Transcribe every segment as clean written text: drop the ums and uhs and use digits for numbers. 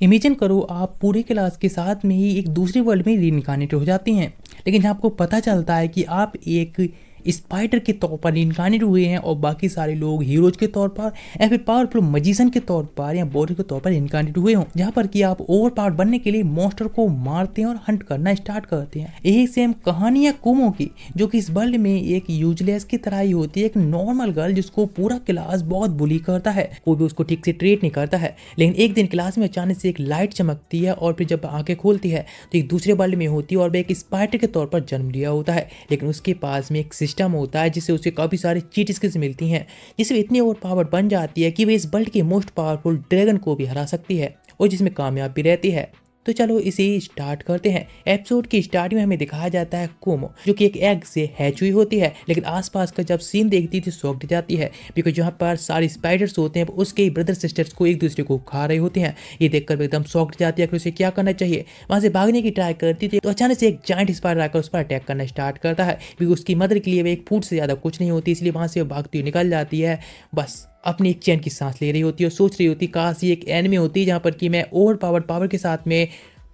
Imagine करो आप पूरे क्लास के साथ में ही एक दूसरे वर्ल्ड में रीइंकार्नेट हो जाती हैं। लेकिन जहाँ आपको पता चलता है कि आप एक स्पाइडर के तौर पर रीइंकार्नेट हुए हैं और बाकी सारे लोग हीरोज के तौर पर या फिर पावरफुल मैजिशियन के तौर पर या बॉडी के तौर पर रीइंकार्नेट हुए हों, जहाँ पर कि आप ओवर पावर बनने के लिए मॉन्स्टर को मारते हैं और हंट करना स्टार्ट करते हैं। यही सेम कहानी है कुमो की, जो कि इस वर्ल्ड में एक यूजलेस की तरह ही होती है, एक नॉर्मल गर्ल जिसको पूरा क्लास बहुत बुली करता है, कोई भी उसको ठीक से ट्रीट नहीं करता है। लेकिन एक दिन क्लास में अचानक से एक लाइट चमकती है और फिर जब आंखें खोलती है तो एक दूसरे वर्ल्ड में होती है और वह एक स्पाइडर के तौर पर जन्म लिया होता है। लेकिन उसके पास में एक सिस्टम होता है जिससे उसे काफ़ी सारी चीट स्किल्स मिलती हैं, जिससे इतनी ओवर पावर बन जाती है कि वे इस वर्ल्ड के मोस्ट पावरफुल ड्रैगन को भी हरा सकती है और जिसमें कामयाब भी रहती है। तो चलो इसे स्टार्ट करते हैं। एपिसोड की स्टार्टिंग में हमें दिखाया जाता है कुमो, जो कि एक एग से हैच हुई होती है, लेकिन आसपास का जब सीन देखती तो शॉक्ड जाती है, बिकॉज जहाँ पर सारे स्पाइडर्स होते हैं उसके ब्रदर सिस्टर्स को एक दूसरे को खा रहे होते हैं। ये देखकर वो एकदम शॉक्ड जाती है कि उसे क्या करना चाहिए। वहाँ से भागने की ट्राई करती थी तो अचानक से एक जाइंट स्पाइडर आकर उस पर अटैक करना स्टार्ट करता है, बिकॉज उसकी मदर के लिए वे एक फूड से ज़्यादा कुछ नहीं होती, इसलिए वहाँ से भागती हुई निकल जाती है। बस अपनी एक चैन की सांस ले रही होती है और सोच रही होती काश ये एक एनिमे होती जहाँ पर कि मैं ओवर पावर के साथ में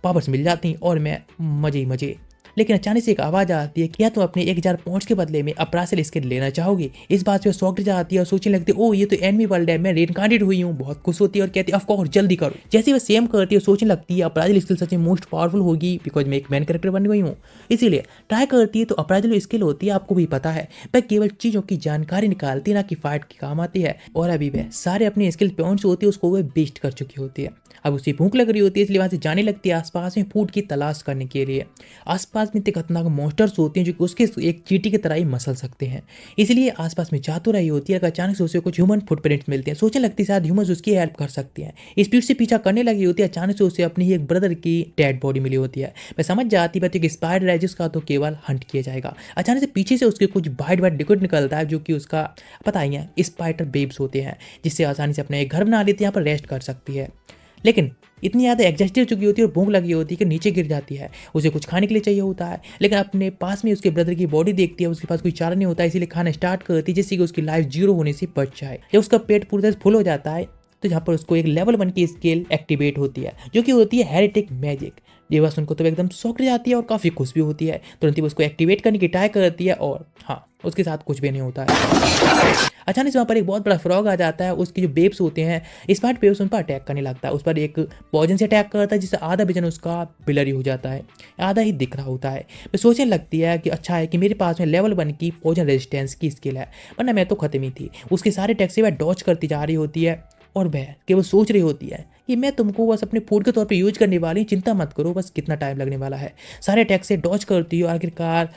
पावर्स मिल जाती और मैं मजे ही मजे। लेकिन अचानक से एक आवाज आती है कि या तुम अपने 1000 पॉइंट्स के बदले में अपरासल स्किल लेना चाहोगे। इस बात से शॉक्ड जाती है और सोचने लगती है ओ ये तो एनिमी वर्ल्ड है, मैं रीइंकार्नेट हुई हूँ। बहुत खुश होती है और कहती है ऑफ कोर्स जल्दी करो। जैसे वह सेम करती है सोचने लगती है अपरासल स्किल सच में मोस्ट पावरफुल होगी, बिकॉज मैं एक मैन कैरेक्टर बन गई हूँ, इसीलिए ट्राई करती है। तो अपरासल स्किल होती है आपको भी पता है, वह केवल चीजों की जानकारी निकालती है ना कि फाइट की काम आती है। और अभी वह सारे अपने स्किल पॉइंट्स होती है उसको वह वेस्ट कर चुकी होती है। अब उसे भूख लग रही होती है, इसलिए वहां से जाने लगती है आसपास में फूड की तलाश करने के लिए। आसपास में इतने खतरनाक मॉन्स्टर्स होते हैं जो कि उसके एक चींटी की तरह ही मसल सकते हैं, इसलिए आसपास में जा तो रही होती है। अचानक से उसे कुछ ह्यूमन फुटप्रिंट्स मिलते हैं, सोचने लगती है शायद ह्यूमंस उसकी हेल्प कर सकते हैं। स्पीड से पीछा करने लगी होती है। अचानक से उसे अपनी ही एक ब्रदर की डेड बॉडी मिली होती है। मैं समझ जाती है कि स्पाइडर है जिसका तो केवल हंट किया जाएगा। अचानक से पीछे से उसके कुछ वाइट लिक्विड निकलता है जो कि उसका पता ही है स्पाइडर बेब्स होते हैं, जिससे आसानी से अपना एक घर बना लेती है, यहाँ पर रेस्ट कर सकती है। लेकिन इतनी ज़्यादा एग्जॉस्टेड हो चुकी होती है और भूख लगी होती है कि नीचे गिर जाती है। उसे कुछ खाने के लिए चाहिए होता है, लेकिन अपने पास में उसके ब्रदर की बॉडी देखती है, उसके पास कोई चारा नहीं होता, इसीलिए खाना स्टार्ट करती है जिससे कि उसकी लाइफ 0 होने से बच जाए। जब उसका पेट पूरी तरह से फुल हो जाता है तो जहाँ पर उसको एक लेवल 1 की स्किल एक्टिवेट होती है जो कि होती है हेरेटिक मैजिक। ये बस उनको तो एकदम शॉक जाती है और काफ़ी खुश भी होती है। तुरंत ही उसको एक्टिवेट करने की ट्राई करती है और हाँ उसके साथ कुछ भी नहीं होता है। अचानक से वहाँ पर एक बहुत बड़ा फ्रॉग आ जाता है, उसके जो बेब्स होते हैं स्मार्ट बेब्स उन पर अटैक करने लगता है। उस पर एक पॉइजन से अटैक करता है जिससे आधा विजन उसका ब्लरी हो जाता है, आधा ही दिख रहा होता है। मैं सोचने लगती है कि अच्छा है कि मेरे पास में लेवल 1 की पॉइजन रेजिस्टेंस की स्किल है, वरना मैं तो खत्म ही थी। उसके सारे अटैक से वह डॉच करती जा रही होती है और वह केवल सोच रही होती है कि मैं तुमको बस अपने फूड के तौर पे यूज करने वाली हूँ, चिंता मत करो, बस कितना टाइम लगने वाला है। सारे अटैक से डॉच करती है और आखिरकार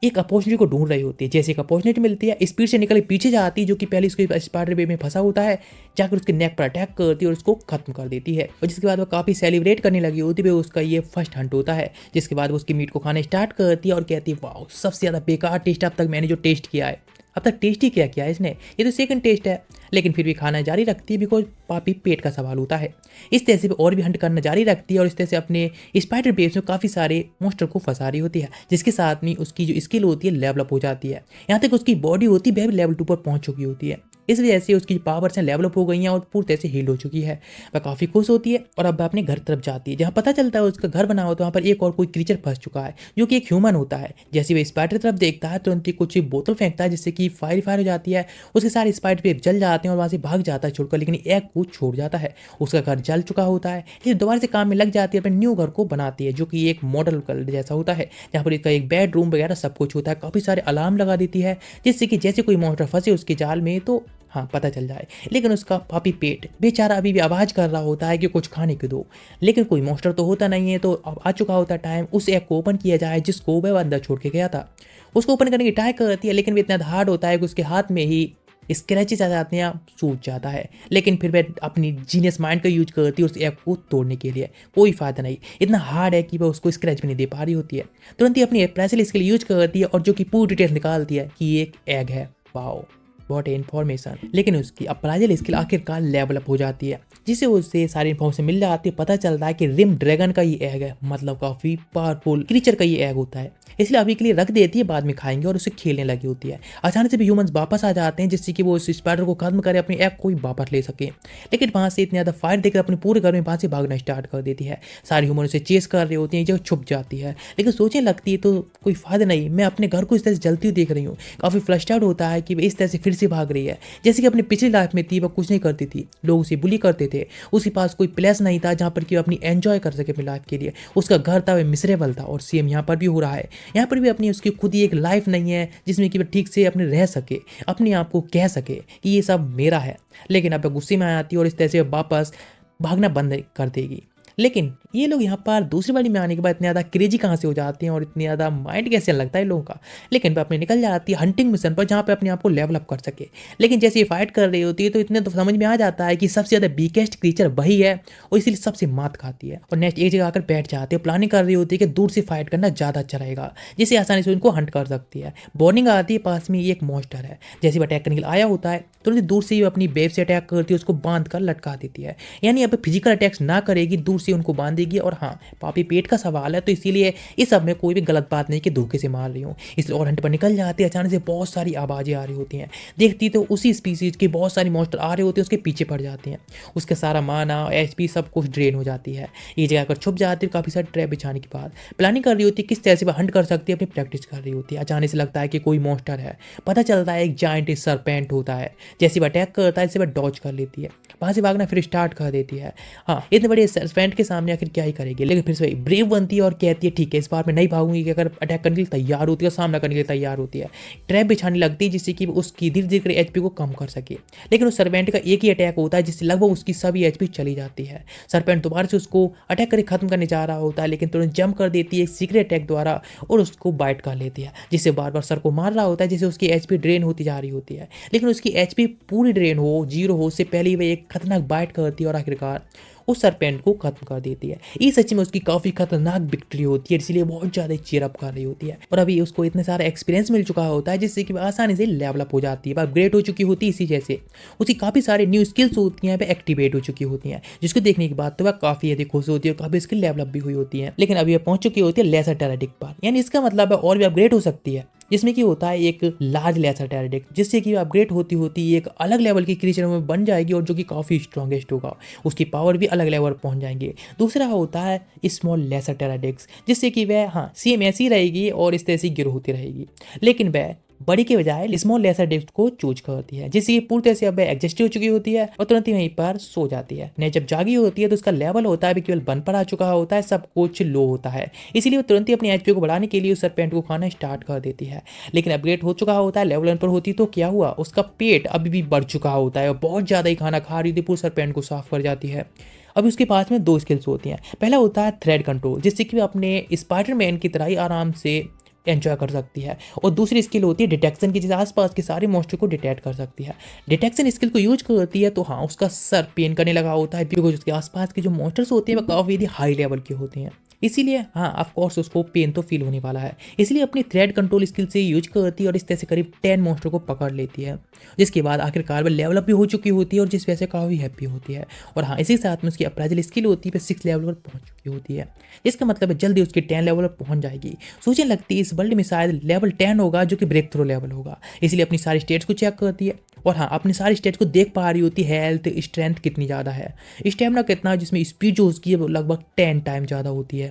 एक अपॉर्चुनिटी को ढूंढ रही होती है। जैसे एक अपॉर्चुनिटी मिलती है स्पीड से निकल पीछे जाती है, जो कि पहले उसके स्पाइडर वेब में फंसा होता है, जाकर उसके नेक पर अटैक करती है और उसको खत्म कर देती है। और जिसके बाद वो काफ़ी सेलिब्रेट करने लगी होती है, उसका ये फर्स्ट हंट होता है। जिसके बाद वो उसकी मीट को खाना स्टार्ट करती है और कहती है वाह सबसे ज़्यादा बेकार टेस्ट अब तक मैंने जो टेस्ट किया है। अब तक टेस्ट ही क्या किया है इसने, ये तो सेकंड टेस्ट है। लेकिन फिर भी खाना जारी रखती है बिकॉज पापी पेट का सवाल होता है। इस तरह से और भी हंट करना जारी रखती है और इस तरह से अपने स्पाइडर बेब्स में काफ़ी सारे मॉन्स्टर को फंसा रही होती है, जिसके साथ में उसकी जो स्किल होती है लेवल अप हो जाती है। यहाँ तक उसकी बॉडी होती है वह भी लेवल 2 पर पहुंच चुकी होती है। इस वजह से उसकी पावर्स हैं लेवल अप हो गई हैं और पूरी तरह से हील हो चुकी है। वह काफ़ी खुश होती है और अब अपने घर तरफ जाती है, जहाँ पता चलता है उसका घर बना हो तो वहाँ पर एक और कोई क्रीचर फंस चुका है जो कि एक ह्यूमन होता है। जैसे वह स्पाइडर तरफ देखता है तुरंत ही कुछ बोतल फेंकता है जिससे कि फायर हो जाती है। उसके सारे स्पाइडर वेब जल जाते हैं और वहाँ से भाग जाता है छोड़कर, लेकिन एग को छोड़ जाता है। उसका घर जल चुका होता है, लेकिन दोबारा से काम में लग जाती है, अपने न्यू घर को बनाती है जो कि एक मॉडल घर जैसा होता है, जहाँ पर इसका एक बेडरूम वगैरह सब कुछ होता है। काफ़ी सारे अलार्म लगा देती है जिससे कि जैसे कोई मॉन्स्टर फंसे उसके जाल में तो हाँ पता चल जाए। लेकिन उसका पापी पेट बेचारा अभी भी आवाज़ कर रहा होता है कि कुछ खाने को दो, लेकिन कोई मॉन्स्टर तो होता नहीं है। तो अब आ चुका होता है टाइम उस एग को ओपन किया जाए जिसको वह अंदर छोड़ के गया था। उसको ओपन करने की ट्राई करती है, लेकिन वो इतना हार्ड होता है कि उसके हाथ में ही स्क्रैचेस आ जाते हैं, सूज जाता है। लेकिन फिर वह अपनी जीनियस माइंड का यूज करती है उस एग को तोड़ने के लिए, कोई फायदा नहीं, इतना हार्ड है कि वह उसको स्क्रैच भी नहीं दे पा रही होती है। तुरंत ही अपनी अप्रेसल स्किल यूज करती है और जो कि पूरी डिटेल निकालती है कि ये एक एग है। वाओ बहुत इन्फॉर्मेशन। लेकिन उसकी अप्राइजल स्किल आखिरकार लेवल अप हो जाती है, जिसे उससे सारी इन्फॉर्मेशन मिल जाती है। पता चलता है कि रिम ड्रैगन का ये एग है, मतलब काफी पावरफुल क्रीचर का ये एग होता है। इसलिए अभी के लिए रख देती है, बाद में खाएंगे और उससे खेलने लगी होती है। अचानक से भी ह्यूमंस वापस आ जाते हैं जिससे कि वो उस स्पाइडर को खत्म करे, अपनी एग को भी वापस ले सके। लेकिन वहां से इतनी ज़्यादा फायर देखकर अपने पूरे घर में वहां से भागना स्टार्ट कर देती है। सारे ह्यूमन उसे चेस कर रहे होते हैं, जब छुप जाती है, लेकिन सोचने लगती है तो कोई फायदा नहीं, मैं अपने घर को इस तरह से जलती हुई देख रही हूँ। काफ़ी फ्रस्ट्रेट होता है कि वह इस तरह से फिर से भाग रही है, जैसे कि अपनी पिछली लाइफ में थी, वह कुछ नहीं करती थी, लोग उसे बुली करते थे, उसके पास कोई प्लेस नहीं था जहाँ पर कि वह अपनी एंजॉय कर सके अपनी लाइफ के लिए। उसका घर था, वह मिसरेबल था, और सेम यहाँ पर भी हो रहा है। यहाँ पर भी अपनी उसकी खुद ही एक लाइफ नहीं है जिसमें कि वह ठीक से अपने रह सके, अपने आप को कह सके कि ये सब मेरा है। लेकिन अब वह गुस्से में आ जाती है और इस तरह से वापस भागना बंद कर देगी। लेकिन ये लोग यहाँ पर दूसरी बारी में आने के बाद इतने ज़्यादा क्रेजी कहाँ से हो जाते हैं और इतनी ज़्यादा माइंड कैसे लगता है लोगों का। लेकिन वह अपने निकल जाती है हंटिंग मिशन पर, जहाँ पे अपने आप को लेवल अप कर सके। लेकिन जैसे ये फाइट कर रही होती है तो इतने तो समझ में आ जाता है कि सबसे ज़्यादा वीकेस्ट क्रीचर वही है और इसीलिए सबसे मात खाती है। और नेक्स्ट एक जगह आकर बैठ जाती है, प्लानिंग कर रही होती है कि दूर से फाइट करना ज़्यादा अच्छा रहेगा, जिससे आसानी से उनको हंट कर सकती है। वार्निंग आती है पास में एक मॉन्स्टर है, जैसे वो अटैक करने के लिए आया होता है तो दूर से ही अपनी वेब से अटैक करती है, उसको बांध कर लटका देती है। यानी अब फिजिकल अटैक्स ना करेगी, दूर से उनको बांधेगी। और हाँ, पापी पेट का सवाल है तो इसीलिए इस सब में कोई भी गलत बात नहीं कि धोखे से मार रही हूँ। इस और हंट पर निकल जाती है, अचानक से बहुत सारी आवाज़ें आ रही होती हैं। देखती तो उसी स्पीसीज के बहुत सारे मॉन्स्टर आ रहे होते हैं, उसके पीछे पड़ जाते हैं। उसका सारा माना एचपी सब कुछ ड्रेन हो जाती है। ये जगह कर छुप जाती है, काफ़ी सारे ट्रैप बिछाने के बाद प्लानिंग कर रही होती है किस तरह से वह हंट कर सकती है, अपनी प्रैक्टिस कर रही होती है। अचानक से लगता है कि कोई मॉन्स्टर है, पता चलता है एक जाइंट सरपेंट होता है। जैसे वह अटैक करता है इसे वह डॉज कर लेती है, वहाँ से भागना फिर स्टार्ट कर देती है। हाँ, इतने बड़े सरपेंट के सामने आखिर क्या ही करेगी, लेकिन फिर से ब्रेव बनती है और कहती है ठीक है इस बार मैं नहीं भागूंगी। कि अगर अटैक करने के लिए तैयार होती है, सामना करने के लिए तैयार होती है, ट्रैप बिछाने लगती है जिससे कि उसकी धीरे धीरे एचपी को कम कर सके। लेकिन उस सरपेंट का एक ही अटैक होता है जिससे लगभग उसकी सभी एचपी चली जाती है। सरपेंट दोबारा से उसको अटैक करके खत्म करने जा रहा होता है, लेकिन तुरंत जंप कर देती है एक सीक्रेट अटैक द्वारा और उसको बाइट कर लेती है, जिससे बार बार सर को मार रहा होता है, जिससे उसकी एचपी ड्रेन होती जा रही होती है। लेकिन उसकी एचपी पूरी ड्रेन हो, जीरो हो, उससे पहले ही वह एक खतरनाक बाइट करती है और आखिरकार उस सरपेंट को खत्म कर देती है। ये सच में उसकी काफ़ी खतरनाक विक्ट्री होती है, इसलिए बहुत ज़्यादा चीयर अप कर रही होती है। और अभी उसको इतने सारा एक्सपीरियंस मिल चुका होता है जिससे कि वह आसानी से लेवल अप हो जाती है, वह अपग्रेड हो चुकी होती है। इसी जैसे उसकी काफ़ी सारे न्यू स्किल्स होती हैं, वह एक्टिवेट हो चुकी होती हैं, जिसको देखने के बाद तो वह काफ़ी अधिक खुश होती है, काफ़ी स्किल लेवल अप भी हुई होती है। लेकिन अभी वह पहुंच चुकी होती है लेसर टेराडिक पर, यानी इसका मतलब है और भी अपग्रेड हो सकती है, जिसमें कि होता है एक लार्ज लेसर टेराडिक, जिससे कि अपग्रेड होती होती एक अलग लेवल की क्रीचर में बन जाएगी और जो कि काफ़ी स्ट्रॉन्गेस्ट होगा, उसकी पावर भी अलग लेवल पहुंच जाएंगे। दूसरा होता है स्मॉल लेसर टेराडिक्स, जिससे कि वह हाँ सेम ऐसी रहेगी और इस तरह से ग्रो होती रहेगी, लेकिन वह बड़ी के बजाय स्मॉल लेसर डिस्क को चूज करती है, जिससे ये पूरी तरह से अब एग्जिस्ट हो चुकी होती है और तुरंत ही वहीं पर सो जाती है। ने जब जागी होती है तो उसका लेवल होता है केवल 1 पर आ चुका होता है, सब कुछ लो होता है, इसीलिए वो तुरंत ही अपनी एचपी को बढ़ाने के लिए उस सरपेंट को खाना स्टार्ट कर देती है। लेकिन अपग्रेड हो चुका होता है, लेवल 1 पर होती तो क्या हुआ, उसका पेट अभी भी बढ़ चुका होता है और बहुत ज़्यादा ही खाना खा रही थी, पूरे सरपेंट को साफ कर जाती है। अभी उसके पास में 2 स्किल्स होती हैं। पहला होता है थ्रेड कंट्रोल, जिससे कि वो अपने स्पाइडरमैन की तरह ही आराम से एंजॉय कर सकती है, और दूसरी स्किल होती है डिटेक्शन की, जिससे आसपास के सारे मॉन्स्टर को डिटेक्ट कर सकती है। डिटेक्शन स्किल को यूज करती है तो हाँ उसका सर पेन करने लगा होता है, बिकॉज उसके आसपास के जो मॉन्स्टर्स होते हैं वो काफ़ी हाई लेवल के होते हैं, इसीलिए हाँ ऑफ कोर्स उसको पेन तो फील होने वाला है, इसलिए अपनी थ्रेड कंट्रोल स्किल से यूज करती है और इस तरह से करीब 10 मॉन्स्टर को पकड़ लेती है, जिसके बाद आखिरकार वह लेवल अप भी हो चुकी होती है और जिस वजह से काफ़ी हैप्पी होती है। और हाँ इसी साथ में उसकी अप्राइजल स्किल होती है, वह 6 लेवल पर पहुंच चुकी होती है, इसका मतलब है जल्दी उसकी 10 लेवल पर पहुंच जाएगी। सोचने लगती है इस वर्ल्ड में शायद लेवल 10 होगा जो कि ब्रेक थ्रू लेवल होगा, इसलिए अपनी सारी स्टेट्स को चेक करती है और हाँ अपनी सारी स्टेट्स को देख पा रही होती है, हेल्थ स्ट्रेंथ कितनी ज़्यादा है, स्टेमिना कितना है, जिसमें स्पीड जो उसकी है वो लगभग 10 टाइम ज़्यादा होती है।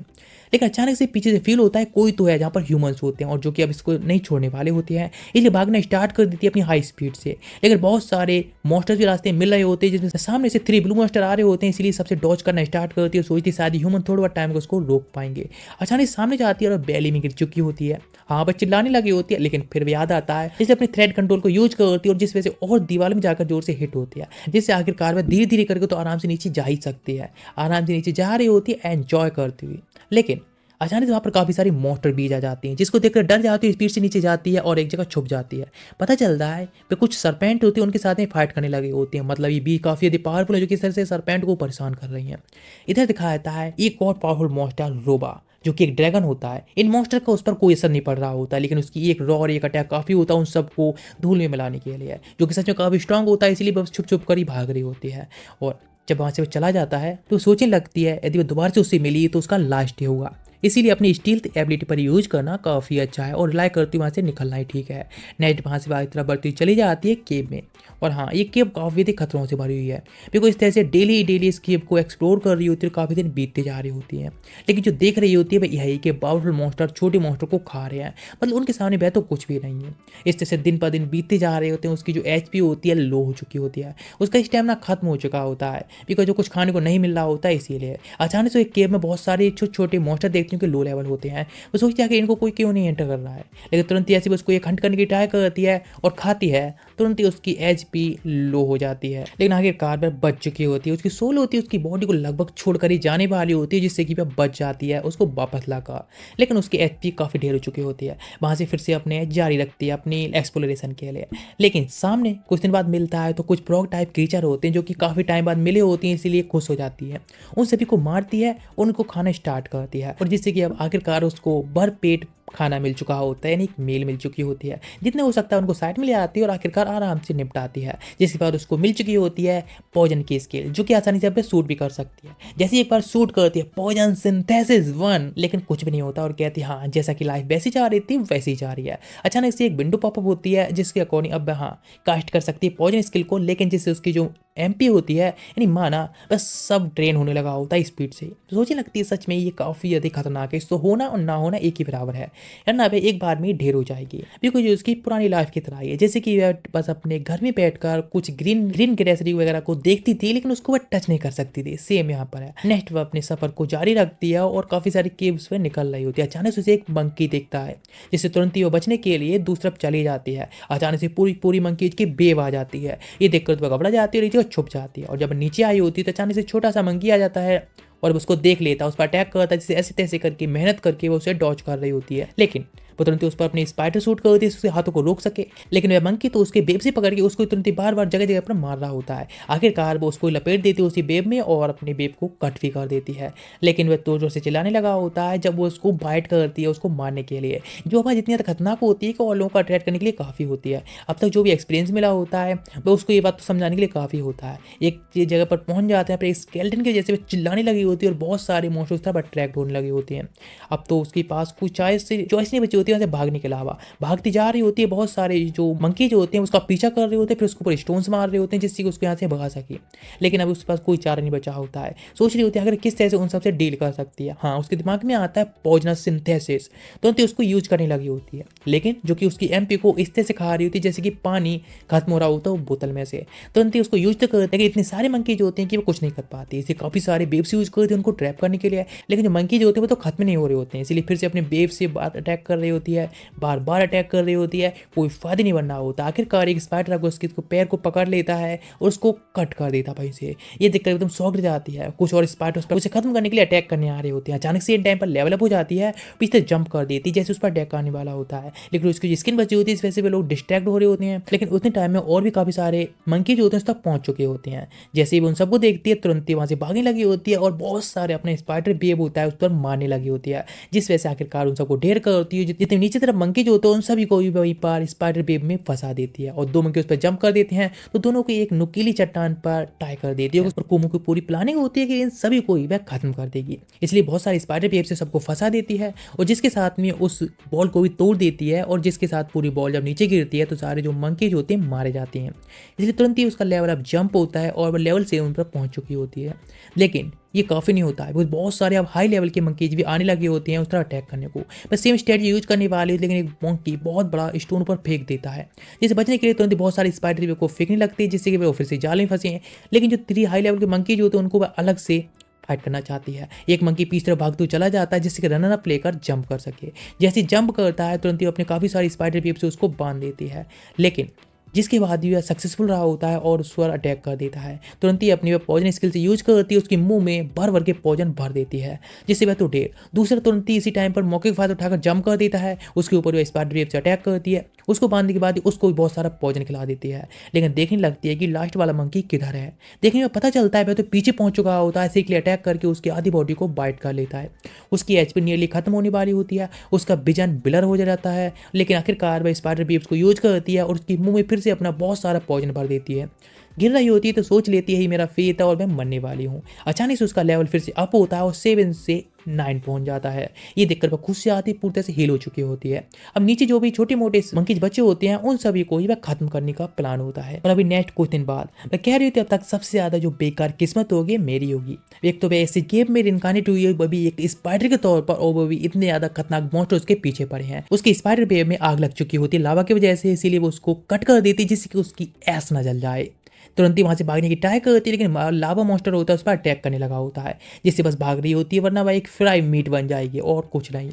लेकिन अचानक से पीछे से फील होता है कोई तो है जहाँ पर ह्यूमंस होते हैं और जो कि अब इसको नहीं छोड़ने वाले होते हैं, इसलिए भागना स्टार्ट कर देती है अपनी हाई स्पीड से। लेकिन बहुत सारे मॉन्स्टर्स भी रास्ते मिल रहे होते हैं, जिसमें सामने से 3 ब्लू मॉन्स्टर आ रहे होते हैं, इसलिए सबसे डॉज करना स्टार्ट करती है, सोचती शायद ह्यूमन थोड़ा बहुत टाइम को उसको रोक पाएंगे। अचानक सामने जाती है और बैली में गिर चुकी होती है, हाँ बस चिल्लाने लगी होती है, लेकिन फिर भी याद आता है, इसलिए अपनी थ्रेड कंट्रोल को यूज करती है और जिस वजह से और दीवार में जाकर जोर से हिट होती है, जिससे आखिरकार वह धीरे धीरे करके तो आराम से नीचे जा ही सकती है, आराम से नीचे जा रही होती है एंजॉय करती हुई। लेकिन अचानक वहाँ पर काफ़ी सारी मॉन्स्टर भी आ जाती हैं, जिसको देखकर डर जाती है, स्पीड से नीचे जाती है और एक जगह छुप जाती है। पता चलता है कि कुछ सरपेंट होती है उनके साथ में फाइट करने लगे होते हैं, मतलब ये भी काफ़ी अधिक पावरफुल है जो कि इस तरह से सरपेंट को परेशान कर रही हैं। इधर दिखाया जाता है एक और पावरफुल मॉन्स्टर रोबा, जो कि एक ड्रैगन होता है। इन मॉन्स्टर का उस पर कोई असर नहीं पड़ रहा होता, लेकिन उसकी एक रॉ और एक अटैक काफ़ी होता है उन सबको धूल में मिलाने के लिए, जो कि सच में काफ़ी स्ट्रांग होता है, इसलिए बस छुप छुप कर ही भाग रही होती है। और जब वहाँ से वो चला जाता है तो सोचने लगती है यदि वो दोबारा से उससे मिली तो उसका लास्ट डे होगा, इसीलिए अपनी स्टील्थ एबिलिटी पर यूज करना काफ़ी अच्छा है और रिलाई करती हुई वहाँ से निकलना ही ठीक है। नेक्स्ट वहाँ से तरफ बढ़ती चली जाती है केव में। और हाँ, ये केव काफ़ी अधिक खतरों से भरी हुई है, बिकॉज इस तरह से डेली इस केव को एक्सप्लोर कर रही होती है और काफ़ी दिन बीतते जा रही होती है। लेकिन जो देख रही होती है वह यही कि पावरफुल मॉन्स्टर छोटे मॉन्स्टर को खा रहे हैं, मतलब उनके सामने वह तो कुछ भी नहीं है। इस तरह से दिन पर दिन बीतते जा रहे होते हैं, उसकी जो एचपी होती है लो हो चुकी होती है, उसका स्टेमिना खत्म हो चुका होता है, बिकॉज जो कुछ खाने को नहीं मिल रहा होता है इसीलिए। अचानक से एक केव में बहुत सारे छोटे छोटे मॉन्स्टर देखती हूँ कि लो लेवल होते हैं। वो सोचती है कि इनको कोई क्यों नहीं एंटर कर रहा है, लेकिन तुरंत ही ऐसे उसको एक हंट करने की ट्राई करती है और खाती है, तुरंत ही उसकी एचपी लो हो जाती है। लेकिन आखिरकार वह बच चुकी होती है, उसकी सोल होती है उसकी बॉडी को लगभग छोड़कर ही जाने वाली होती है, जिससे कि वह बच जाती है उसको वापस लाकर। लेकिन उसकी एचपी काफ़ी ढेर हो चुकी होती है। वहाँ से फिर से अपने जारी रखती है अपनी एक्सप्लोरेशन के लिए। लेकिन सामने कुछ दिन बाद मिलता है तो कुछ फ्रॉग टाइप क्रीचर होते हैं जो कि काफ़ी टाइम बाद मिले होती हैं, इसीलिए खुश हो जाती है। उन सभी को मारती है, उनको खाना स्टार्ट करती है और जिससे कि अब आखिरकार उसको भर पेट खाना मिल चुका होता है, यानी एक मील मिल चुकी होती है। जितने हो सकता है उनको साइड में ले आती है और आखिरकार आराम से निपटाती है। जिसके बाद उसको मिल चुकी होती है पॉइजन की स्किल, जो कि आसानी से अपने सूट भी कर सकती है। जैसे ही एक बार सूट करती है पॉइजन सिंथेसिस 1, लेकिन कुछ भी नहीं होता और कहती है हाँ, जैसा कि लाइफ वैसी जा रही थी वैसी जा रही है। अचानक से एक विंडो पॉपअप होती है जिसके अकॉर्डिंग अब हाँ कास्ट कर सकती है पॉइजन स्किल को, लेकिन जिससे उसकी जो एमपी होती है यानी माना बस सब ड्रेन होने लगा होता है स्पीड से। तो सोचने लगती है सच में ये काफ़ी अधिक खतरनाक है, इसको होना और ना होना एक ही बराबर है, ना वे एक बार में ही ढेर हो जाएगी। बिल्कुल जो उसकी पुरानी लाइफ की तरह ही है, जैसे कि वह बस अपने घर में बैठकर कुछ ग्रीन ग्रीन ग्रेसरी वगैरह को देखती थी, लेकिन उसको वह टच नहीं कर सकती थी। सेम यहाँ पर है। नेक्स्ट वह अपने सफर को जारी रखती है और काफी सारी केव्स में निकल रही होती है। अचानक से उसे एक मंकी दिखता है, जिससे तुरंत ही वो बचने के लिए दूसरी तरफ चली जाती है। अचानक से पूरी मंकी की बेव आ जाती है। ये देखकर तो वह घबरा जाती है और छुप जाती है। और जब नीचे आई होती है तो अचानक से छोटा सा मंकी आ जाता है और उसको देख लेता है, उस पर अटैक करता है, जिसे ऐसे तैसे करके मेहनत करके वो उसे डॉज कर रही होती है। लेकिन वो तुरंत उस पर अपनी स्पाइडर सूट कर होती है, उसके हाथों को रोक सके। लेकिन वह मंकी तो उसके बेब से पकड़ के उसको तुरंत बार बार जगह जगह पर मार रहा होता है। आखिरकार वो उसको लपेट देती है उसी बेब में और अपने बेब को कट भी कर देती है। लेकिन वह तो जोर से चिल्लाने लगा होता है जब वो उसको बाइट करती है उसको मारने के लिए, जो हमारी जितनी ज़्यादा खतरनाक होती है कि और लोगों को अट्रैक्ट करने के लिए काफ़ी होती है। अब तक जो भी एक्सपीरियंस मिला होता है वह उसको ये बात तो समझाने के लिए काफ़ी होता है। एक जगह पर पहुंच जाते हैं, फिर स्केलेटन के जैसे चिल्लाने लगी होती है और बहुत सारे मॉन्स्टर उस तरफ अट्रैक्ट होने लगी होती हैं। अब तो उसके पास कुछ चॉइस नहीं बची होती है वहाँ से भागने के अलावा। भागती जा रही होती है, बहुत सारे जो मंकी जो होते हैं उसका पीछा कर रहे होते हैं, फिर उसके ऊपर स्टोन्स मार रहे होते हैं जिससे कि उसको यहाँ से भगा सके। लेकिन अब उसके पास कोई चारा नहीं बचा होता है। सोच रही होती है अगर किस तरह से उन सबसे डील कर सकती है। हाँ, उसके दिमाग में आता है पॉइजनस सिंथेसिस, तुरंत उसको यूज करने लगी होती है। लेकिन जो कि उसकी एमपी को इस तरह से खा रही होती है जैसे कि पानी खत्म हो रहा होता है वो बोतल में से। तुरंत ही उसको यूज तो करते हैं कि इतने सारे मंकी जो होते हैं कि वो कुछ नहीं कर पाते, इसे काफी सारे बेब्स यूज करते हैं उनको ट्रैप करने के लिए। लेकिन जो मंकी जो होते हैं वो तो खत्म नहीं हो रहे होते हैं, इसलिए फिर से अपने बेब से बार अटैक कर रही होती है, बार बार अटैक कर रही होती है, कोई फायदा नहीं बनना होता। आखिरकार एक स्पाइडर उसके पैर को पकड़ लेता है और उसको कट कर देता भाई से। ये देखकर एकदम शॉक जाती है। कुछ और स्पाइडर उस पर उसे खत्म करने के लिए अटैक करने आ रहे होते हैं। अचानक से टाइम पर लेवल अप हो जाती है, पीछे जंप कर देती है जैसे उस पर अटैक करने वाला होता है। लेकिन उसकी स्किन बची होती है, इस वजह से वे लोग डिस्ट्रैक्ट हो रहे होते हैं। लेकिन उतने टाइम में और भी काफी सारे मंकी जो होते हैं उस तक पहुंच चुके होते हैं। जैसे ही वो उन सबको देखती है तुरंत ही वहां से भागने लगी होती है और बहुत सारे अपने स्पाइडर बेब होता है उस पर मारने लगी होती है, जिस वजह से आखिरकार उन सबको ढेर कर होती है। जितने नीचे तरफ मंकी जो होते हैं उन सभी को भी वहीं पर स्पाइडर बेब में फंसा देती है और दो मंकी उस पर जंप कर देते हैं तो दोनों को एक नुकीली चट्टान पर टाई कर देती है। और कुमो की पूरी प्लानिंग होती है कि इन सभी को वह खत्म कर देगी, इसलिए बहुत सारे स्पाइडर बेब से सबको फंसा देती है और जिसके साथ में उस बॉल को भी तोड़ देती है। और जिसके साथ पूरी बॉल जब नीचे गिरती है तो सारे जो मंकी जो होते हैं मारे जाते हैं। इसलिए तुरंत ही उसका लेवल अब जंप होता है और वह लेवल 7 पर पहुंच चुकी होती है। लेकिन ये काफ़ी नहीं होता है, बहुत सारे अब हाई लेवल के मंकीज भी आने लगे होते हैं उस तरह अटैक करने को। बस सेम स्ट्रेटजी यूज करने वाली है, लेकिन एक मंकी बहुत बड़ा स्टोन पर फेंक देता है, जिसे बचने के लिए तुरंत बहुत सारे स्पाइडर को फेंकने लगती है, जिससे कि वो फिर से जाल में फंसे हैं। लेकिन जो 3 हाई लेवल के मंकी जो होते हैं उनको वह अलग से फाइट करना चाहती है। एक मंकी पीछे तरफ भागते हुए चला जाता है जिससे कि रनर अप लेकर जंप कर सके। जैसे जंप करता है तुरंत ही अपने काफ़ी सारी स्पाइडर वेब से उसको बांध देती है, लेकिन जिसके बाद भी वह सक्सेसफुल रहा होता है और उस पर अटैक कर देता है। तुरंत ही अपनी वह पॉइजन स्किल से यूज करती है, उसके मुंह में भर के पॉइजन भर देती है, जिससे वह तो ढेर। दूसरा तुरंत ही इसी टाइम पर मौके का फायदा उठाकर जंप कर देता है, उसके ऊपर वह स्पाइडर वेब से अटैक करती है। उसको बांधने के बाद उसको भी बहुत सारा पॉइजन खिला देती है। लेकिन देखने लगती है कि लास्ट वाला मंकी किधर है। देखने में पता चलता है वह तो पीछे पहुंच चुका होता है, इसी के लिए अटैक करके उसकी आधी बॉडी को बाइट कर लेता है। उसकी एचपी नियरली खत्म होने वाली होती है, उसका विजन ब्लर हो जाता है। लेकिन आखिरकार वह स्पाइडर वेब्स को यूज करती है और उसकी मुंह में फिर से अपना बहुत सारा पॉइजन भर देती है। गिर रही होती है तो सोच लेती है ही मेरा फेट है और मैं मरने वाली हूँ। अचानक से उसका लेवल फिर से अप होता है और 7 से 9 पहुंच जाता है। ये देखकर वह खुद से आती पूरी तरह से हील हो चुकी होती है। अब नीचे जो भी छोटे मोटे मंकीज बच्चे होते हैं उन सभी को ही वह खत्म करने का प्लान होता है। और अभी नेक्स्ट कुछ दिन बाद वह कह रही होती है अब तक सबसे ज्यादा जो बेकार किस्मत होगी मेरी होगी। एक तो वह ऐसे गेम में रिनकार्नेट हुई है, वो भी एक स्पाइडर के तौर पर, और वो भी इतने ज्यादा खतरनाक मॉन्स्टर उसके पीछे पड़े हैं। उसके स्पाइडर वेब में आग लग चुकी होती है लावा की वजह से, इसीलिए वो उसको कट कर देती है जिससे कि उसकी ऐस न जल जाए। तुरंत ही वहां से भागने की ट्राई करती है, लेकिन लावा मॉन्स्टर होता है उस पर अटैक करने लगा होता है, जिससे बस भाग रही होती है, वरना वह एक फ्राई मीट बन जाएगी और कुछ नहीं।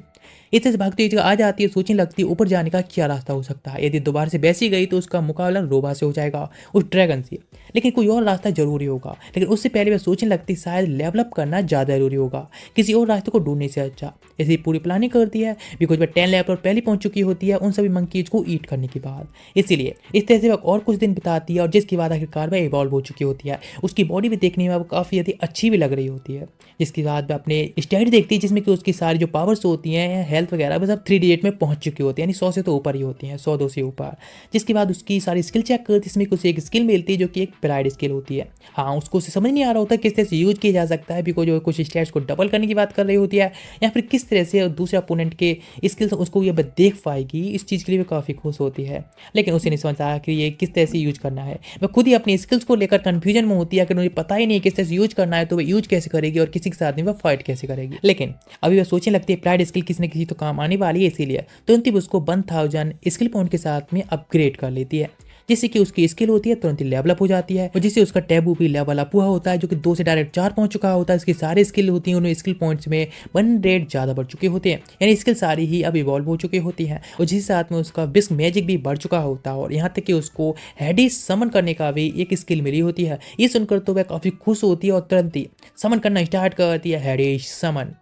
इतने से भागती हुई आ जाती है, सोचने लगती है ऊपर जाने का क्या रास्ता हो सकता है। यदि दोबारा से बैसी गई तो उसका मुकाबला रोबा से हो जाएगा, उस ड्रैगन से। लेकिन कोई और रास्ता जरूरी होगा। लेकिन उससे पहले वह सोचने लगती शायद लेवलअप करना ज़्यादा जरूरी होगा, किसी और रास्ते को ढूंढने से अच्छा। ऐसी पूरी प्लानिंग करती है, बिकॉज वह 10 लेवल पर पहले पहुंच चुकी होती है उन सभी मंकीज को ईट करने के बाद। इसीलिए इस तरह से वह और कुछ दिन बिताती है, और जिसके बाद आखिरकार वह इवॉल्व हो चुकी होती है। उसकी बॉडी भी देखने में वो काफ़ी ज़्यादा अच्छी भी लग रही होती है। जिसके बाद वह अपने स्टैट देखती है, जिसमें कि उसकी सारी जो पावर्स होती हैं, हेल्थ वगैरह, बस अब 3D8 में पहुंच चुकी होती है, यानी 100 से तो ऊपर ही होती हैं, 100-200 से ऊपर। जिसके बाद उसकी सारी स्किल चेक करती है, जिसमें कुछ एक स्किल मिलती है जो कि एक प्राइड स्किल होती है। हाँ, उसको उसे समझ नहीं आ रहा होता किस तरह से यूज किया जा सकता है, बिकॉज जो कुछ स्टैट्स को डबल करने की बात कर रही होती है, या फिर किस तरह से दूसरे अपोनेंट के स्किल्स उसको ये देख पाएगी। इस चीज़ के लिए वो काफ़ी खुश होती है, लेकिन उसे नहीं समझ आया कि ये किस तरह से यूज करना है। वह खुद ही अपनी स्किल्स को लेकर कन्फ्यूजन में होती है, अगर उन्हें पता ही नहीं किस तरह से यूज करना है तो वह यूज कैसे करेगी और किसी के साथ में वह फाइट कैसे करेगी। लेकिन अभी वह सोचने लगती है प्राइड स्किल किसी न किसी तो काम आने वाली है, इसीलिए तुरंत ही उसको 1000 स्किल पॉइंट के साथ में अपग्रेड कर लेती है, जिससे कि उसकी स्किल होती है तुरंत ही लेवल अप हो जाती है, और जिससे उसका टैबू भी लेवल अप हुआ होता है, जो कि 2 से डायरेक्ट 4 पहुंच चुका होता है। इसकी सारी स्किल होती हैं, उन्हें स्किल पॉइंट्स में 1 रेट ज़्यादा बढ़ चुके होते हैं, यानी स्किल सारी ही अब इवॉल्व हो चुकी होती हैं। और जिस साथ में उसका बिस्क मैजिक भी बढ़ चुका होता है, और यहाँ तक कि उसको हेडिस समन करने का भी एक स्किल मिली होती है। ये सुनकर तो वह काफ़ी खुश होती है और तुरंत ही समन करना स्टार्ट करती है, हेडिस समन।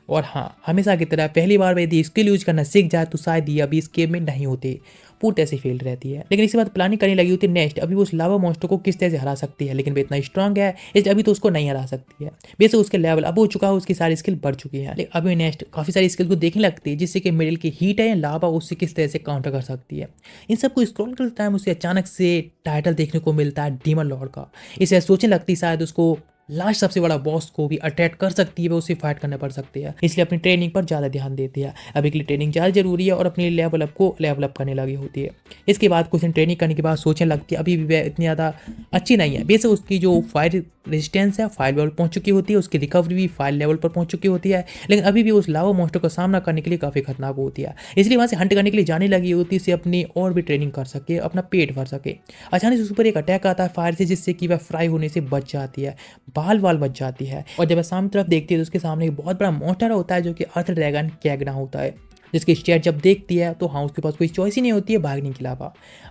और हाँ, हमेशा की तरह पहली बार वह यदि स्किल यूज करना सीख जाए तो शायद ये अभी इस गेम में नहीं होते, पूरी तरह से फेल रहती है। लेकिन इसके बाद प्लानिंग करने लगी होती है नेक्स्ट, अभी वो उस लावा मॉन्स्टर को किस तरह से हरा सकती है। लेकिन वो इतना स्ट्रांग है इसलिए अभी तो उसको नहीं हरा सकती है। वैसे उसके लेवल अब हो चुका है, उसकी सारी स्किल बढ़ चुकी है। लेकिन अभी नेक्स्ट काफ़ी सारी स्किल को देखने लगती है, जिससे कि मिडिल की हीट है या लावा उससे किस तरह से काउंटर कर सकती है। इन सबको स्क्रॉल करते टाइम उसे अचानक से टाइटल देखने को मिलता है डीमन लॉर्ड का। इसे सोचने लगती शायद उसको लास्ट सबसे बड़ा बॉस को भी अटैक कर सकती है, वो उसे फाइट करने पड़ सकती है, इसलिए अपनी ट्रेनिंग पर ज़्यादा ध्यान देती है। अभी के लिए ट्रेनिंग ज़्यादा जरूरी है और अपने लेवल अप को लेवल अप करने लगी होती है। इसके बाद कुछ दिन ट्रेनिंग करने के बाद सोचने लगती है अभी भी वह इतनी ज़्यादा अच्छी नहीं है। बेशक उसकी जो फायर रेजिस्टेंस है 5 लेवल पहुंच चुकी होती है, उसकी रिकवरी भी 5 लेवल पर पहुंच चुकी होती है, लेकिन अभी भी उस लावा मॉन्स्टर का सामना करने के लिए काफ़ी खतरनाक होती है। इसलिए वहाँ से हंट करने के लिए जाने लगी होती है, इसे अपनी और भी ट्रेनिंग कर सके, अपना पेट भर सके। अचानक से उस पर एक अटैक आता है फायर से, जिससे कि वह फ्राई होने से बच जाती है, बाल बाल बच जाती है। और जब वह सामने तरफ देखती है तो उसके सामने एक बहुत बड़ा मॉन्स्टर होता है, जो कि अर्थ ड्रैगन कैगना होता है, जिसकी स्टेट जब देखती है तो हाँ उसके पास कोई चॉइस ही नहीं होती है भागने के अलावा।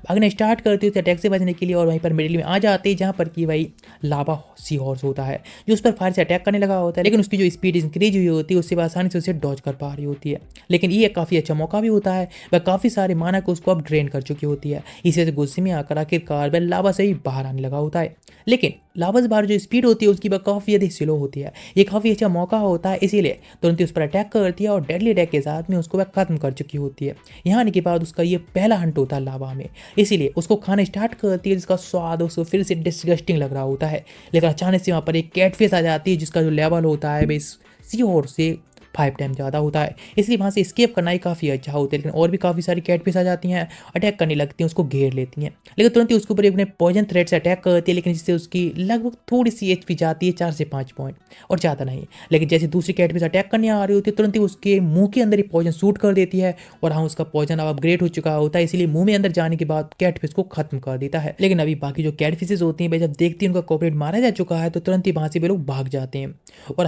भागना स्टार्ट करती है उसे अटैक से बचने के लिए, और वहीं पर मिडिल में आ जाती है जहाँ पर कि वही लावा सी हॉर्स होता है, जो उस पर फायर से अटैक करने लगा होता है। लेकिन उसकी जो स्पीड इंक्रीज हुई होती है उससे वह आसानी से उसे डॉज कर पा रही होती है। लेकिन ये काफ़ी अच्छा मौका भी होता है, वह काफ़ी सारे माना को उसको अब ड्रेन कर चुकी होती है। इसी से गुस्से में आकर आखिरकार वह लावा से ही बाहर आने लगा होता है। लेकिन लावा से बाहर जो स्पीड होती है उसकी वह काफ़ी अधिक स्लो होती है। ये काफ़ी अच्छा मौका होता है, इसीलिए तुरंत ही उस पर अटैक करती है और डेडली अटैक के साथ में उसको वह खत्म कर चुकी होती है। यहाँ आने के बाद उसका ये पहला हंट होता है लावा में, इसीलिए उसको खाना स्टार्ट करती है, जिसका स्वाद उसको फिर से डिस्गस्टिंग लग रहा होता है। लेकिन अचानक से वहाँ पर एक कैटफिश आ जाती है, जिसका जो लेवल होता है बेस सी हॉर्स से 5 टाइम ज़्यादा होता है, इसलिए वहाँ से स्केप करना ही काफ़ी अच्छा होता है। लेकिन और भी काफ़ी सारी कैटफिश आ जाती हैं, अटैक करने लगती हैं, उसको घेर लेती हैं। लेकिन तुरंत ही उसके ऊपर अपने पॉइजन थ्रेड से अटैक करती है, लेकिन जिससे उसकी लगभग थोड़ी सी HP जाती है, 4 से 5 पॉइंट, और ज़्यादा नहीं। लेकिन जैसे दूसरी कैटफिश अटैक करने आ रही होती है, तुरंत ही उसके मुंह के अंदर ही पॉइजन शूट कर देती है, और हाँ उसका पॉइजन अब अपग्रेड हो चुका होता है, इसलिए मुंह में अंदर जाने के बाद कैटफिश को खत्म कर देता है। लेकिन अभी बाकी जो कैटफिशेज होती हैं, जब देखती हैं उनका कॉर्पोरेट मारा जा चुका है, तो तुरंत ही वहाँ से वे लोग भाग जाते हैं। और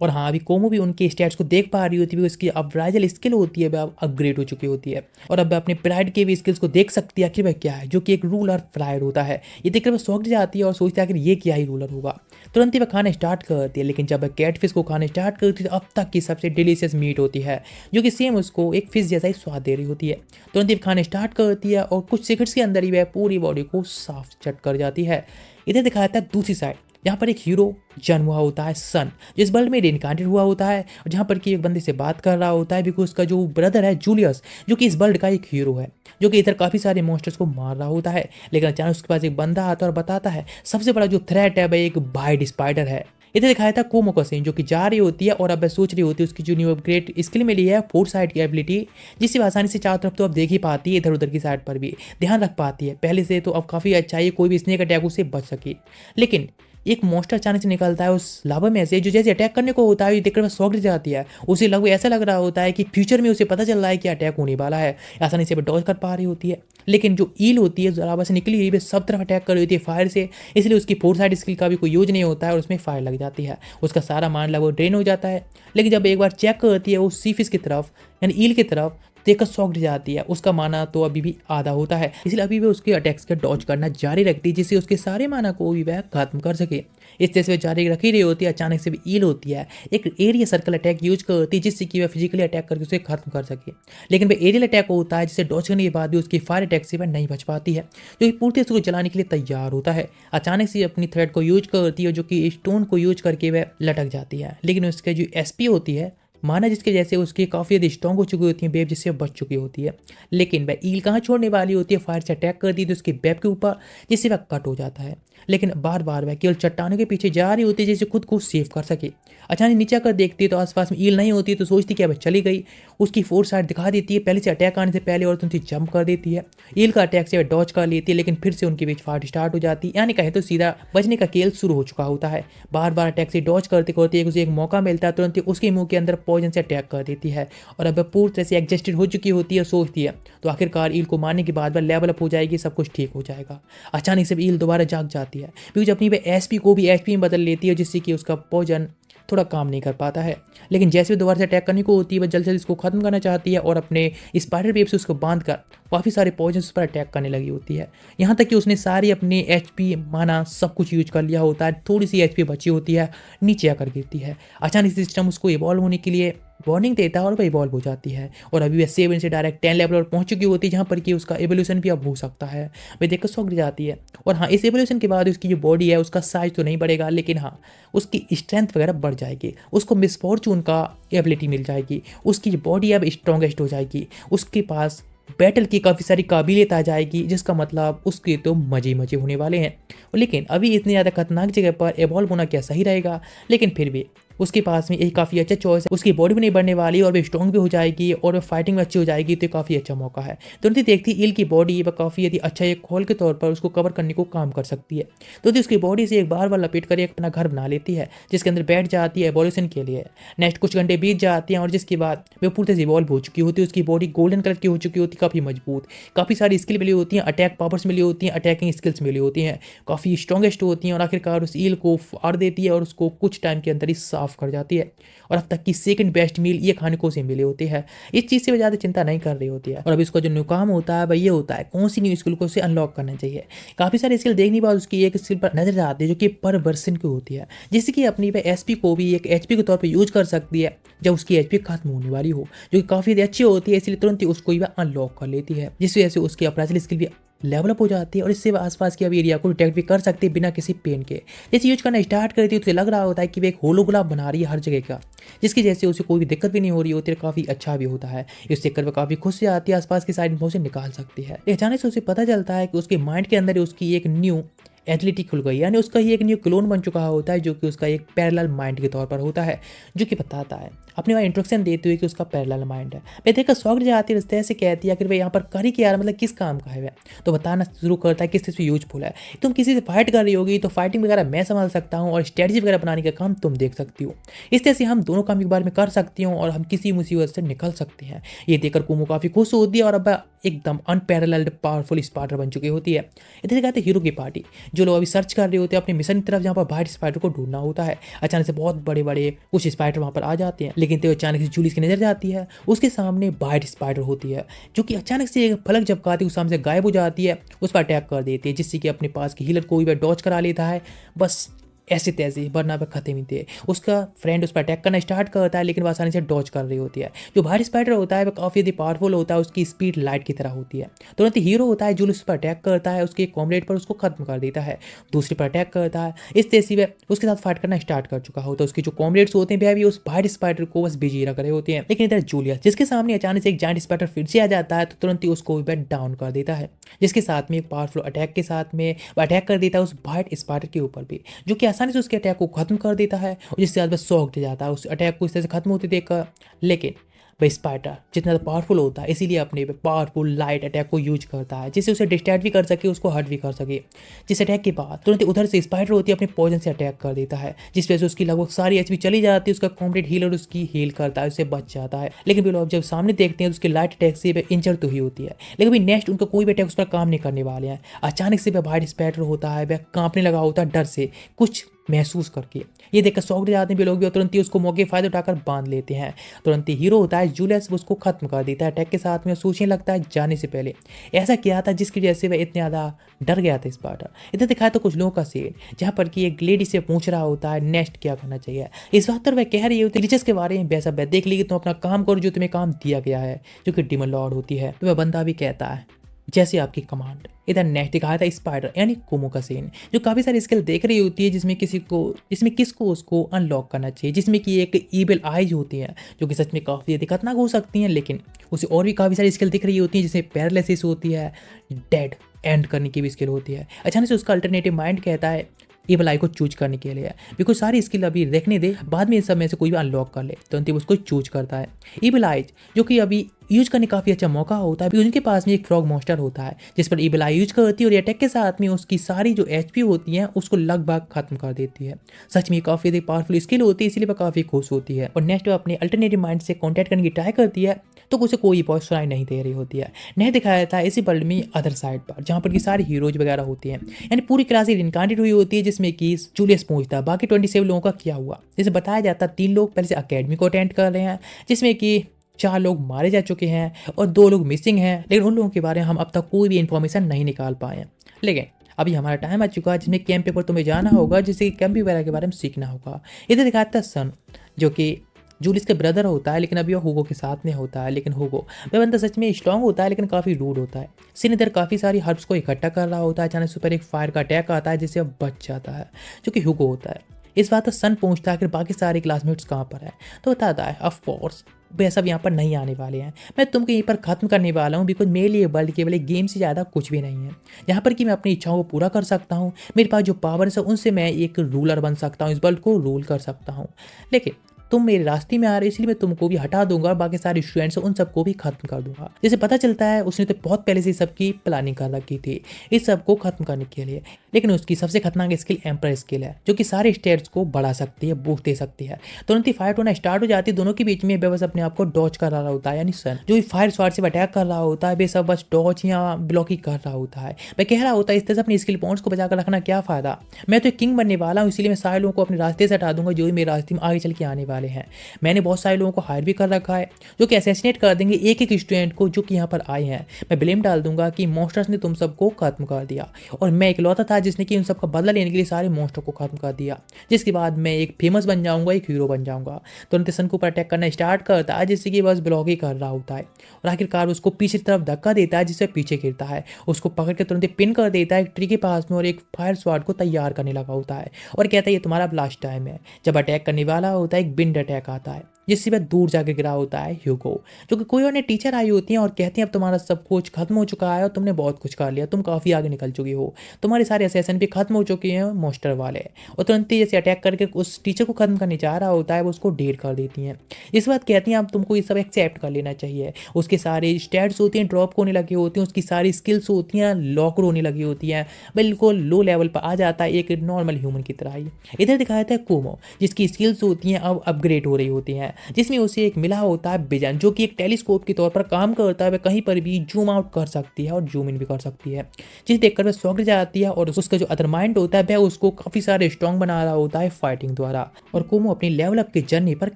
हाँ अभी कोमो भी उनके स्टैट्स को देख पा रही होती है, इसकी अपराइजल स्किल होती है वह अपग्रेड हो चुकी होती है, और अब अपने प्राइड के भी स्किल्स को देख सकती है आखिर वह क्या है, जो कि एक रूलर प्राइड होता है। ये देखकर वह शॉक जाती है और सोचती है आखिर ये क्या ही रूलर होगा। तुरंत ही वह खाना स्टार्ट करती है, लेकिन जब वह कैटफिश को खाना स्टार्ट करती है तो अब तक की सबसे डिलीशियस मीट होती है, जो कि सेम उसको एक फिश जैसा ही स्वाद दे रही होती है। तुरंत ही खाना स्टार्ट करती है और कुछ सेकंड्स के अंदर ही वह पूरी बॉडी को साफ चट कर जाती है। इधर दिखाया था दूसरी साइड, जहाँ पर एक हीरो जन्म हुआ होता है सन, जिस वर्ल्ड में रिइनकार्नेट हुआ होता है, और जहाँ पर कि एक बंदे से बात कर रहा होता है, बिकॉज उसका जो ब्रदर है जूलियस, जो कि इस वर्ल्ड का एक हीरो है, जो कि इधर काफ़ी सारे मॉन्स्टर्स को मार रहा होता है। लेकिन अचानक उसके पास एक बंदा आता है और बताता है सबसे बड़ा जो थ्रेट है वह एक वाइट स्पाइडर है। इधर दिखाया था कोमो का सीन जो कि जा रही होती है और अब सोच रही होती है उसकी जो न्यू अपग्रेड स्किल मिली है फोर्थ साइड की एबिलिटी, जिससे वो आसानी से चारों तरफ तो अब देख ही पाती है, इधर उधर की साइड पर भी ध्यान रख पाती है पहले से, तो अब काफ़ी अच्छा है कोई भी स्नेक अटैक उससे बच सके। लेकिन एक मॉन्स्टर अचानक से निकलता है उस लावा में से, जो जैसे अटैक करने को होता है देखकर वह शॉक जाती है। उसे लगभग ऐसा लग रहा होता है कि फ्यूचर में उसे पता चल रहा है कि अटैक होने वाला है, आसानी से वह डॉज कर पा रही होती है। लेकिन जो ईल होती है लावा से निकली हुई वह सब तरफ अटैक कर रही होती है फायर से, इसलिए उसकी फोर साइड स्किल का भी कोई यूज नहीं होता है और उसमें फायर लग जाती है, उसका सारा मान लगभग ड्रेन हो जाता है। लेकिन जब एक बार चेक करती है वो सी फिश की तरफ यानी ईल की तरफ, देखकर शॉक्ड जाती है, उसका माना तो अभी भी आधा होता है, इसलिए अभी भी उसके अटैक्स का डॉज करना जारी रखती है जिससे उसके सारे माना को भी वह खत्म कर सके। इस तरह से वह जारी रख ही रही होती है, अचानक से भी ईल होती है एक एरिया सर्कल अटैक यूज करती है जिससे कि वह फिजिकली अटैक करके उसे खत्म कर सके। लेकिन वह एरियल अटैक होता है जिसे डॉज करने के बाद भी उसकी फायर अटैक से वह नहीं बच पाती है, जो कि पूरी तरह से उसको जलाने के लिए तैयार होता है। अचानक से अपनी थ्रेड को यूज करती है जो कि स्टोन को यूज करके वह लटक जाती है, लेकिन उसके जो एसपी होती है माना जिसके जैसे उसकी काफ़ी ज़्यादा स्ट्रॉन्ग हो चुकी होती है बेब, जिससे बच चुकी होती है। लेकिन वह ईल कहाँ छोड़ने वाली होती है, फायर से अटैक कर दी थी उसके बेब के ऊपर, जिससे वह कट हो जाता है। लेकिन बार बार वह केवल चट्टानों के पीछे जा रही होती है जिससे खुद को सेव कर सके। अचानक नीचे आकर देखती है तो आसपास में ईल नहीं होती, तो सोचती कि अब चली गई। उसकी फोर साइड दिखा देती है, पहले से अटैक आने से पहले और तुमसे जंप कर देती है। ईल का अटैक से वह डॉज कर लेती है, लेकिन फिर से उनके बीच फाइट स्टार्ट हो जाती है, यानी कहे तो सीधा बचने का खेल शुरू हो चुका होता है। बार बार अटैक से डॉज करते करते उसे एक मौका मिलता है, तुरंत उसके मुंह के अंदर पॉइजन से अटैक कर देती है और अब वह पूरी तरह से एग्जस्टेड हो चुकी होती है, सोचती है तो आखिरकार ईल को मारने के बाद वह लेवल अप हो जाएगी, सब कुछ ठीक हो जाएगा। अचानक से ईल दोबारा जाग जाती है क्योंकि अपनी वह एसपी को भी एचपी में बदल लेती है, जिससे कि उसका पॉइजन थोड़ा काम नहीं कर पाता है। लेकिन जैसे भी दोबारा से अटैक करने को होती है वह जल्द से जल्द इसको खत्म करना चाहती है और अपने स्पाइडर वेब से उसको बांध कर काफ़ी सारे पॉइजन पर अटैक करने लगी होती है। यहाँ तक कि उसने सारी अपनी एचपी माना सब कुछ यूज कर लिया होता है, थोड़ी सी एचपी बची होती है, नीचे आकर गिरती है। अचानक सिस्टम उसको इवॉल्व होने के लिए वार्निंग देता है और वह इवॉल्व हो जाती है और अभी वह 7 से डायरेक्ट 10 लेवल पर पहुंच चुकी होती है, जहाँ पर कि उसका एवोल्यूशन भी अब हो सकता है। वह देखकर सौंक जाती है और हाँ, इस एवोल्यूशन के बाद उसकी जो बॉडी है उसका साइज तो नहीं बढ़ेगा, लेकिन हाँ उसकी स्ट्रेंथ वगैरह बढ़ जाएगी, उसको मिस फॉर्चून का एबिलिटी मिल जाएगी, उसकी जो बॉडी है अब स्ट्रॉन्गेस्ट हो जाएगी, उसके पास बैटल की काफ़ी सारी काबिलियत आ जाएगी, जिसका मतलब उसके तो मजे मजे होने वाले हैं। लेकिन अभी इतनी ज़्यादा खतरनाक जगह पर एवॉल्व होना क्या सही रहेगा, लेकिन फिर भी उसके पास में एक काफ़ी अच्छा चॉइस है, उसकी बॉडी भी नहीं बढ़ने वाली और वो स्ट्रॉन्ग भी हो जाएगी और वो फाइटिंग में अच्छी हो जाएगी, तो काफ़ी अच्छा मौका है। तुरंत ही देखती ईल की बॉडी वह काफ़ी यदि अच्छा एक खोल के तौर पर उसको कवर करने को काम कर सकती है, तो उसकी बॉडी से एक बार लपेट कर एक अपना घर बना लेती है, जिसके अंदर बैठ जाती है एवोल्यूशन के लिए। नेक्स्ट कुछ घंटे बीत जाते हैं और जिसके बाद वो पूरी तरह से इवॉल्व हो चुकी होती है, उसकी बॉडी गोल्डन कलर की हो चुकी होती है, काफ़ी मजबूत, काफ़ी सारी स्किल मिली होती हैं, अटैक पावर्स मिली होती हैं, अटैकिंग स्किल्स मिली होती हैं, काफ़ी स्ट्रॉन्गेस्ट होती हैं और आखिरकार उस ईल को फाड़ देती है और उसको कुछ टाइम के अंदर ही साफ कर जाती है। और अब तक की सेकंड बेस्ट मील ये खाने को से मिली होती है, इस चीज़ से वो ज़्यादा चिंता नहीं कर रही होती है। और अब इसका जो न्यू काम होता है वह ये होता है कौन सी न्यू स्किल को उसे अनलॉक करना चाहिए। काफ़ी सारी स्किल देखने के बाद उसकी एक स्किल पर नजर आती है जो कि पर वर्सन की होती है, जिससे कि अपनी वह एचपी को भी एक एचपी के तौर पर यूज कर सकती है जब उसकी एचपी खत्म होने वाली हो, जो कि काफ़ी अच्छी होती है, इसलिए तुरंत ही उसको वह अनलॉक कर लेती है, जिस वजह से उसकी अपराइजल स्किल भी लेवल अप हो जाती है और इससे आसपास के अब एरिया को डिटेक्ट भी कर सकती है बिना किसी पेन के। जैसे यूज करना स्टार्ट करती है तो उसे लग रहा होता है कि वे एक होलो गुलाब बना रही है हर जगह का, जिसकी जैसे उसे कोई भी दिक्कत भी नहीं हो रही होती है, काफ़ी अच्छा भी होता है। इस चक्कर में काफ़ी खुश से आती है, आसपास की साइड से निकाल सकती है। अचानक से उसे पता चलता है कि उसके माइंड के अंदर उसकी एक न्यू एथलिटी खुल गई, यानी उसका ही एक न्यू क्लोन बन चुका होता है, जो कि उसका एक पैरेलल माइंड के तौर पर होता है, जो कि बताता है अपने वहाँ इंट्रोडक्शन देते हुए कि उसका पैरेलल माइंड है। मैं देखकर शौक जाती है, रिश्ते से कहती है कि भाई यहाँ पर करी क्या यार, मतलब किस काम का है वह, तो बताना शुरू करता है किस चीज़ पर यूजफुल है। तुम किसी से फाइट कर रही होगी तो फाइटिंग वगैरह मैं संभाल सकता हूँ और स्ट्रेटजी वगैरह बनाने का काम तुम देख सकती हो, इस तरह से हम दोनों काम एक बार में कर सकती हूँ और हम किसी मुसीबत से निकल सकते हैं। ये देखकर कुमो काफ़ी खुश होती है और अब एकदम अनपैरेलल्ड पावरफुल स्पाइडर बन चुकी होती है। इधर कहते हैं हीरो की पार्टी, जो लोग अभी सर्च कर रहे होते हैं अपने मिशन की तरफ, जहाँ पर वाइट स्पाइडर को ढूंढना होता है। अचानक से बहुत बड़े बड़े कुछ स्पाइडर वहाँ पर आ जाते हैं, लेकिन तो अचानक से जूलिस की नजर जाती है, उसके सामने वाइट स्पाइडर होती है, जो कि अचानक से एक फलक झपकाती उस सामने से गायब हो जाती है, उस पर अटैक कर देती है, जिससे कि अपने पास की हीलर को भी वह डॉज करा लेता है। बस ऐसे तैसे वरना वह खत्म ही थे। उसका फ्रेंड उस पर अटैक करना स्टार्ट करता है, लेकिन वह आसानी से डॉज कर रही होती है। जो वाइट स्पाइडर होता है वह काफ़ी ज़्यादा पावरफुल होता है, उसकी स्पीड लाइट की तरह होती है। तुरंत हीरो होता है जो उस पर अटैक करता है, उसके कॉमरेड पर उसको खत्म कर देता है, दूसरे पर अटैक करता है। इस तरह से वह उसके साथ फाइट करना स्टार्ट कर चुका होता है। उसके जो कॉमरेड्स होते हैं वह भी उस वाइट स्पाइडर को बस बिजी रख रहे होते हैं। लेकिन इधर जूलियस, जिसके सामने अचानक से एक जायंट स्पाइडर फिर से आ जाता है, तो तुरंत ही उसको वह डाउन कर देता है, जिसके साथ में एक पावरफुल अटैक के साथ में वह अटैक कर देता है उस वाइट स्पाइडर के ऊपर भी, जो कि आसानी आसानी से उसके अटैक को खत्म कर देता है और जिससे बाद में शॉक दे जाता है उस अटैक को इस तरह से खत्म होते देखकर। लेकिन भाई स्पाइडर जितना पावरफुल होता है इसीलिए अपने पावरफुल लाइट अटैक को यूज करता है जिससे उसे डिस्ट्रैक्ट भी कर सके, उसको हर्ट भी कर सके। जिस अटैक के बाद तुरंत उधर से स्पाइडर होती है अपने पॉइजन से अटैक कर देता है, जिस वजह से उसकी लगभग सारी एचपी चली जाती है। उसका कॉम्प्लीट हीलर उसकी हील करता है, उससे बच जाता है। लेकिन भी लोग जब सामने देखते हैं तो उसकी लाइट अटैक से इंजर तो ही होती है, लेकिन भी नेक्स्ट उनका कोई भी अटैक उस पर काम नहीं करने वाले हैं। अचानक से वह वाइट स्पाइडर होता है, वह कांपने लगा होता है डर से कुछ महसूस करके। ये देखकर शॉक जाते हैं लोग भी और तुरंत ही उसको मौके फायदा उठाकर बांध लेते हैं। तुरंत ही हीरो होता है जूलियस उसको खत्म कर देता है अटैक के साथ में। सोचने लगता है जाने से पहले ऐसा किया था जिसकी वजह से वह इतने ज़्यादा डर गया था स्पाइडर। इधर दिखाया तो कुछ लोगों का सीन जहाँ पर कि एक लेडी से पूछ रहा होता है नेक्स्ट क्या करना चाहिए। इस बात पर वह कह रही होती है रिचर्स के बारे में, वैसा वह देख ली कि तुम अपना काम करो जो तुम्हें काम दिया गया है, जो कि डिमन लॉर्ड होती है। तो वह बंदा भी कहता है जैसे आपकी कमांड। इधर नेक्स्ट दिखाया था स्पाइडर यानी कुमो का सीन जो काफी सारी स्किल देख रही होती है जिसमें किसको उसको अनलॉक करना चाहिए, जिसमें कि एक ईविल आइज होती है जो कि सच में काफी खतरनाक हो सकती हैं। लेकिन उसे और भी काफी सारी स्किल दिख रही होती है जिसमें पैरालिसिस होती है, डेड एंड करने की भी स्किल होती है। अचानक से उसका अल्टरनेटिव माइंड कहता है ईवल आई को चूज करने के लिए, बिकॉज सारी स्किल अभी देखने दे, बाद में इन सब में से कोई भी अनलॉक कर ले तो अंतिम उसको चूज करता है ईवल आइज, जो कि अभी यूज करने काफी अच्छा मौका होता है क्योंकि उनके पास में एक फ्रॉग मॉन्स्टर होता है जिस पर ईवल आई यूज करती है और अटैक के साथ में उसकी सारी जो एचपी होती है उसको लगभग खत्म कर देती है। सच में काफी पावरफुल स्किल होती है, इसलिए वह काफी खुश होती है और नेक्स्ट अपने अल्टरनेटिव माइंड से कॉन्टैक्ट करने की ट्राई करती है तो उसे कोई वॉइस सुनाई नहीं दे रही होती है। नहीं दिखाया था इसी वर्ल्ड में अदर साइड पर जहाँ पर की सारी हीरोज वगैरह होती हैं, यानी पूरी क्लास इनकार्नेट हुई होती है जिसमें कि जूलियस पहुंचता है। बाकी 27 लोगों का क्या हुआ जैसे बताया जाता है 3 लोग पहले से अकेडमी को अटेंड कर रहे हैं जिसमें कि 4 लोग मारे जा चुके हैं और 2 लोग मिसिंग हैं, लेकिन उन लोगों के बारे में हम अब तक कोई भी इंफॉर्मेशन नहीं निकाल पाए हैं। लेकिन अभी हमारा टाइम आ चुका है जिसमें कैंप पेपर तुम्हें जाना होगा, जिससे कैंप वगैरह के बारे में सीखना होगा। इधर दिखाता है सन जो कि जूलियस के ब्रदर होता है, लेकिन अभी वो हुगो के साथ में होता है। लेकिन हुगो वह बंदा सच में स्ट्रांग होता है लेकिन काफ़ी रूड होता है। सिन इधर काफ़ी सारी हर्ब्स को इकट्ठा कर रहा होता है, अचानक से ऊपर एक फायर का अटैक आता है जिससे वह बच जाता है जो कि हुगो होता है। इस बात पर सन पूछता है कि बाकी सारे क्लासमेट्स कहाँ पर है, तो बताता है ऑफ कोर्स वे सब यहाँ पर नहीं आने वाले हैं, मैं तुमको यहीं पर खत्म करने वाला हूँ बिकॉज मेरे लिए वर्ल्ड केवल एक गेम से ज़्यादा कुछ भी नहीं है, यहाँ पर कि मैं अपनी इच्छाओं को पूरा कर सकता हूँ। मेरे पास जो पावर्स है उनसे मैं एक रूलर बन सकता हूँ, इस वर्ल्ड को रूल कर सकता हूँ। लेकिन तुम मेरे रास्ते में आ रहे हो इसलिए मैं तुमको भी हटा दूंगा और बाकी सारे स्टूडेंट्स उन सबको भी खत्म कर दूंगा। जैसे पता चलता है उसने तो बहुत पहले से सबकी प्लानिंग कर रखी थी इस सबको खत्म करने के लिए, लेकिन उसकी सबसे खतरनाक स्किल एम्पर स्किल है जो कि सारे स्टेट्स को बढ़ा सकती है, बूस्ट दे सकती है। तुरंत ही फाइट होना स्टार्ट हो जाती है दोनों के बीच में। बस अपने आप को डॉच कर रहा होता है, यानी सन जो फायर स्वाट से अटैक कर रहा होता है वे सब बस डॉच या ब्लॉक ही कर रहा होता है। वह कह रहा होता है इस तरह से अपनी स्किल पॉइंट्स को बचा कर रखना क्या फायदा, मैं तो किंग बनने वाला हूँ इसलिए मैं सारे लोगों को अपने रास्ते से हटा दूंगा जो भी मेरे रास्ते में आगे चल के आने वाले हैं। मैंने बहुत सारे लोगों को हायर भी कर रखा है जो कि असैसिनेट कर देंगे एक एक स्टूडेंट को जो कि यहाँ पर आए हैं। मैं ब्लेम डाल दूंगा कि मॉन्स्टर्स ने तुम सबको खत्म कर दिया और मैं इकलौता था जिसने कि उन सबका बदला लेने के लिए सारे मॉन्स्टर को खत्म कर दिया, जिसके बाद मैं एक फेमस बन जाऊंगा, एक हीरो बन जाऊंगा। तुरंत सन को ऊपर अटैक करना स्टार्ट करता है जिससे कि बस ब्लॉक ही कर रहा होता है और आखिरकार उसको पीछे की तरफ धक्का देता है जिससे पीछे गिरता है। उसको पकड़ के तुरंत पिन कर देता है एक ट्री के पास में और एक फायर स्वाड को तैयार करने लगा होता है और कहता है ये तुम्हारा लास्ट टाइम है। जब अटैक करने वाला होता है एक बिंड अटैक आता है जिससे वह दूर जाके गिरा होता है ह्यूगो, जो कि कोई और टीचर आई होती हैं और कहती हैं अब तुम्हारा सब कुछ खत्म हो चुका है और तुमने बहुत कुछ कर लिया, तुम काफ़ी आगे निकल चुकी हो, तुम्हारे सारे असेसन भी खत्म हो चुके हैं मॉन्स्टर वाले। और तुरंत ही जैसे अटैक करके उस टीचर को खत्म करने जा रहा होता है वो उसको ढेर कर देती हैं। इस बात कहती हैं अब तुमको ये सब एक्सेप्ट कर लेना चाहिए। उसके सारे स्टैट्स होती हैं ड्रॉप होने लगी होती हैं, उसकी सारी स्किल्स होती हैं लॉक होने लगी होती हैं, बिल्कुल लो लेवल पर आ जाता है एक नॉर्मल ह्यूमन की तरह ही। इधर दिखाया था कुमो जिसकी स्किल्स होती हैं अब अपग्रेड हो रही होती हैं, जिसमें उसे एक मिला होता है विजन जो कि एक टेलीस्कोप के तौर पर काम करता है। वह कहीं पर भी जूम आउट कर सकती है और जूम इन भी कर सकती है, जिसे देखकर वह शॉक जाती है और उसका जो अदर माइंड होता है वह उसको काफी सारे स्ट्रॉन्ग बना रहा होता है फाइटिंग द्वारा। और कुमो अपनी लेवल अप की जर्नी पर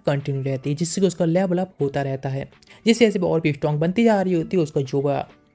कंटिन्यू रहती है जिससे उसका लेवल अप होता रहता है, जिससे जैसे और भी स्ट्रॉन्ग बनती जा रही होती है। उसका जो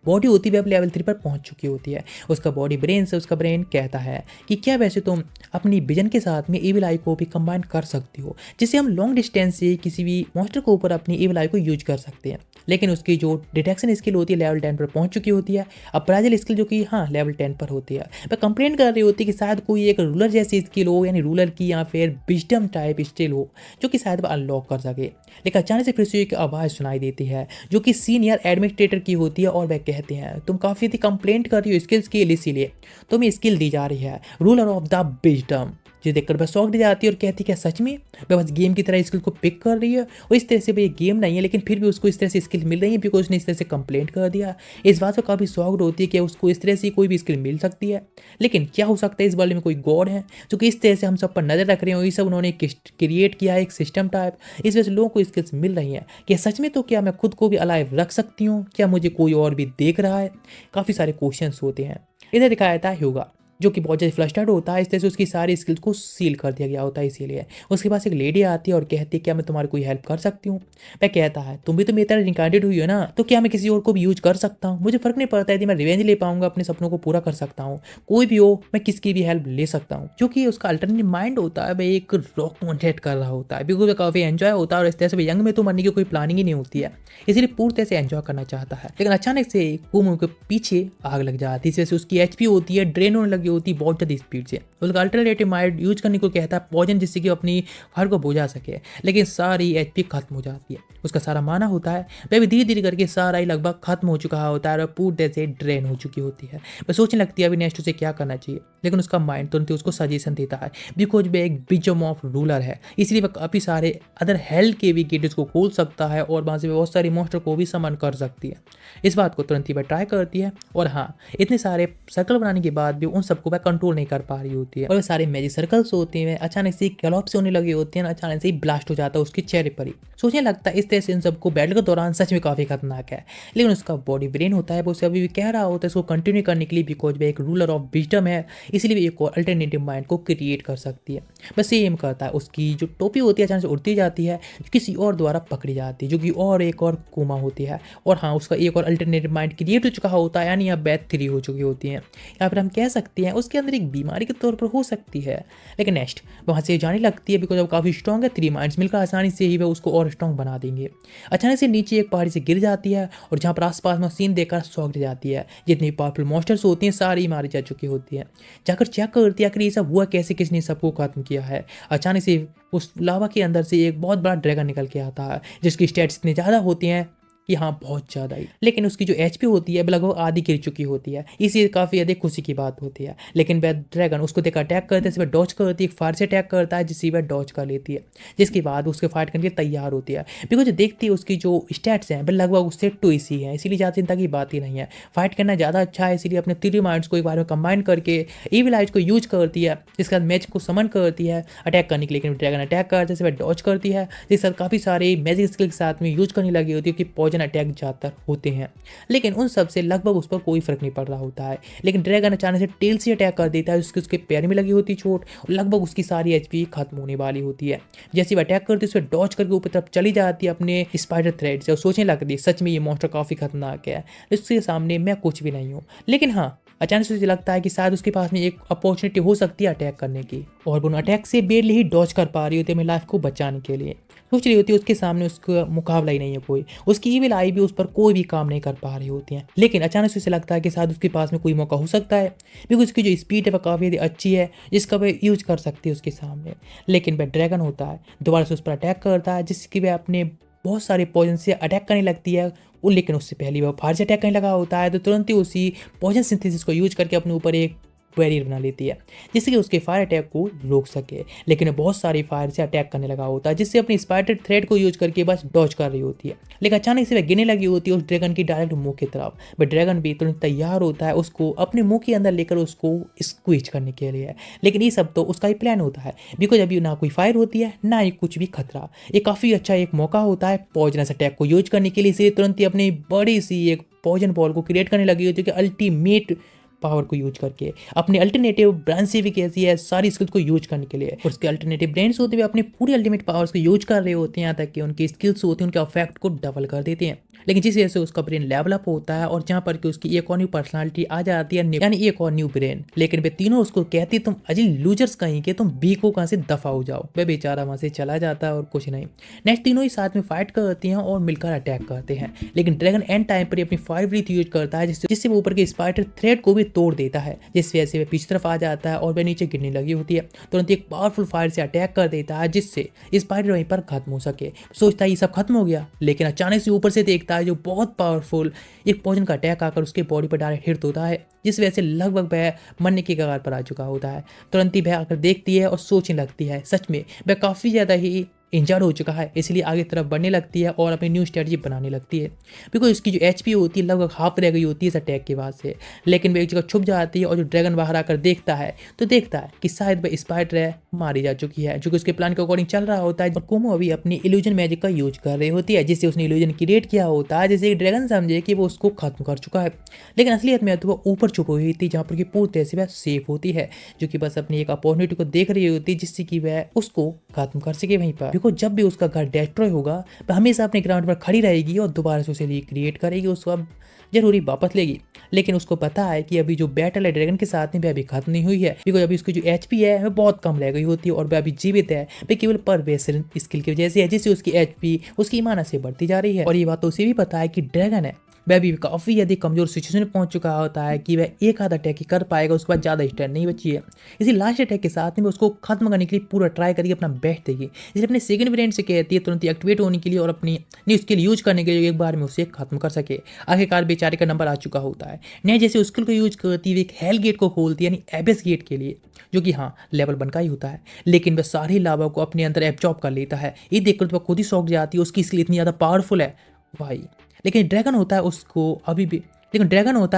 बॉडी होती है अब लेवल 3 पर पहुंच चुकी होती है। उसका बॉडी ब्रेन से उसका ब्रेन कहता है कि क्या वैसे तुम अपनी विजन के साथ में एविल आई को भी कंबाइन कर सकती हो, जिससे हम लॉन्ग डिस्टेंस से किसी भी मॉन्स्टर के ऊपर अपनी एविल आई को यूज कर सकते हैं। लेकिन उसकी जो डिटेक्शन स्किल होती है लेवल 10 पर पहुंच चुकी होती है। अप्राइजल स्किल जो कि लेवल 10 पर होती है। वह कंप्लेन कर रही होती है कि शायद कोई एक रूलर जैसी स्किल हो, यानी रूलर की या फिर विजडम टाइप स्किल हो जो कि शायद वह अनलॉक कर सके। लेकिन अचानक से फिर से एक आवाज़ सुनाई देती है जो कि सीनियर एडमिनिस्ट्रेटर की होती है और वह कहते हैं तुम काफ़ी कंप्लेंट कर रही हो स्किल्स के लिए, इसीलिए तुम्हें स्किल दी जा रही है रूलर ऑफ द विजडम। जो देखकर वह शॉक्ड जाती है और कहती है क्या सच में वह बस गेम की तरह स्किल को पिक कर रही है, और इस तरह से भाई ये गेम नहीं है लेकिन फिर भी उसको इस तरह से स्किल मिल रही है बिकॉज उसने इस तरह से कंप्लेंट कर दिया। इस बात से काफ़ी शॉक्ड होती है कि उसको इस तरह से कोई भी स्किल मिल सकती है। लेकिन क्या हो सकता है इस वर्ल्ड में कोई गॉड है जो कि इस तरह से हम सब पर नजर रख रहे हैं, और ये सब उन्होंने क्रिएट किया है एक सिस्टम टाइप, इस वजह से लोगों को स्किल्स मिल रही हैं। क्या सच में तो क्या मैं खुद को भी अलाइव रख सकती हूँ, क्या मुझे कोई और भी देख रहा है, काफ़ी सारे क्वेश्चंस होते हैं। इधर दिखाया जाता है ह्यूगा जो कि बहुत ज़्यादा फ्लस्टर्ड होता है, इस तरह से उसकी सारी स्किल्स को सील कर दिया गया होता है। इसीलिए उसके पास एक लेडी आती है और कहती है क्या मैं तुम्हारी कोई हेल्प कर सकती हूँ। वह कहता है तुम भी तो मेरी तरह रिकार्डेड हुई हो ना, तो क्या मैं किसी और को भी यूज कर सकता हूँ, मुझे फर्क नहीं पड़ता यदि मैं रिवेंज ले पाऊंगा, अपने सपनों को पूरा कर सकता हूँ, कोई भी हो मैं किसकी भी हेल्प ले सकता हूँ। जो कि उसका अल्टरनेटिव माइंड होता है, वह एक रॉक कॉन्टेक्ट कर रहा होता है बिकॉज काफ़ी एंजॉय होता है, और इस तरह से यंग में तो मरने की कोई प्लानिंग ही नहीं होती है, इसलिए पूरी तरह से एंजॉय करना चाहता है। लेकिन अचानक से कुमो के पीछे आग लग जाती है, इस वजह से उसकी एचपी होती है ड्रेन होने लगी होती है बहुत ज़्यादा स्पीड से। उसका अल्टरनेटिव माइंड यूज करने को कहता है पॉइजन, जिससे कि अपनी हर को बुझा सके, लेकिन सारी एचपी खत्म हो जाती है। उसका सारा माना होता है वह भी धीरे धीरे करके सारा ही लगभग खत्म हो चुका होता है और पूरी तरह से ड्रेन हो चुकी होती है। वह सोचने लगती है अभी नेक्स्ट उसे क्या करना चाहिए, लेकिन उसका माइंड तुरंत ही उसको सजेशन देता है बिकॉज वह एक बिजम ऑफ रूलर है, इसलिए वह काफ़ी सारे अदर हेल के भी गेट्स को खोल सकता है और वहाँ से बहुत सारे मॉन्स्टर को भी समन कर सकती है। इस बात को तुरंत ही वह ट्राई करती है, और हाँ इतने सारे सर्कल बनाने के बाद भी उन सबको वह कंट्रोल नहीं कर पा रही होती है, और वे सारे मैजिक सर्कल्स होते हैं अचानक से गैलॉप्स होने लगे होते हैं, अचानक से ही ब्लास्ट हो जाता है उसके चेहरे पर ही। सोचने लगता है इस तरह से इन सबको बैटल के दौरान सच में काफ़ी खतरनाक है, लेकिन उसका बॉडी ब्रेन होता है वो उसे अभी भी कह रहा होता है इसको कंटिन्यू करने के लिए बिकॉज वह एक रूलर ऑफ विजडम है, इसलिए भी एक और अल्टरनेटिव माइंड को क्रिएट कर सकती है। बस ये एम करता है, उसकी जो टोपी होती है अचानक से उड़ती जाती है, किसी और द्वारा पकड़ी जाती है जो कि और एक और कोमा होती है, और हाँ उसका एक और अल्टरनेटिव माइंड क्रिएट हो चुका होता है, यानी यहाँ बैथ 3 हो चुकी होती हैं, या फिर हम कह सकते हैं उसके अंदर एक बीमारी के तौर पर हो सकती है। लेकिन नेक्स्ट वहाँ से जाने लगती है बिकॉज अब काफ़ी स्ट्रॉन्ग है, 3 माइंड्स मिलकर आसानी से ही वह उसको और स्ट्रॉन्ग बना देंगे। अचानक से नीचे एक पहाड़ी से गिर जाती है, और जहाँ पर आसपास में सीन देखकर शॉक जाती है, जितनी पावरफुल मॉन्स्टर्स होती हैं सारी मारी जा चुकी होती है। जाकर चेक करती है आखिर ये सब हुआ कैसे, किसने सबको खत्म किया है। अचानक से उस लावा के अंदर से एक बहुत बड़ा ड्रैगन निकल के आता है जिसकी स्टेट्स इतनी ज़्यादा होती हैं कि हाँ बहुत ज़्यादा ही, लेकिन उसकी जो एचपी होती है लगभग आधी गिर चुकी होती है, इसी काफ़ी ज़्यादा खुशी की बात होती है। लेकिन वह ड्रैगन उसको देखकर अटैक करते हैं, वह डॉज करती है, एक फायर से अटैक करता है जिससे वह डॉज कर लेती है, जिसके बाद उसके फाइट करने के तैयार होती है बिकॉज देखती है उसकी जो स्टैट्स हैं वह लगभग उससे 2 ही है, इसीलिए ज़्यादा चिंता की बात ही नहीं है। फाइट करना ज़्यादा अच्छा है, इसीलिए अपने 3 माइंड्स को एक बार में कंबाइन करके ईविल आइज को यूज करती है, जिसके बाद मैच को समन करती है अटैक करने के लिए। लेकिन ड्रैगन अटैक करते से वह डॉज करती है, जिसके साथ काफ़ी सारे मैजिक स्किल के साथ में यूज करने लगी होती है कि पॉइजन अटैक ज़्यादातर होते हैं, लेकिन उन सब से लगभग उस पर कोई फर्क नहीं पड़ रहा होता है। लेकिन ड्रैगन अचानक से टेल से अटैक कर देता है, उसके पैर में लगी होती चोट, और लगभग उसकी सारी एचपी खत्म होने वाली होती है। जैसे वो अटैक करती है उसे डॉज करके ऊपर तरफ चली जाती है अपने स्पाइडर थ्रेड से, और सोचने लगती है सच में ये मॉन्स्टर काफ़ी खतरनाक है, इसके सामने मैं कुछ भी नहीं हूँ। लेकिन हाँ अचानक से उसे लगता है कि शायद उसके पास में एक अपॉर्चुनिटी हो सकती है अटैक करने की, और वो अटैक से बेरली ही डॉज कर पा रही होती है अपनी लाइफ को बचाने के लिए। सोच रही होती है उसके सामने उसका मुकाबला ही नहीं है कोई, उसकी ईविल आई भी उस पर कोई भी काम नहीं कर पा रही होती है। लेकिन अचानक से उसे लगता है कि शायद उसके पास में कोई मौका हो सकता है बिकॉज उसकी जो स्पीड है वह काफ़ी अच्छी है जिसका वह यूज कर सकती है उसके सामने। लेकिन वह ड्रैगन होता है दोबारा से उस पर अटैक करता है, जिसकी वह अपने बहुत सारे पॉइजन से अटैक करने लगती है, लेकिन उससे पहले वह फायर से अटैक करने लगा होता है, तो तुरंत ही उसी पॉइजन सिंथेसिस को यूज करके अपने ऊपर एक बैरियर बना लेती है जिससे कि उसके फायर अटैक को रोक सके। लेकिन वो बहुत सारी फायर से अटैक करने लगा होता है, जिससे अपनी स्पाइडर थ्रेड को यूज करके बस डॉज कर रही होती है। लेकिन अचानक से वह गिरने लगी होती है उस ड्रैगन की डायरेक्ट मुंह की तरफ। वह ड्रैगन भी तुरंत तैयार होता है उसको अपने मुंह के अंदर लेकर उसको स्क्वीज करने के लिए। लेकिन ये सब तो उसका ही प्लान होता है बिकॉज अभी ना कोई फायर होती है ना ही कुछ भी खतरा। ये काफ़ी अच्छा एक मौका होता है पॉइजनस अटैक को यूज करने के लिए, इसे तुरंत ही अपनी बड़ी सी एक पॉइजन बॉल को क्रिएट करने लगी होती है, जो कि अल्टीमेट पावर को यूज करके अपने अल्टरनेटिव ब्रांच से भी कैसी है सारी स्किल्स को यूज करने के लिए। उसके अल्टरनेटिव ब्रेन्स होते हुए अपने पूरी अल्टीमेट पावर्स को यूज कर रहे होते हैं, यहाँ तक कि उनकी स्किल्स होती हैं उनके अफेक्ट को डबल कर देते हैं। लेकिन जिस वजह से उसका ब्रेन लेवल अप होता है और जहाँ पर कि उसकी एक और न्यू पर्सनालिटी आ जाती है, यानी एक और न्यू ब्रेन। लेकिन वे तीनों उसको कहती तुम अजी लूजर्स कहीं के, तुम बी को कहाँ से दफा हो जाओ। वह बेचारा वहाँ से चला जाता है और कुछ नहीं। नेक्स्ट तीनों ही साथ में फाइट करती हैं और मिलकर अटैक करते हैं। लेकिन ड्रैगन एंड टाइम पर अपनी फायर ब्रीथ यूज करता है जिससे वो ऊपर के स्पाइडर थ्रेड को भी तोड़ देता है, जिस वजह से वह पीछे तरफ आ जाता है और वह नीचे गिरने लगी होती है। तुरंत एक पावरफुल फायर से अटैक कर देता है, जिससे स्पाइडर वहीं पर खत्म हो सके। सोचता है ये सब खत्म हो गया, लेकिन अचानक से ऊपर से देखता है जो बहुत पावरफुल एक पॉइजन का अटैक आकर उसके बॉडी पर डायरेक्ट हिट होता है, जिस वजह से लगभग वह मरने की कगार पर आ चुका होता है। तुरंत ही वह आकर देखती है और सोचने लगती है सच में वह काफ़ी ज़्यादा ही इंजर्ड हो चुका है, इसलिए आगे तरफ बढ़ने लगती है और अपनी न्यू स्ट्रेटजी बनाने लगती है। बिकॉज इसकी जो एचपी होती है लगभग हाफ रह गई होती है इस अटैक के बाद से, लेकिन वह एक जगह छुप जाती है और जो ड्रैगन बाहर आकर देखता है तो देखता है कि शायद वह स्पाइडर है मारी जा चुकी है, जो कि उसके प्लान के अकॉर्डिंग चल रहा होता है। और कोमो अभी अपनी इल्यूजन मैजिक का यूज कर रही होती है, जिससे उसने इल्यूजन क्रिएट किया होता है, जैसे ड्रैगन समझे कि वो उसको खत्म कर चुका है। लेकिन असलियत में तो वो ऊपर छुप हुई थी, जहाँ पर कि पूरी तरह से वह सेफ होती है, जो कि बस अपनी एक अपॉर्चुनिटी को देख रही होती है जिससे कि वह उसको खत्म कर सके वहीं पर। बिकॉज जब भी उसका डिस्ट्रॉय होगा वह हमेशा अपने ग्राउंड पर खड़ी रहेगी और दोबारा से उसे रिक्रिएट करेगी, उसको अब जरूरी वापस लेगी। लेकिन उसको पता है कि अभी जो बैटल है ड्रैगन के साथ में वह अभी खत्म नहीं हुई है, बिकॉज अभी उसकी जो एचपी है वह बहुत कम रह गई होती है और वह अभी जीवित है, वह केवल परवेशन स्किल की वजह से है, जिससे उसकी एचपी उसकी ईमानत से बढ़ती जा रही है। और ये बात तो उसे भी पता है कि ड्रैगन है वह भी काफ़ी यदि कमजोर सिचुएशन में पहुंच चुका होता है कि वह एक आधा अटैक ही कर पाएगा, उसके बाद ज़्यादा स्टैंड नहीं बची है। इसी लास्ट अटैक के साथ में उसको खत्म करने के लिए पूरा ट्राई करिए, अपना बेस्ट देगी, इसलिए अपने सेकंड वेरिएंट से कहती है तुरंत एक्टिवेट होने के लिए और अपनी न्यू स्किल यूज करने के लिए एक बार में उसे खत्म कर सके। आखिरकार बेचारे का नंबर आ चुका होता है। नया जैसे स्किल को यूज करती हुई एक हेल गेट को खोलती है, यानी एबिस गेट के लिए, जो कि हाँ लेवल 1 का ही होता है, लेकिन वह सारी लावा को अपने अंदर एब्जॉर्ब कर लेता है। ये देखकर तो वह खुद ही शौक जाती है, उसकी स्किल इतनी ज़्यादा पावरफुल है भाई। लेकिन ड्रैगन होता है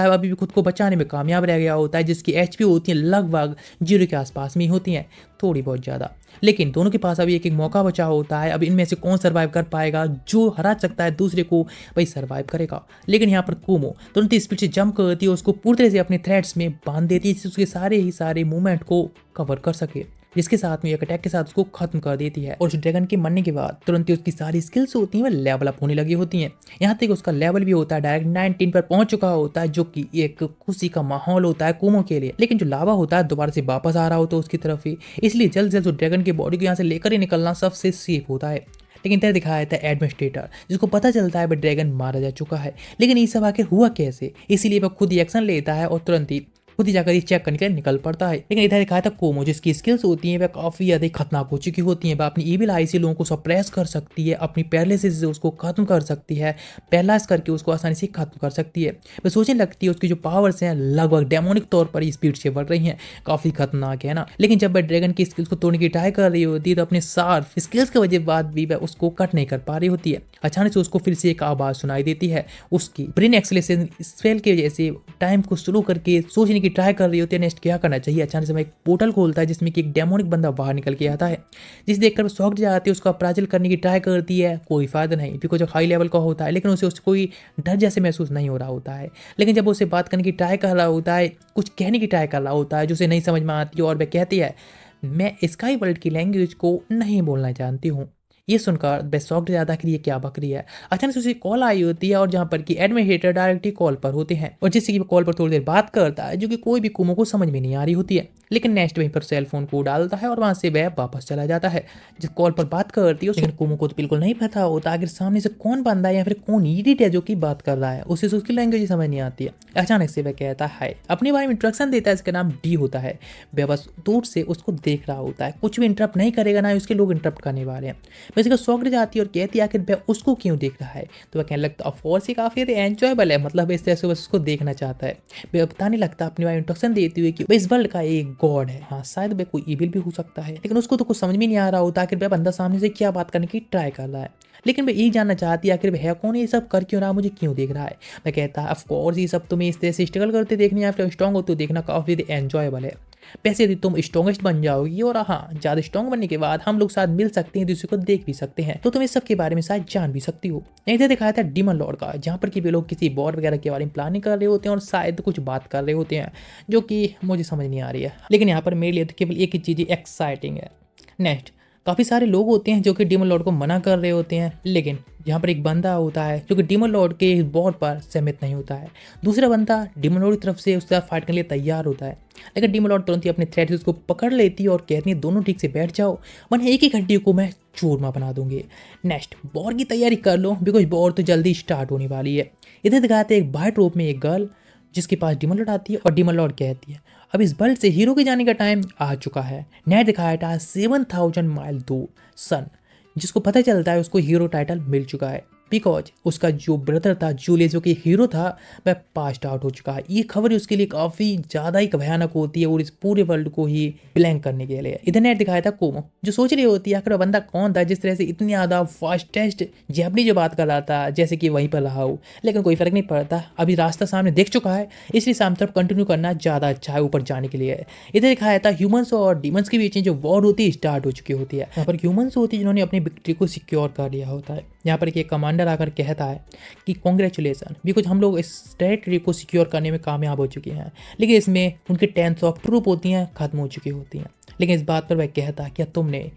अभी भी खुद को बचाने में कामयाब रह गया होता है, जिसकी एचपी होती है लगभग 0 के आसपास में ही होती हैं, थोड़ी बहुत ज़्यादा। लेकिन दोनों के पास अभी एक एक मौका बचा होता है। अब इनमें से कौन सर्वाइव कर पाएगा, जो हरा सकता है दूसरे को वही सर्वाइव करेगा। लेकिन यहाँ पर कोमो तुरंत स्पीड से जंप करती है, उसको पूरी तरह से अपने थ्रेड्स में बांध देती है, जिससे उसके सारे मूवमेंट को कवर कर सके, जिसके साथ में एक अटैक के साथ उसको खत्म कर देती है। और उस ड्रैगन के मरने के बाद तुरंत ही उसकी सारी स्किल्स होती हैं वह लेवल अप होने लगी होती हैं। यहाँ तक उसका लेवल भी होता है डायरेक्ट 19 पर पहुंच चुका होता है, जो कि एक खुशी का माहौल होता है कोमो के लिए। लेकिन जो लावा होता है दोबारा से वापस आ रहा होता है उसकी तरफ ही, इसलिए जल्द से जल्द उस ड्रैगन की बॉडी को यहाँ से लेकर ही निकलना सबसे सेफ होता है। लेकिन इधर दिखाया था एडमिनिस्ट्रेटर, जिसको पता चलता है वह ड्रैगन मारा जा चुका है। लेकिन ये सब आखिर हुआ कैसे, इसीलिए वह खुद ही एक्शन लेता है और तुरंत ही खुद ही जाकर ये चेक करने के लिए निकल पड़ता है। लेकिन इधर दिखाया था कोमो, जिसकी स्किल्स होती हैं वह काफ़ी ज़्यादा खतरनाक हो चुकी होती हैं। वह अपनी ईविल आई से लोगों को सप्रेस कर सकती है, अपनी पैरालिसिस से उसको खत्म कर सकती है, पैरालाइज करके उसको आसानी से खत्म कर सकती है। वह सोचने लगती है उसकी जो पावर्स हैं लगभग डेमोनिक तौर पर स्पीड से बढ़ रही हैं, काफ़ी खतरनाक है ना। लेकिन जब वह ड्रैगन की स्किल्स को तोड़ने की ट्राई कर रही होती है तो अपने शार्प स्किल्स की वजह बाद भी वह उसको कट नहीं कर पा रही होती है। अचानक से उसको फिर से एक आवाज़ सुनाई देती है, उसकी ब्रेन एक्सेलरेशन स्पेल की वजह से टाइम को स्लो करके सोचने की ट्राई कर रही होती है नेक्स्ट क्या करना चाहिए। अचानक से मैं एक पोर्टल खोलता है जिसमें कि एक डेमोनिक बंदा बाहर निकल के आता है, जिसे देखकर वो शॉक जाती है, उसका अप्राइजल करने की ट्राई करती है, कोई फायदा नहीं, बिकॉज जो हाई लेवल का होता है। लेकिन उसे कोई डर जैसे महसूस नहीं हो रहा होता है। लेकिन जब उसे बात करने की ट्राई कर रहा होता है, कुछ कहने की ट्राई कर रहा होता है जो उसे नहीं समझ में आती है, और वह कहती है मैं स्काई वर्ल्ड की लैंग्वेज को नहीं बोलना जानती हूँ। ये सुनकर वह शॉक्ड जाता कि ये क्या बकरी है। अचानक से उसे कॉल आई होती है और जहाँ पर कि एडमिनिस्ट्रेटर डायरेक्टली कॉल पर होते हैं, और जिससे कि वो कॉल पर थोड़ी देर बात करता है, जो कि कोई भी कुमो को समझ में नहीं आ रही होती है। लेकिन नेक्स्ट वहीं पर सेल फोन को डालता है और वहाँ से वह वापस चला जाता है। जिस कॉल पर बात करती है लेकिन कुमो को तो बिल्कुल नहीं पता होता आखिर सामने से कौन बंदा है या फिर कौन इडियट है जो कि बात कर रहा है, उसे उसकी लैंग्वेज समझ नहीं आती है। अचानक से वह कहता है अपने बारे में इंट्रोडक्शन देता है, इसका नाम डी होता है। वह बस दूर से उसको देख रहा होता है, कुछ भी इंटरप्ट नहीं करेगा, ना उसके लोग इंटरप्ट करने वाले हैं। वैसे को शॉक जाती है और कहती है आखिर वह उसको क्यों देख रहा है। तो वह कहने लगता ऑफ कोर्स ये काफ़ी एंजॉयबल है, मतलब इस तरह से बस उसको देखना चाहता है। वह बताने लगता अपनी बारे में इंट्रोडक्शन देती हुई कि इस वर्ल्ड का एक गॉड है, हाँ शायद वह कोई इविल भी हो सकता है। लेकिन उसको तो कुछ समझ में नहीं आ रहा होता आखिर वह बंदा सामने से क्या बात करने की ट्राई कर रहा है। लेकिन वह यही जानना चाहती है आखिर वह है कौन, ये सब कर क्यों रहा, मुझे क्यों देख रहा है। वह कहता है ऑफ कोर्स ये सब तुम्हें इस तरह से स्ट्रगल करते देखने या फिर स्ट्रॉन्ग होते देखना काफ़ी एंजॉयबल है। वैसे यदि तुम स्ट्रॉन्गेस्ट बन जाओगी और हाँ ज़्यादा स्ट्रॉन्ग बनने के बाद हम लोग साथ मिल सकते हैं, दूसरे को देख भी सकते हैं, तो तुम इस सब के बारे में शायद जान भी सकती हो। इधर दिखाया था डीमन लॉर्ड का, जहाँ पर कि वे लोग किसी वॉर वगैरह के बारे में प्लानिंग कर रहे होते हैं और शायद कुछ बात कर रहे होते हैं जो कि मुझे समझ नहीं आ रही है। लेकिन यहाँ पर मेरे लिए तो केवल एक ही चीज़ एक्साइटिंग है। नेक्स्ट काफ़ी सारे लोग होते हैं जो कि डीमन लॉर्ड को मना कर रहे होते हैं, लेकिन यहाँ पर एक बंदा होता है जो कि डीमन लॉर्ड के इस वॉर पर सहमत नहीं होता है। दूसरा बंदा डीमन लॉर्ड की तरफ से उसके साथ फाइट करने के लिए तैयार होता है, लेकिन डीमन लॉर्ड तुरंत ही अपने थ्रेड से उसको पकड़ लेती है और कहती है दोनों ठीक से बैठ जाओ, वरना एक ही हड्डी को मैं चूरमा बना दूंगी। नेक्स्ट वॉर की तैयारी कर लो, बिकॉज वॉर तो जल्दी स्टार्ट होने वाली है। इधर दिखाते हैं एक वाइट रोप में एक गर्ल जिसके पास डीमन लॉर्ड आती है और डीमन लॉर्ड कहती है अब इस वर्ल्ड से हीरो के जाने का टाइम आ चुका है। नेट दिखाया था 7000 माइल दूर सन, जिसको पता चलता है उसको हीरो टाइटल मिल चुका है बिकॉज उसका जो ब्रदर था जूलियस जो कि हीरो था वह पास्ट आउट हो चुका है। ये खबर उसके लिए काफ़ी ज़्यादा ही भयानक होती है और इस पूरे वर्ल्ड को ही ब्लैंक करने के लिए। इधर नेट दिखाया था कोमो जो सोच रही होती है आखिर वह बंदा कौन था जिस तरह से इतनी ज़्यादा फास्टेस्ट जैपनी जो बात कर रहा था जैसे कि वहीं पर रहा हो, लेकिन कोई फर्क नहीं पड़ता, अभी रास्ता सामने देख चुका है इसलिए सामने तरफ कंटिन्यू करना ज़्यादा अच्छा है ऊपर जाने के लिए। इधर दिखाया था ह्यूमंस और डीमंस के बीच में जो वॉर होती है स्टार्ट हो चुकी होती है। यहाँ पर ह्यूमंस होती है जिन्होंने अपनी विक्ट्री को सिक्योर कर लिया होता है। यहाँ पर एक कमांडर आकर कहता है कि कॉन्ग्रेचुलेसन बिकॉज हम लोग इस टेरिटरी को सिक्योर करने में कामयाब हो चुके हैं, लेकिन इसमें उनके 10 ऑफ ट्रूप होती हैं खत्म हो चुकी होती हैं। लेकिन इस बात पर वह कहता है क्या तुमने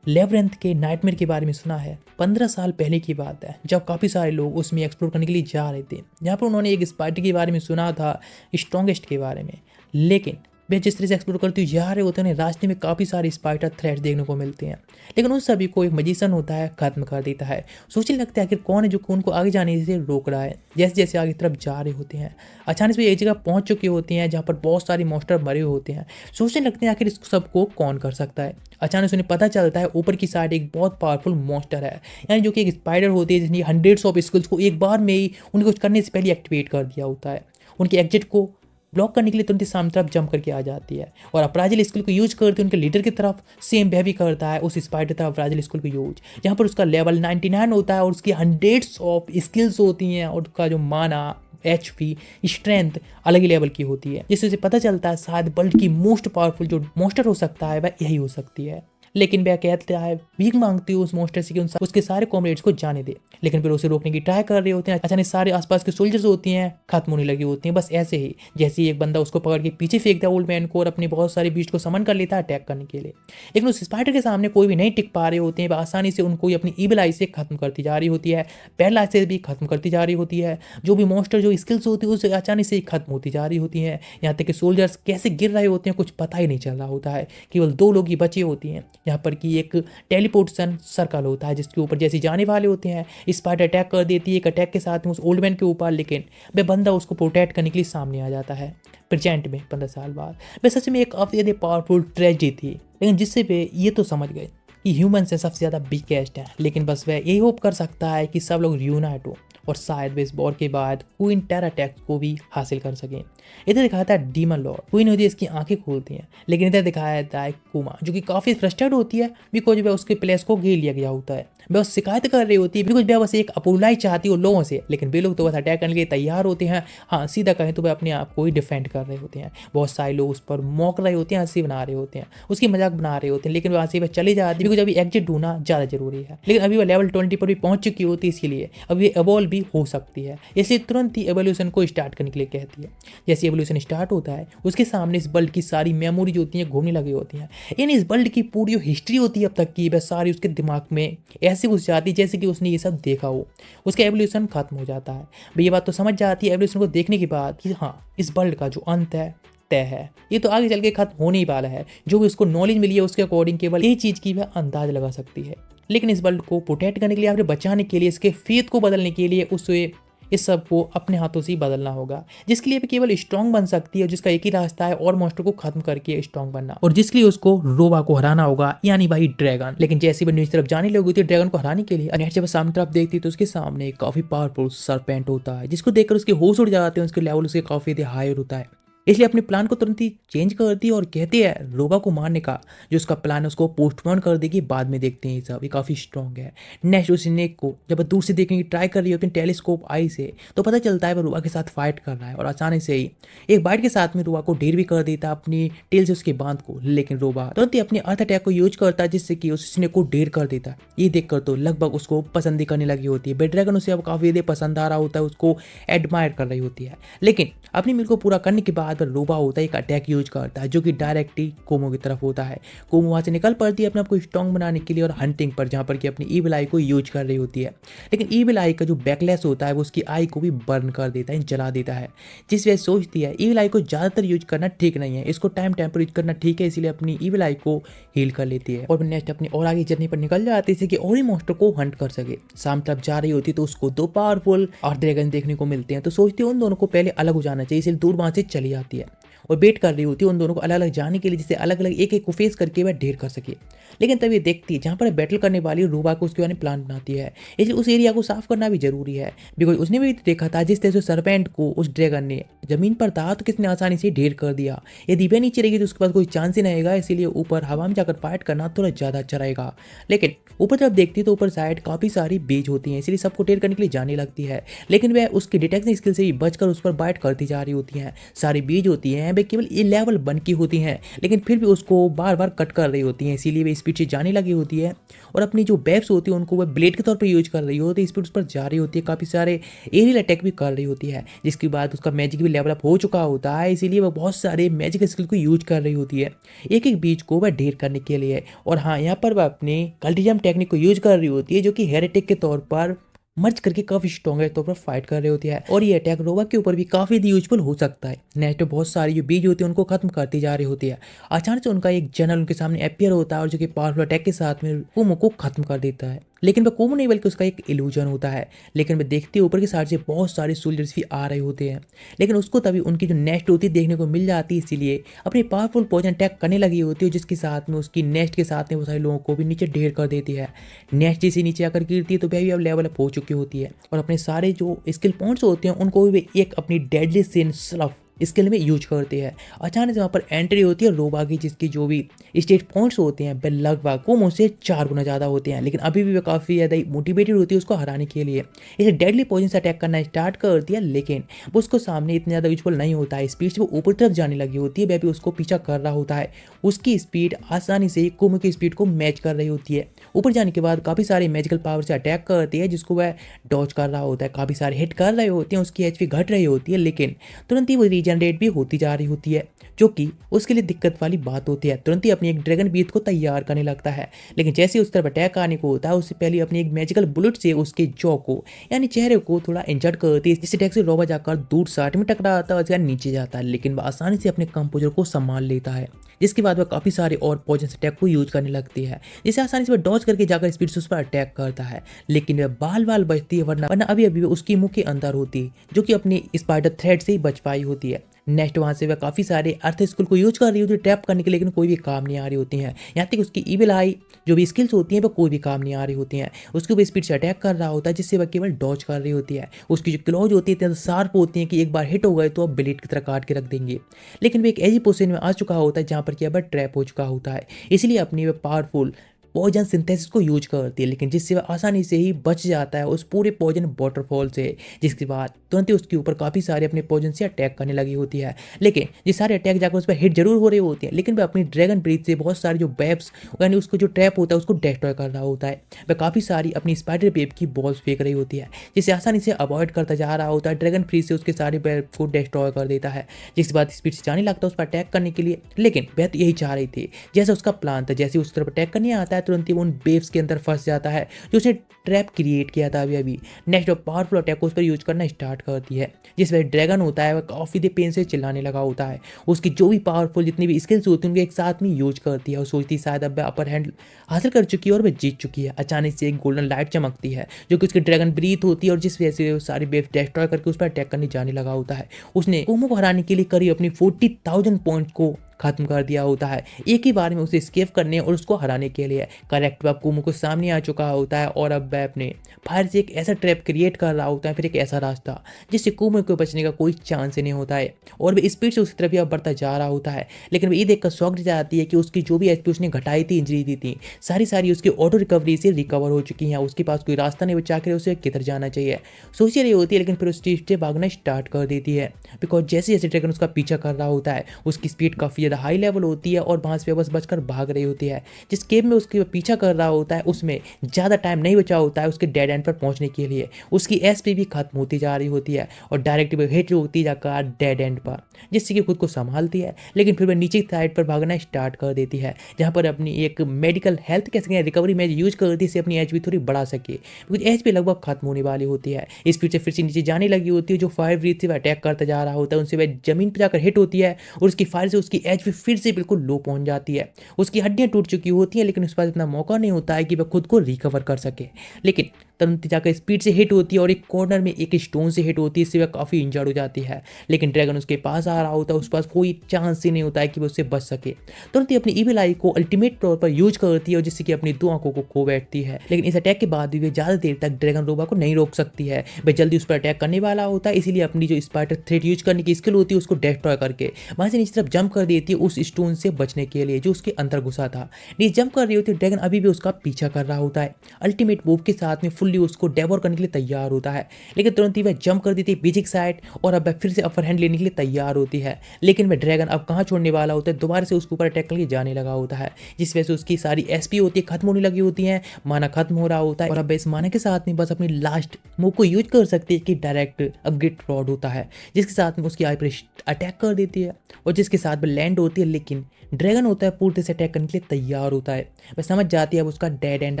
लेबरेंथ के नाइटमेयर के बारे में सुना है? 15 साल पहले की बात है जब काफ़ी सारे लोग उसमें एक्सप्लोर करने के लिए जा रहे थे। यहाँ पर उन्होंने एक स्पाइडर के बारे में सुना था, स्ट्रॉन्गेस्ट के बारे में, लेकिन वे जिस तरह से एक्सप्लोर करते हुए जा रहे होते हैं रास्ते में काफ़ी सारे स्पाइडर थ्रेट्स देखने को मिलते हैं, लेकिन उन सभी को एक मजिशियन होता है खत्म कर देता है। सोचने लगता है आखिर कौन है जो उनको आगे जाने से रोक रहा है। जैसे जैसे आगे तरफ जा रहे होते हैं अचानक से एक जगह पहुंच चुके होते हैं जहाँ पर बहुत सारे मॉन्स्टर मरे हुए होते हैं। सोचने लगते हैं आखिर इस सबको कौन कर सकता है। अचानक से उन्हें पता चलता है ऊपर की साइड एक बहुत पावरफुल मॉन्स्टर है, यानी जो कि एक स्पाइडर होती है जिसने हंड्रेड्स ऑफ स्किल्स को एक बार में ही उनको कुछ करने से पहले एक्टिवेट कर दिया होता है। उनके एग्जिट को ब्लॉक करने के लिए तुरंत सामने तरफ जंप करके आ जाती है और अपराजिल स्किल को यूज करते उनके लीडर की तरफ सेम वह भी करता है उस स्पाइडर तरफ अपराजिल स्किल को यूज, जहाँ पर उसका लेवल 99 होता है और उसकी हंड्रेड्स ऑफ स्किल्स होती हैं और उसका जो माना HP स्ट्रेंथ अलग ही लेवल की होती है, जिससे उसे पता चलता है शायद वर्ल्ड की मोस्ट पावरफुल जो मॉन्स्टर हो सकता है वह यही हो सकती है। लेकिन वह कहता है भीख मांगती है उस मॉन्स्टर से कि उसके सारे कॉमरेड्स को जाने दे, लेकिन फिर उसे रोकने की ट्राई कर रहे होते हैं। अचानक सारे आसपास के सोल्जर्स होती हैं खत्म होने लगी होती हैं बस ऐसे ही, जैसे ही एक बंदा उसको पकड़ के पीछे फेंकता है ओल्ड मैन को और अपने बहुत सारे बीस्ट को समन कर लेता है अटैक करने के लिए। लेकिन उस स्पाइडर के सामने कोई भी नहीं टिक पा रहे होते हैं, वह आसानी से उनको अपनी ईविल आई से खत्म करती जा रही होती है, पैरल आई से भी खत्म करती जा रही होती है। जो भी मॉन्स्टर जो स्किल्स होती है उसे अचानक से ही खत्म होती जा रही होती है। यहाँ तक कि सोल्जर्स कैसे गिर रहे होते हैं कुछ पता ही नहीं चल रहा होता है, केवल 2 लोग ही बचे होती हैं। यहाँ पर कि एक टेलीपोर्टेशन सर्कल होता है जिसके ऊपर जैसे जाने वाले होते हैं स्पाइडर अटैक कर देती है एक अटैक के साथ में उस ओल्ड मैन के ऊपर, लेकिन वह बंदा उसको प्रोटेक्ट करने के लिए सामने आ जाता है प्रेजेंट में 15 साल बाद। वह सच में एक काफ़ी ज़्यादा पावरफुल ट्रेजेडी थी, लेकिन जिससे वे ये तो समझ गए कि ह्यूमन से सबसे ज़्यादा बिगेस्ट है, लेकिन बस वह यही होप कर सकता है कि सब लोग रियूनाइट हो और शायद वे इस वॉर के बाद क्वीन टेरा टैक्स को भी हासिल कर सकें। इधर दिखाया था डीमन लॉर्ड, क्वीन होती है इसकी आंखें खोलती हैं, लेकिन इधर दिखाया जाता है कुमा जो कि काफ़ी फ्रस्ट्रेट होती है बिकॉज वह उसके प्लेस को घेर लिया गया होता है। वह उस शिकायत कर रही होती है बिकॉज वह बस एक अपोलाइज चाहती है उन लोगों से, लेकिन वे लोग तो बस अटैक करने के लिए तैयार होते हैं। हाँ सीधा कहें तो वह अपने आप को ही डिफेंड कर रहे होते हैं। बहुत सारे लोग उस पर मौक रहे होते हैं, हंसी बना रहे होते हैं, उसकी मजाक बना रहे होते हैं, लेकिन वहाँ से वह चली जाती है बिकॉज अभी एग्जिट ढूंढना ज़्यादा जरूरी है। लेकिन अभी वह लेवल 20 पर भी पहुंच चुकी होती है, इसलिए अभी एवॉल्व भी हो सकती है, इसलिए तुरंत ही एवोल्यूशन को स्टार्ट करने के लिए कहती है। जैसे एवोल्यूशन स्टार्ट होता है उसके सामने इस वर्ल्ड की सारी मेमोरीज होती हैं घूमने लगी होती हैं, यानी इस वर्ल्ड की पूरी जो हिस्ट्री होती है अब तक की वह सारी उसके दिमाग में ऐसे घुस जाती है जैसे कि उसने ये सब देखा हो। उसका एवोल्यूशन खत्म हो जाता है। भाई ये बात तो समझ जाती है एवोल्यूशन को देखने के बाद कि हाँ इस वर्ल्ड का जो अंत है तय है, ये तो आगे चल के खत्म होने ही वाला है। जो भी उसको नॉलेज मिली है उसके अकॉर्डिंग केवल एक चीज़ की वह अंदाज लगा सकती है, लेकिन इस वर्ल्ड को प्रोटेक्ट करने के लिए, बचाने के लिए, इसके फेथ को बदलने के लिए उसे इस सब को अपने हाथों से ही बदलना होगा, जिसके लिए भी केवल स्ट्रांग बन सकती है, जिसका एक ही रास्ता है और मॉन्स्टर को खत्म करके स्ट्रांग बनना, और जिसके लिए उसको रोबा को हराना होगा, यानी भाई ड्रैगन। लेकिन जैसे ही न्यूज तरफ जाने लगी थी ड्रैगन को हराने के लिए, नेक्स्ट जब सामने तरफ देखती तो उसके सामने काफी पावरफुल सरपेंट होता है, जिसको देखकर उसके होश उड़ जाते हैं, उसके लेवल उसके काफी हायर होता है। इसलिए अपने प्लान को तुरंत ही चेंज कर दी और कहती है रोबा को मारने का जो उसका प्लान है उसको पोस्टपोन कर देगी, बाद में देखते हैं। ये सब ये काफ़ी स्ट्रॉन्ग है। नेक्स्ट उस स्नेक को जब दूर से देखने की ट्राई कर रही होती है टेलीस्कोप आई से, तो पता चलता है वह रोबा के साथ फाइट कर रहा है और अचानक से ही एक बाइट के साथ में रोबा को ढेर भी कर देता है अपनी टेल से उसके बांध को, लेकिन रोबा तुरंत ही अपने अर्थ अटैक को यूज करता है जिससे कि उस स्नेक को ढेर कर देता है। ये देखकर तो लगभग उसको पसंद ही करने लगी होती है। बेड ड्रैगन उसे अब काफ़ी ज़्यादा पसंद आ रहा होता है, उसको एडमायर कर रही होती है। लेकिन अपनी मिल को पूरा करने के बाद बाद रोबा होता है एक अटैक यूज करता है जो कि डायरेक्टली कोमो की तरफ होता है। कोमो वहाँ से निकल पड़ती है अपने आप को स्ट्रॉन्ग बनाने के लिए और हंटिंग पर, जहाँ पर कि अपनी ईविल आई को यूज कर रही होती है। लेकिन ईविल आई का जो बैकलैश होता है वो उसकी आई को भी बर्न कर देता है, जला देता है। जिस वजह सोचती है ईविल आई को ज़्यादातर यूज करना ठीक नहीं है, इसको टाइम पर यूज करना ठीक है, इसलिए अपनी ईविल आई को हील कर लेती है और नेक्स्ट अपनी और आगे जर्नी पर निकल जाती है कि और ही मॉन्स्टर को हंट कर सके। शाम तरफ जा रही होती है तो उसको 2 पावरफुल आर्थ ड्रैगन देखने को मिलते हैं, तो सोचती है उन दोनों को पहले अलग हो जाना चाहिए, इसलिए दूर वहां से चली जाती है और वेट कर रही होती है उन दोनों को अलग अलग जाने के लिए, जिससे अलग अलग एक एक को फेस करके वह ढेर कर सके। लेकिन तब ये देखती है जहाँ पर बैटल करने वाली रोबा को उसके बारे में प्लान बनाती है, इसलिए उस एरिया को साफ करना भी जरूरी है। बिकॉज उसने भी देखा था जिस तरह से सरपेंट को उस ड्रैगन ने जमीन पर था तो किसने आसानी से ढेर कर दिया। यदि वह नीचे रहेगी तो उसके पास कोई चांस ही नहीं रहेगा, इसीलिए ऊपर हवा में जाकर फाइट करना थोड़ा ज़्यादा अच्छा रहेगा। लेकिन ऊपर जब देखती है तो ऊपर साइड काफ़ी सारी बीज होती हैं, इसलिए सबको ढेर करने के लिए जाने लगती है। लेकिन वह उसकी डिटेक्शन स्किल से भी बचकर उस पर बाइट करती जा रही होती हैं। सारी बीज होती हैं वे केवल ये लेवल 1 की होती हैं, लेकिन फिर भी उसको बार बार कट कर रही होती हैं, इसीलिए वे स्पीड से जाने लगी होती है और अपनी जो वेब्स होती है उनको वह ब्लेड के तौर पर यूज कर रही होती है। स्पीड उस पर जा रही होती है, काफ़ी सारे एरियल अटैक भी कर रही होती है, जिसके बाद उसका मैजिक भी लेवल अप हो चुका होता है, इसीलिए वह बहुत सारे मैजिक स्किल को यूज कर रही होती है एक एक बीज को वह ढेर करने के लिए। और हाँ, यहाँ पर वह अपने कल्टिजम टेक्निक को यूज कर रही होती है जो कि हेरेटिक के तौर पर मर्ज करके काफी स्ट्रॉन्ग है तौर पर फाइट कर रही होती है और ये अटैक रोबा के ऊपर भी काफी यूजफुल हो सकता है। नेक्स्ट बहुत सारी जो बीज होती है उनको खत्म करती जा रही होती है। अचानक से उनका एक जनरल उनके सामने अपियर होता है और जो कि पावरफुल अटैक के साथ में कोमो को खत्म कर देता है। लेकिन वह कोमो नहीं बल्कि उसका एक इल्यूजन होता है। लेकिन वह देखती है ऊपर की साइड से बहुत सारे सोल्जर्स भी आ रहे होते हैं, लेकिन उसको तभी उनकी जो नेस्ट होती है देखने को मिल जाती है, इसीलिए अपनी पावरफुल पॉइजन अटैक करने लगी होती है, जिसके साथ में उसकी नेस्ट के साथ में वो सारे लोगों को भी नीचे ढेर कर देती है। नेस्ट जैसे नीचे आकर गिरती है तो वह भी अब लेवल अप हो चुकी होती है और अपने सारे जो स्किल पॉइंट्स होते हैं उनको भी एक अपनी डेडली सिन स्लफ स्किल में यूज करते हैं। अचानक से वहाँ पर एंट्री होती है रोबा की, जिसकी जो भी स्टेट पॉइंट्स होते हैं वह लगभग कोमो से 4 गुना ज़्यादा होते हैं, लेकिन अभी भी वह काफ़ी ज़्यादा मोटिवेटेड होती है उसको हराने के लिए। इसे डेडली पोजीशन से अटैक करना स्टार्ट करती है, लेकिन वो उसको सामने इतना ज़्यादा यूजफुल नहीं होता है। स्पीड से वो ऊपर तरफ जाने लगी होती है, वह भी उसको पीछा कर रहा होता है। उसकी स्पीड आसानी से कोमो की स्पीड को मैच कर रही होती है। ऊपर जाने के बाद काफ़ी सारे मैजिकल पावर से अटैक करती है, जिसको वह डॉज कर रहा होता है। काफ़ी सारे हिट कर रहे होते हैं, उसकी एचपी घट रही होती है, लेकिन तुरंत ही वो रीजनरेट भी होती जा रही होती है, जो कि उसके लिए दिक्कत वाली बात होती है। तुरंत ही अपनी एक ड्रैगन बीथ को तैयार करने लगता है, लेकिन जैसे उस तरफ अटैक आने को होता है उससे पहले अपनी एक मैजिकल बुलेट से उसके जॉ को यानी चेहरे को थोड़ा इंजर्ड करती है, जिससे अटैक से रोबा जाकर दूर साइड में टकराता है और नीचे जाता है, लेकिन वह आसानी से अपने कंपोजर को संभाल लेता है। जिसके बाद वह काफ़ी सारे और पॉइजन अटैक को यूज करने लगती है, जिसे आसानी से वह डॉज करके जाकर स्पीड से उस पर अटैक करता है, लेकिन वह बाल बाल बचती है, वरना अभी अभी उसकी मुंह के अंदर होती है, जो कि अपनी स्पाइडर थ्रेड से ही बच पाई होती है। नेक्स्ट वहाँ से वह काफ़ी सारे अर्थ स्किल को यूज कर रही होती है ट्रैप करने के, लेकिन कोई भी काम नहीं आ रही होती हैं। यहाँ तक उसकी ईविल आई जो भी स्किल्स होती हैं वह कोई भी काम नहीं आ रही होती हैं। उसके ऊपर स्पीड से अटैक कर रहा होता है, जिससे वह केवल डॉज कर रही होती है। उसकी जो क्लॉज होती है इतनी शार्प होती हैं कि एक बार हिट हो गए तो अब ब्लेड की तरह काट के रख देंगे। लेकिन वह एक ऐसी पोजीशन में आ चुका होता है जहाँ पर कि अब ट्रैप हो चुका होता है, इसलिए अपनी वह पावरफुल पॉइजन सिंथेसिस को यूज करती है, लेकिन जिससे वह आसानी से ही बच जाता है उस पूरे पॉइजन वाटरफॉल से। जिसके बाद तुरंत ही उसके ऊपर काफ़ी सारे अपने पॉइजन से अटैक करने लगी होती है, लेकिन ये सारे अटैक जाकर उस पर हिट जरूर हो रहे होते हैं, लेकिन वह अपनी ड्रैगन ब्रीथ से बहुत सारी जो वेब्स यानी उसको जो ट्रैप होता है उसको डिस्ट्रॉय कर रहा होता है। वह काफ़ी सारी अपनी स्पाइडर वेब की बॉल्स फेंक रही होती है, जिसे आसानी से अवॉइड करता जा रहा होता है। ड्रैगन ब्रीथ से उसके सारे वेब को डिस्ट्रॉय कर देता है, जिसके बाद स्पीड से जाने लगता है उस पर अटैक करने के लिए, लेकिन वह तो यही चाह रही थी जैसा उसका प्लान था। जैसे उस तरफ अटैक करने आता है तुरंत ही वो उन वेव्स के अंदर फंस जाता है जो उसने ट्रैप क्रिएट किया था अभी। नेक्स्ट पावरफुल अटैक को उस पर यूज करना स्टार्ट करती है, जिस वजह ड्रैगन होता है वह काफ़ी देर पेन से चिल्लाने लगा होता है। उसकी जो भी पावरफुल जितनी भी स्किल्स होती हैं उनके एक साथ में यूज करती है और सोचती शायद अब वह अपर हैंड हासिल कर चुकी है और वह जीत चुकी है। अचानक से एक गोल्डन लाइट चमकती है जो कि उसकी ड्रैगन ब्रीथ होती है और जिस वजह से वो सारी वेव डिस्ट्रॉय करके उस पर अटैक करने जाने लगा होता है। उसने कोमो को हराने के लिए करीब अपनी 40,000 पॉइंट को खत्म कर दिया होता है एक ही बार में उसे स्केप करने और उसको हराने के लिए। करेक्ट अब कोमो को सामने आ चुका होता है और अब वह अपने फायर से एक ऐसा ट्रैप क्रिएट कर रहा होता है, फिर एक ऐसा रास्ता जिससे कोमो को बचने का कोई चांस ही नहीं होता है और वह स्पीड से उसकी तरफ ही अब बढ़ता जा रहा होता है। लेकिन वह ये देखकर शॉक जाती है कि उसकी जो भी एचपी उसने घटाई थी, इंजरी दी थी, सारी उसकी ऑटो रिकवरी से रिकवर हो चुकी हैं। उसके पास कोई रास्ता नहीं बचा कर उसे किधर जाना चाहिए सोच रही होती है, लेकिन फिर उस चीज से भागना स्टार्ट कर देती है। बिकॉज जैसे जैसे ड्रैगन उसका पीछा कर रहा होता है उसकी स्पीड काफ़ी ज़्यादा हाई लेवल होती है और वहाँ से बस बचकर भाग रही होती है। जिस केव में उसके पीछा कर रहा होता है उसमें ज़्यादा टाइम नहीं बचा होता है उसके डेड एंड पर पहुँचने के लिए। उसकी एसपी भी खत्म होती जा रही होती है और डायरेक्ट हिट होती जाकर डेड एंड पर, जिससे कि खुद को संभालती है। लेकिन फिर वह नीचे की साइड पर भागना स्टार्ट कर देती है, जहाँ पर अपनी एक मेडिकल हेल्थ कह सकते हैं रिकवरी में यूज करती है, अपनी एचपी थोड़ी बढ़ा सके, क्योंकि एचपी लगभग खत्म होने वाली होती है। इस स्पीड से फिर से नीचे जाने लगी होती है। जो फायर ब्रीथ से वह अटैक करता जा रहा होता है उनसे वह जमीन पर जाकर हिट होती है और उसकी फायर से उसकी एचपी फिर से बिल्कुल लो पहुंच जाती है। उसकी हड्डियां टूट चुकी होती हैं, लेकिन उस पास इतना मौका नहीं होता है कि वह खुद को रिकवर कर सके। लेकिन तुरंत जाकर स्पीड से हिट होती है और एक कॉर्नर में एक स्टोन से हिट होती है, इससे वह काफ़ी इंजर्ड हो जाती है। लेकिन ड्रैगन उसके पास आ रहा होता है, उस पास कोई चांस ही नहीं होता है कि वो उससे बच सके। तुरंत ही अपनी इविल आई को अल्टीमेट तौर पर यूज करती है और जिससे कि अपनी दो आंखों को खो बैठती है। लेकिन इस अटैक के बाद भी वे ज़्यादा देर तक ड्रैगन रोबा को नहीं रोक सकती है। वह जल्दी उस पर अटैक करने वाला होता है, इसीलिए अपनी जो स्पाइडर थ्रेड यूज करने की स्किल होती है उसको डिस्ट्रॉय करके वहाँ से नीचे तरफ जंप कर देती है उस स्टोन से बचने के लिए जो उसके अंदर घुसा था। नीचे जंप कर रही होती है, ड्रैगन अभी भी उसका पीछा कर रहा होता है। अल्टीमेट मूव के साथ में फुल्ली उसको डेवोर करने के लिए तैयार होता है। लेकिन तुरंत ही वह जंप कर देती है बीच की साइड और अब वह फिर से अपर हैंड लेने के लिए तैयार होती है। लेकिन वह ड्रैगन अब कहाँ छोड़ने वाला होता है, दोबारा से उसके ऊपर अटैक करके जाने लगा होता है, जिस वजह से उसकी सारी एसपी होती है खत्म होने लगी होती है, माना खत्म हो रहा होता है और अब इस माना के साथ में बस अपनी लास्ट मूव को यूज कर सकती है कि डायरेक्ट अपग्रेड रॉड होता है, जिसके साथ में उसकी आई पर अटैक कर देती है और जिसके साथ में लैंड होती है। लेकिन ड्रैगन होता है पूरी से अटैक करने के लिए तैयार होता है। वह समझ जाती है अब उसका डेड एंड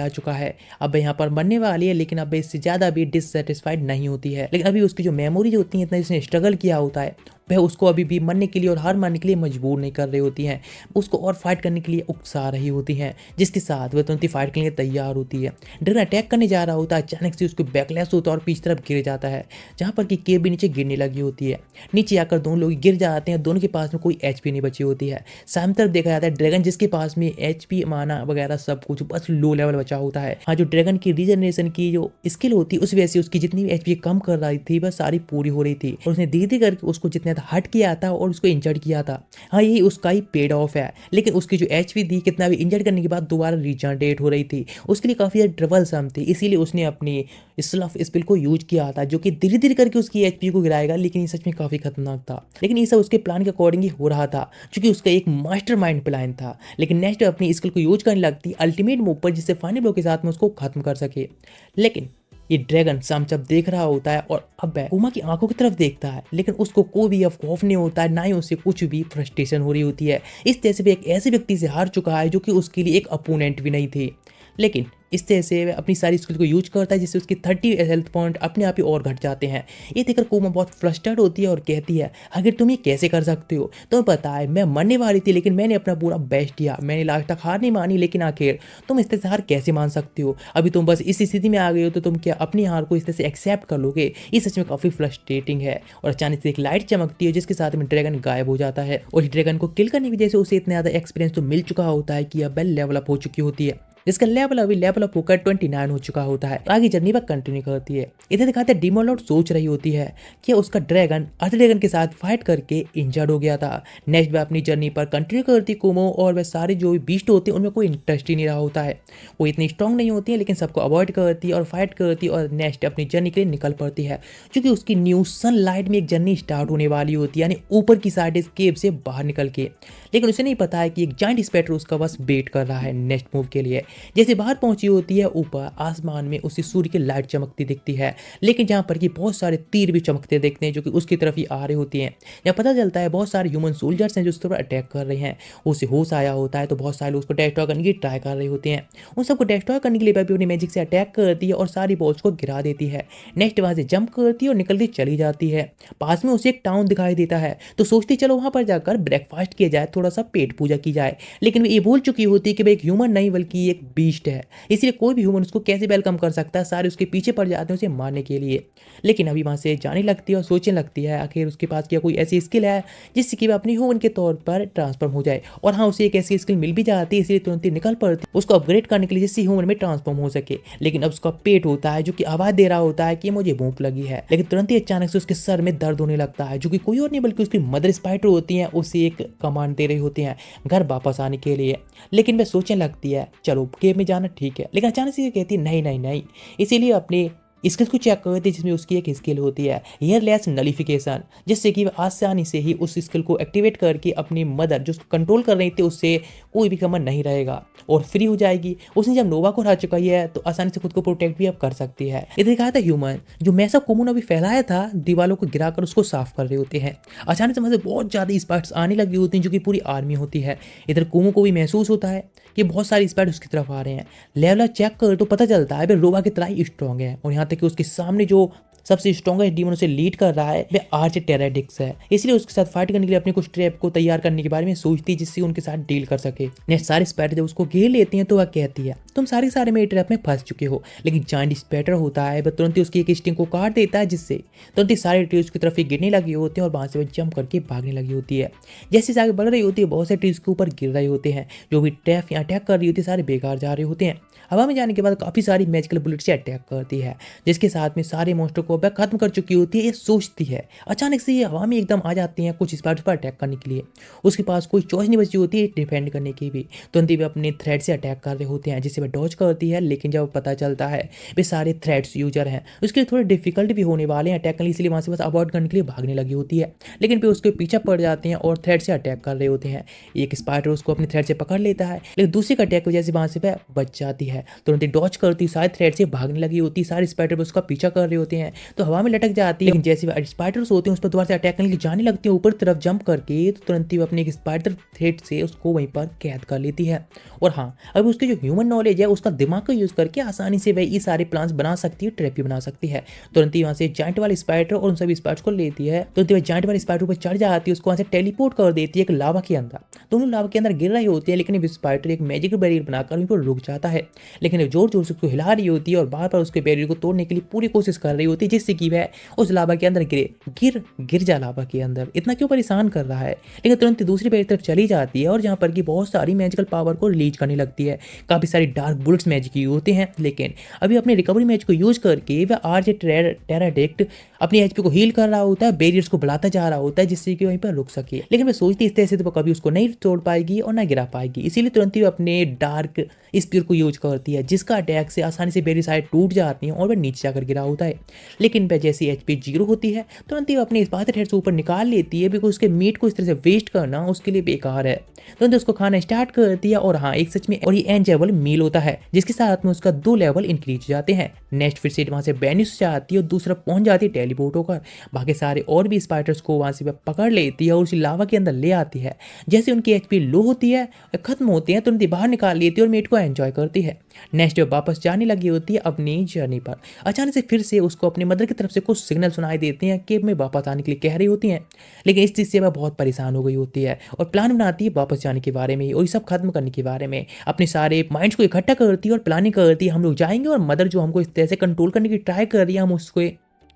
आ चुका है, अब यहाँ पर मरने वाली है, लेकिन अब इससे ज़्यादा भी डिससेटिस्फाइड नहीं होती है। लेकिन अभी उसकी जो मेमोरीज होती हैं, इतना जिसने स्ट्रगल किया होता है, वह उसको अभी भी मरने के लिए और हार मानने के लिए मजबूर नहीं कर रही होती हैं, उसको और फाइट करने के लिए उकसा रही होती हैं, जिसके साथ वह तुरंत ही फाइट करने के लिए तैयार होती है। ड्रैगन अटैक करने जा रहा होता है, अचानक से उसको बैकलैश होता है और पीछे तरफ गिर जाता है, जहाँ पर कि केव भी नीचे गिरने लगी होती है। नीचे आकर दोनों लोग गिर जाते हैं, दोनों के पास में कोई एचपी नहीं बची होती है। सामने तरफ देखा जाता है ड्रैगन जिसके पास में एचपी माना वगैरह सब कुछ बस लो लेवल बचा होता है। हाँ, जो ड्रैगन की रीजनरेशन की जो स्किल होती है उस वजह से उसकी जितनी भी एचपी कम कर रही थी वह सारी पूरी हो रही थी और उसने धीरे धीरे करके उसको जितना हट किया था और उसको इंजर्ड किया था। हाँ, यही उसका ही पेड ऑफ है। लेकिन उसकी जो एचपी थी कितना भी इंजर्ड करने के बाद दोबारा रीजनरेट हो रही थी, उसके लिए काफ़ी ज़्यादा ट्रबल सम थी, इसीलिए उसने अपनी स्लफ स्पिल को यूज किया था, जो कि धीरे धीरे करके उसकी एचपी को गिराएगा। लेकिन ये सच में काफ़ी खतरनाक था। लेकिन ये सब उसके प्लान के अकॉर्डिंग ही हो रहा था, क्योंकि उसका एक मास्टरमाइंड प्लान था। लेकिन नेक्स्ट अपनी स्किल को यूज करने लगती अल्टीमेट मूव पर, जिससे फाइनल ब्लो के साथ में उसको खत्म कर सके। लेकिन ये ड्रैगन सामचप देख रहा होता है और अब वह उमा की आंखों की तरफ देखता है, लेकिन उसको कोई भी अब खौफ नहीं होता है, ना ही उसे कुछ भी फ्रस्ट्रेशन हो रही होती है। इस तरह से भी एक ऐसे व्यक्ति से हार चुका है जो कि उसके लिए एक अपोनेंट भी नहीं थे। लेकिन इस तरह से वह अपनी सारी स्किल को यूज करता है, जिससे उसकी 30 हेल्थ पॉइंट अपने आप ही और घट जाते हैं। ये देखकर कोमा बहुत फ्रस्ट्रेट होती है और कहती है, आखिर तुम ये कैसे कर सकते हो? तुम्हें पता है मैं मरने वाली थी, लेकिन मैंने अपना पूरा बेस्ट दिया, मैंने लास्ट तक हार नहीं मानी, लेकिन आखिर तुम इस तरह से हार कैसे मान सकते हो? अभी तुम बस इस स्थिति में आ गए हो तो तुम क्या अपनी हार को इस तरह से एक्सेप्ट कर लोगे? ये सच में काफ़ी फ्रस्ट्रेटिंग है। और अचानक से एक लाइट चमकती है, जिसके साथ में ड्रैगन गायब हो जाता है और ड्रैगन को किल करने की वजह से उसे इतना ज़्यादा एक्सपीरियंस तो मिल चुका होता है कि अब लेवल अप हो चुकी होती है, जिसका लेवल अभी लेवल अप होकर 29 हो चुका होता है। आगे जर्नी पर कंटिन्यू करती है। इधर दिखाते हैं डीमन लॉर्ड सोच रही होती है कि उसका ड्रैगन अर्थ ड्रैगन के साथ फाइट करके इंजर्ड हो गया था। नेक्स्ट वह अपनी जर्नी पर कंटिन्यू करती कुमो, और वह सारे जो भी बीस्ट होते हैं उनमें कोई इंटरेस्ट ही नहीं रहा होता है, वो इतनी स्ट्रॉन्ग नहीं होती है, लेकिन सबको अवॉइड करती है और फाइट करती है और नेक्स्ट अपनी जर्नी के लिए निकल पड़ती है, क्योंकि उसकी न्यू सनलाइट में एक जर्नी स्टार्ट होने वाली होती है, यानी ऊपर की साइड इस केव से बाहर निकल के। लेकिन उसे नहीं पता है कि एक जाइंट स्पेक्टर उसका बस वेट कर रहा है नेक्स्ट मूव के लिए। जैसे बाहर पहुंची होती है, ऊपर आसमान में उसे सूर्य की लाइट चमकती दिखती है, लेकिन जहां पर कि बहुत सारे तीर भी चमकते दिखते हैं जो कि उसकी तरफ ही आ रहे होती हैं। यहाँ पता चलता है बहुत सारे ह्यूमन सोल्जर्स हैं जो उसके ऊपर अटैक कर रहे हैं। उसे होश आया होता है तो बहुत सारे लोग उसको डिस्ट्रॉय करने की ट्राई कर रहे होते हैं। उन सबको डिस्ट्रॉय करने के लिए भी अपनी मैजिक से अटैक करती है और सारी बॉल्स को गिरा देती है। नेक्स्ट वहां से जंप करती है और निकल के चली जाती है। पास में उसे एक टाउन दिखाई देता है, तो सोचती चलो वहां पर जाकर ब्रेकफास्ट किया जाए, थोड़ा सा पेट पूजा की जाए। लेकिन वो ये भूल चुकी होती है कि भाई एक ह्यूमन नहीं बल्कि एक बीस्ट है, इसलिए कोई भी ह्यूमन उसको कैसे वेलकम कर सकता है। सारे उसके पीछे पड़ जाते हैं उसे मारने के लिए। लेकिन अभी वहां से जाने लगती है और सोचने लगती है आखिर उसके पास क्या कोई ऐसी स्किल है जिससे कि वह अपनी ह्यूमन के तौर पर ट्रांसफॉर्म हो जाए। और हाँ, उसे एक ऐसी स्किल मिल भी जाती है, इसलिए तुरंत ही निकल पड़ती उसको अपग्रेड करने के लिए, जिससे ह्यूमन में ट्रांसफॉर्म हो सके। लेकिन अब उसका पेट होता है जो कि आवाज दे रहा होता है कि मुझे भूख लगी है। लेकिन तुरंत ही अचानक से उसके सर में दर्द होने लगता है, जो कि कोई और नहीं बल्कि उसकी मदर स्पाइडर होती हैं, उसे एक कमांड दे रही होती हैं घर वापस आने के लिए। लेकिन वह सोचने लगती है चलो केव में जाना ठीक है, लेकिन अचानक से कहती है नहीं नहीं नहीं। इसीलिए अपने स्किल्स को चेक करती है, जिसमें उसकी एक स्किल होती है हेयरलेस नलिफिकेशन, जिससे कि वह आसानी से ही उस स्किल को एक्टिवेट करके अपनी मदर जो कंट्रोल कर रही थी उससे कोई भी कमर नहीं रहेगा और फ्री हो जाएगी। उसने जब नोवा को हरा चुका है तो आसानी से खुद को प्रोटेक्ट भी अब कर सकती है। इधर दिखाया था ह्यूमन जो मैसा कोमोन अभी फैलाया था दीवारों को गिराकर उसको साफ कर रहे होते हैं। अचानक से वहां से बहुत ज्यादा स्पाइडर्स आने लगी होती हैं जो कि पूरी आर्मी होती है। इधर कोमो को भी महसूस होता है कि बहुत सारे स्पाइडर उसकी तरफ आ रहे हैं। लेवल चेक कर तो पता चलता है वे रोबा की तरह ही स्ट्रॉन्ग है और यहाँ तक कि उसके सामने जो सबसे स्ट्रॉन्गेस्ट डीमन उसे लीड कर रहा है वह आर्च टेराडिक्स है। इसलिए उसके साथ फाइट करने के लिए अपने कुछ ट्रैप को तैयार करने के बारे में सोचती है जिससे उनके साथ डील कर सके। नेक्स्ट सारे स्पाइडर जब उसको घेर लेती हैं तो वह कहती है तुम सारे मेरे ट्रैप में फंस चुके हो। लेकिन जायंट स्पाइडर होता है वह तुरंत ही उसकी एक स्टिंग को काट देता है जिससे तुरंत ही सारे ट्रीज की तरफ गिरने लगे होते हैं और वहां से वह जंप करके भागने लगी होती है। जैसे से आगे बढ़ रही होती है बहुत से ट्रीज के ऊपर गिर रहे होते हैं। जो भी ट्रैप या अटैक कर रही होती है सारे बेकार जा रहे होते हैं। हवा में जाने के बाद काफी सारी मैजिकल बुलेट से अटैक करती है जिसके साथ में सारे मॉन्स्टर को वह खत्म कर चुकी होती है। ये सोचती है अचानक से ये हवा में एकदम आ जाती हैं कुछ स्पाइडर्स पर अटैक करने के लिए। उसके पास कोई चॉइस नहीं बची होती है डिफेंड करने की भी। तुरंत ही वे अपने थ्रेड से अटैक कर रहे होते हैं जिससे वह डॉज करती है। लेकिन जब पता चलता है वे सारे थ्रेड्स यूजर हैं उसके लिए थोड़े डिफिकल्ट भी होने वाले हैं अटैक करने, इसलिए वहां से बस अवॉइड करने के लिए भागने लगी होती है। लेकिन फिर उसके पीछे पड़ जाते हैं और थ्रेड से अटैक कर रहे होते हैं। एक स्पाइडर उसको अपने थ्रेड से पकड़ लेता है लेकिन दूसरे का अटैक की वजह से वहां से वह बच जाती है। तुरंत ही डॉज करती सारे थ्रेड से भागने लगी होती है। सारे स्पाइडर उसका पीछा कर रहे होते हैं तो हवा में लटक जाती है। लेकिन जैसे स्पाइडर्स होते हैं उस पर दोबारा से अटैक करने के लिए जाने लगती है ऊपर तरफ जंप करके तो तुरंत ही वो अपने एक स्पाइडर थ्रेड से उसको वहीं पर कैद कर लेती है। और हाँ अब उसकी जो ह्यूमन नॉलेज है उसका दिमाग का यूज करके आसानी से वह ये सारे प्लान्स बना सकती है, ट्रैप भी बना सकती है। तुरंत ही वहां से जाइंट वाले स्पाइडर और उन सभी स्पाइडर्स को लेती है। तुरंत ही जाइंट वाले स्पाइडर पर चढ़ जाती है, उसको वहां से टेलीपोर्ट कर देती है एक लावा के अंदर। दोनों लावा के अंदर गिर रहे होते हैं लेकिन स्पाइडर एक मैजिकल बैरियर बनाकर उनको रुक जाता है। लेकिन जोर जोर से उसको हिला रही होती है और बार बार उसके बैरियर को तोड़ने के लिए पूरी कोशिश कर रही होती है जिससे कि वह उस लावा के अंदर गिर जा लावा के अंदर। इतना क्यों परेशान कर रहा है। लेकिन तुरंत दूसरी बैरियर तरफ चली जाती है और जहां पर की बहुत सारी मैजिकल पावर को रिलीज करने लगती है। काफी सारी डार्क बुलेट्स मैजिक की होते हैं लेकिन अभी अपने रिकवरी मैच को यूज करके वह आर्च टेराडिक्ट अपनी एचपी को हील कर रहा होता है, बैरियर्स को बढ़ाता जा रहा होता है जिससे कि वहीं पर रुक सके। लेकिन वह सोचती इस तरह से तो वो कभी उसको नहीं तोड़ पाएगी और ना गिरा पाएगी, इसीलिए तुरंत ही अपने डार्क स्पीयर को यूज करती है जिसका अटैक से आसानी से बैरियर साइड टूट जाती है और वह नीचे जाकर गिरा होता है। लेकिन वह जैसी एचपी 0 होती है तुरंत ही अपने स्पाइडर हेड से ऊपर निकाल लेती है बिकॉज उसके मीट को इस तरह से वेस्ट करना उसके लिए बेकार है। तुरंत उसको खाना स्टार्ट करती है और हाँ एक सच में और ये एंजॉयबल मील होता है जिसके साथ में उसका 2 लेवल इंक्रीज हो जाते हैं। नेक्स्ट फिर से वहां से बैनिश जाती है और दूसरा पहुंच जाती है टेलीपोर्ट होकर। बाकी सारे और भी स्पाइडर्स को वहां से पकड़ लेती है और उसी लावा के अंदर ले आती है। जैसे उनकी एचपी लो होती है खत्म होती है तुरंत बाहर निकाल लेती है और मीट को एंजॉय करती है। नेक्स्ट वापस जाने लगी होती है अपनी जर्नी पर। अचानक से फिर से उसको अपने मदर की तरफ से कुछ सिग्नल सुनाई देते हैं कि मैं वापस आने के लिए कह रही होती हैं। लेकिन इस चीज़ से वह बहुत परेशान हो गई होती है और प्लान बनाती है वापस जाने के बारे में और ये सब खत्म करने के बारे में। अपने सारे माइंड्स को इकट्ठा करती है और प्लानिंग करती है हम लोग जाएंगे और मदर जो हमको इस तरह से कंट्रोल करने की ट्राई कर रही है हम उसको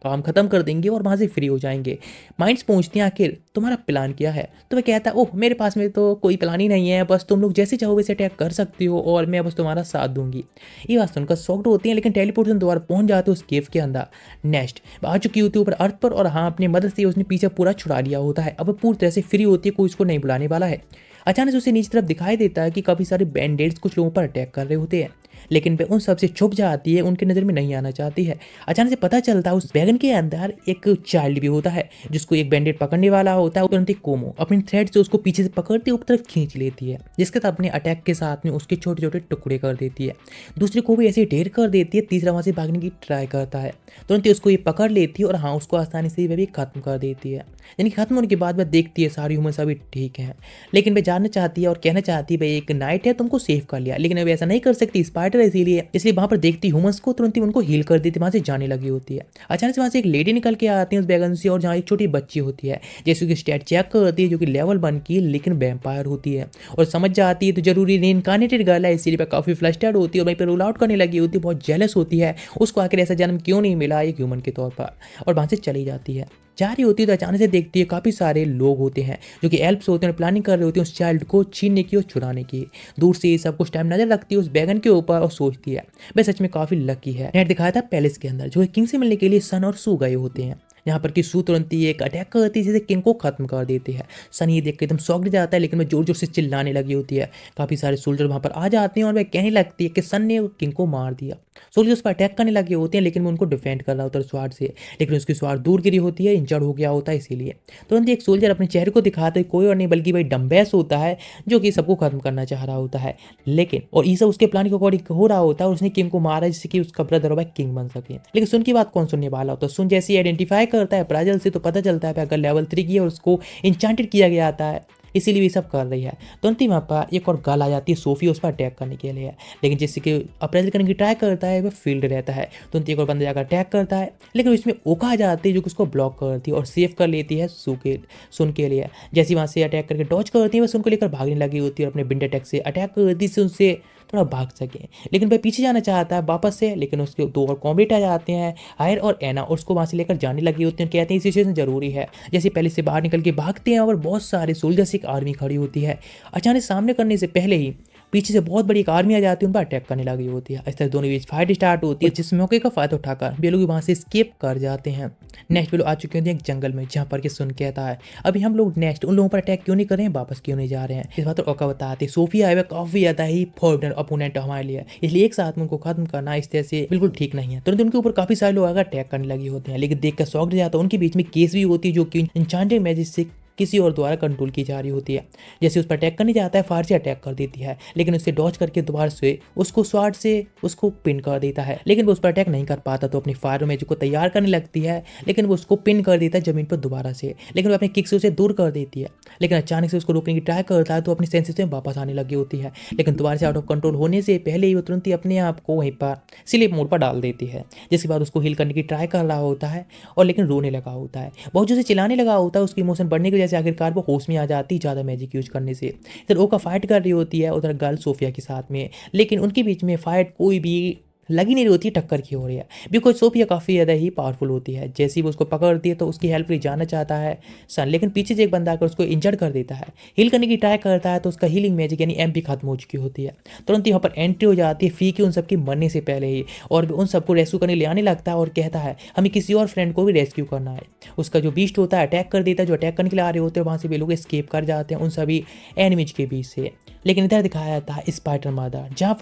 काम खत्म कर देंगे और वहां से फ्री हो जाएंगे। माइंड्स पूछती हैं आखिर तुम्हारा प्लान क्या है। तो वह कहता है ओह मेरे पास में तो कोई प्लान ही नहीं है, बस तुम लोग जैसे चाहो वैसे अटैक कर सकती हो और मैं बस तुम्हारा साथ दूंगी। ये बात सुनकर शॉक्ड होती हैं लेकिन टेलीपोर्टेशन दोबारा पहुंच जाते हैं उस केव के अंदर। नेक्स्ट आ चुकी होती है ऊपर अर्थ पर और हाँ अपनी मदद से उसने पीछे पूरा छुड़ा लिया होता है। अब पूरी तरह से फ्री होती है, कोई उसको नहीं बुलाने वाला है। अचानक से उसे नीचे तरफ दिखाई देता है कि काफी सारे बैंडेड्स कुछ लोगों पर अटैक कर रहे होते हैं लेकिन वे उन सबसे छुप जाती है, उनकी नज़र में नहीं आना चाहती है। अचानक से पता चलता है उस बैगन के अंदर एक चाइल्ड भी होता है जिसको एक बैंडेड पकड़ने वाला होता है। तुरंत कोमो अपनी थ्रेड से उसको पीछे से पकड़ती ऊपर तरफ खींच लेती है जिसके साथ अपने अटैक के साथ में उसके छोटे छोटे टुकड़े कर देती है। दूसरे को भी ऐसे ढेर कर देती है। तीसरा वहां से भागने की ट्राई करता है, तुरंत ही उसको ये पकड़ लेती है और हाँ उसको आसानी से वह भी खत्म कर देती है। यानी खत्म होने के बाद वह देखती है सारी ह्यूमन सभी ठीक है लेकिन वह जानना चाहती है और कहना चाहती है भाई एक नाइट है तुमको सेव कर लिया, लेकिन वह ऐसा नहीं कर सकती स्पाइडर है इसलिए वहां पर देखती ह्यूमंस को तुरंत ही उनको हील कर देती, वहां से जाने लगी होती है। अचानक से वहां से एक लेडी निकल के आती है उस बैगन से और जहाँ एक छोटी बच्ची होती है जैसे उसकी स्टैट चेक करती है जो कि लेवल 1 की लेकिन वैम्पायर होती है और समझ जाती है तो जरूरी रीइंकार्नेटेड गर्ल है, इसीलिए काफी फ्लस्टर्ड होती है और वहीं पर रूल आउट करने लगी होती है। बहुत जेलस होती है उसको आखिर ऐसा जन्म क्यों नहीं मिला एक ह्यूमन के तौर पर और वहां से चली जाती है। जा रही होती है तो अचानक से देखती है काफ़ी सारे लोग होते हैं जो कि एल्प्स होते हैं, प्लानिंग कर रहे होते हैं उस चाइल्ड को छीनने की और चुराने की। दूर से सब कुछ टाइम नजर रखती है उस बैगन के ऊपर और सोचती है वह सच में काफ़ी लकी है। नेट दिखाया था पैलेस के अंदर जो किंग से मिलने के लिए सन और सू गए होते हैं। यहाँ पर कि सू तुरंत ही एक अटैक करती है जिसे किंग को खत्म कर देती है। सन ये देख के एकदम शॉक्ड जाता है लेकिन वह जोर जोर से चिल्लाने लगी होती है। काफ़ी सारे सोल्जर वहाँ पर आ जाते हैं और वह कहने लगती है कि सन ने किंग को मार दिया। सोल्जर उस पर अटैक करने लगे होते हैं, लेकिन वो उनको डिफेंड कर रहा होता है स्वाड से, लेकिन उसकी स्वाड दूर गिरी होती है, इंजर्ड हो गया होता है इसीलिए। तुरंत ही एक सोल्जर अपने चेहरे को दिखाता है, कोई और नहीं बल्कि भाई डम्बैस होता है, जो कि सबको खत्म करना चाह रहा होता है। लेकिन और ये सब उसके प्लान के अकॉर्डिंग हो रहा होता है, और उसने किम को मारा जिससे कि उसका ब्रदर और किंग बन सके। लेकिन सुन की बात कौन सुनने वाला होता है? सुन जैसे आइडेंटिफाई करता है प्राजल से, तो पता चलता है अगर लेवल 3 की है और उसको इंचांटेड किया गया आता है, इसीलिए ये सब कर रही है। तुरंत ही वहाँ पर एक और गर्ल आ जाती है, सोफी उस पर अटैक करने के लिए, लेकिन जिससे कि अप्रेजल करने की ट्राई करता है वह फील्ड रहता है। तुरंत एक और बंदा जाकर अटैक करता है, लेकिन इसमें ओका आ जाती है जो कि उसको ब्लॉक करती है और सेव कर लेती है सुन के लिए। जैसे वहाँ से अटैक करके डॉज करती है, वह सुन को लेकर भागने लगी होती है और अपने बिंड अटैक से अटैक करती है उनसे थोड़ा भाग सके। लेकिन वह पीछे जाना चाहता है वापस से, लेकिन उसके दो और कॉम्बेट आ जाते हैं, हायर और एना, और उसको वहाँ से लेकर जाने लगी होती हैं। कहते हैं सिचुएशन जरूरी है। जैसे पहले से बाहर निकल के भागते हैं और बहुत सारे सोल्जर्स एक आर्मी खड़ी होती है। अचानक सामने करने से पहले ही पीछे से बहुत बड़ी एक आर्मी आ जाती है, उन पर अटैक करने लगी होती है। इस तरह दोनों बीच फाइट स्टार्ट होती है, जिस मौके का फायदा उठाकर वे लोग वहाँ से स्केप कर जाते हैं। नेक्स्ट वे लोग आ चुके होते हैं एक जंगल में, जहाँ पर के सुन कहता है अभी हम लोग नेक्स्ट उन लोगों पर अटैक क्यों नहीं कर रहे हैं, वापस क्यों नहीं जा रहे हैं। इस बात पर ओका बताते सोफिया है वह काफी ज्यादा ही फॉर्मिडेबल अपोनेंट हमारे लिए, इसलिए एक साथ में उनको खत्म करना इस तरह से बिल्कुल ठीक नहीं है। तुरंत उनके ऊपर काफी सारे लोग आकर अटैक करने लगे होते हैं, लेकिन देखकर शॉक्ड जाता है। उनके बीच में केस भी होती है जो कि एन्चेंटेड मैजिक से किसी और द्वारा कंट्रोल की जा रही होती है। जैसे उस पर अटैक करने जाता है, फार से अटैक कर देती है, लेकिन उससे डॉज करके दोबारा से उसको स्वाड से उसको पिन कर देता है, लेकिन वो उस पर अटैक नहीं कर पाता। तो अपनी फायर मैजिक को तैयार करने लगती है, लेकिन वो उसको पिन कर देता है जमीन पर दोबारा से, लेकिन वो अपने किक से उसे दूर कर देती है। लेकिन अचानक से उसको रोकने की ट्राई करता है, तो अपनी सेंसेस में वापस आने लगी होती है, लेकिन दोबारा से आउट ऑफ कंट्रोल होने से पहले ही वो तुरंत ही अपने आप को वहीं पर स्लीप मोड पर डाल देती है। जिसके बाद उसको हील करने की ट्राई कर रहा होता है, और लेकिन रोने लगा होता है, बहुत जोर से चिल्लाने लगा होता है। उसकी इमोशन बढ़ने की वजह से आखिरकार वो होश में आ जाती ज़्यादा मैजिक यूज करने से। इधर ओका फाइट कर रही होती है उधर गर्ल सोफिया के साथ में, लेकिन उनके बीच में फाइट कोई भी लगी नहीं होती, टक्कर की हो रही है, बिकॉज सोफिया काफ़ी ज़्यादा ही पावरफुल होती है। जैसे ही वो उसको पकड़ती है तो उसकी हेल्प के लिए जाना चाहता है सन, लेकिन पीछे से एक बंदा आकर उसको इंजर्ड कर देता है। हील करने की ट्राई करता है तो उसका हीलिंग मैजिक यानी एमपी खत्म हो चुकी होती है। तुरंत यहाँ पर एंट्री हो जाती है फी की उन सबके मरने से पहले ही, और उन सबको रेस्क्यू करने ले आने लगता है और कहता है हमें किसी और फ्रेंड को भी रेस्क्यू करना है। उसका जो बीस्ट होता है अटैक कर देता है, जो अटैक करने के लिए आ रहे होते हैं वहाँ से वे लोग एस्केप कर जाते हैं उन सभी एनिमीज के बीच से। लेकिन इधर दिखाया जाता है स्पाइडर मदर, जहाँ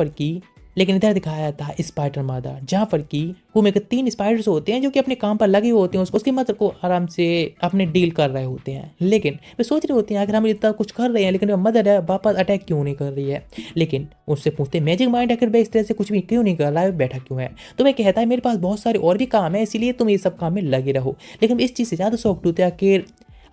पर की घूमे के 3 स्पाइडर्स होते हैं जो कि अपने काम पर लगे होते हैं, उसकी मदर को आराम से अपने डील कर रहे होते हैं। लेकिन वे सोच रहे होते हैं अगर हम इतना कुछ कर रहे हैं, लेकिन मदर है वापस अटैक क्यों नहीं कर रही है। लेकिन उससे पूछते मैजिक माइंड आखिर वह इस तरह से कुछ भी क्यों नहीं कर रहा है, बैठा क्यों है। तो वह कहता है मेरे पास बहुत सारे और भी काम है, इसीलिए तुम ये सब काम में लगे रहो। लेकिन इस चीज़ से ज़्यादा शौक होते हैं कि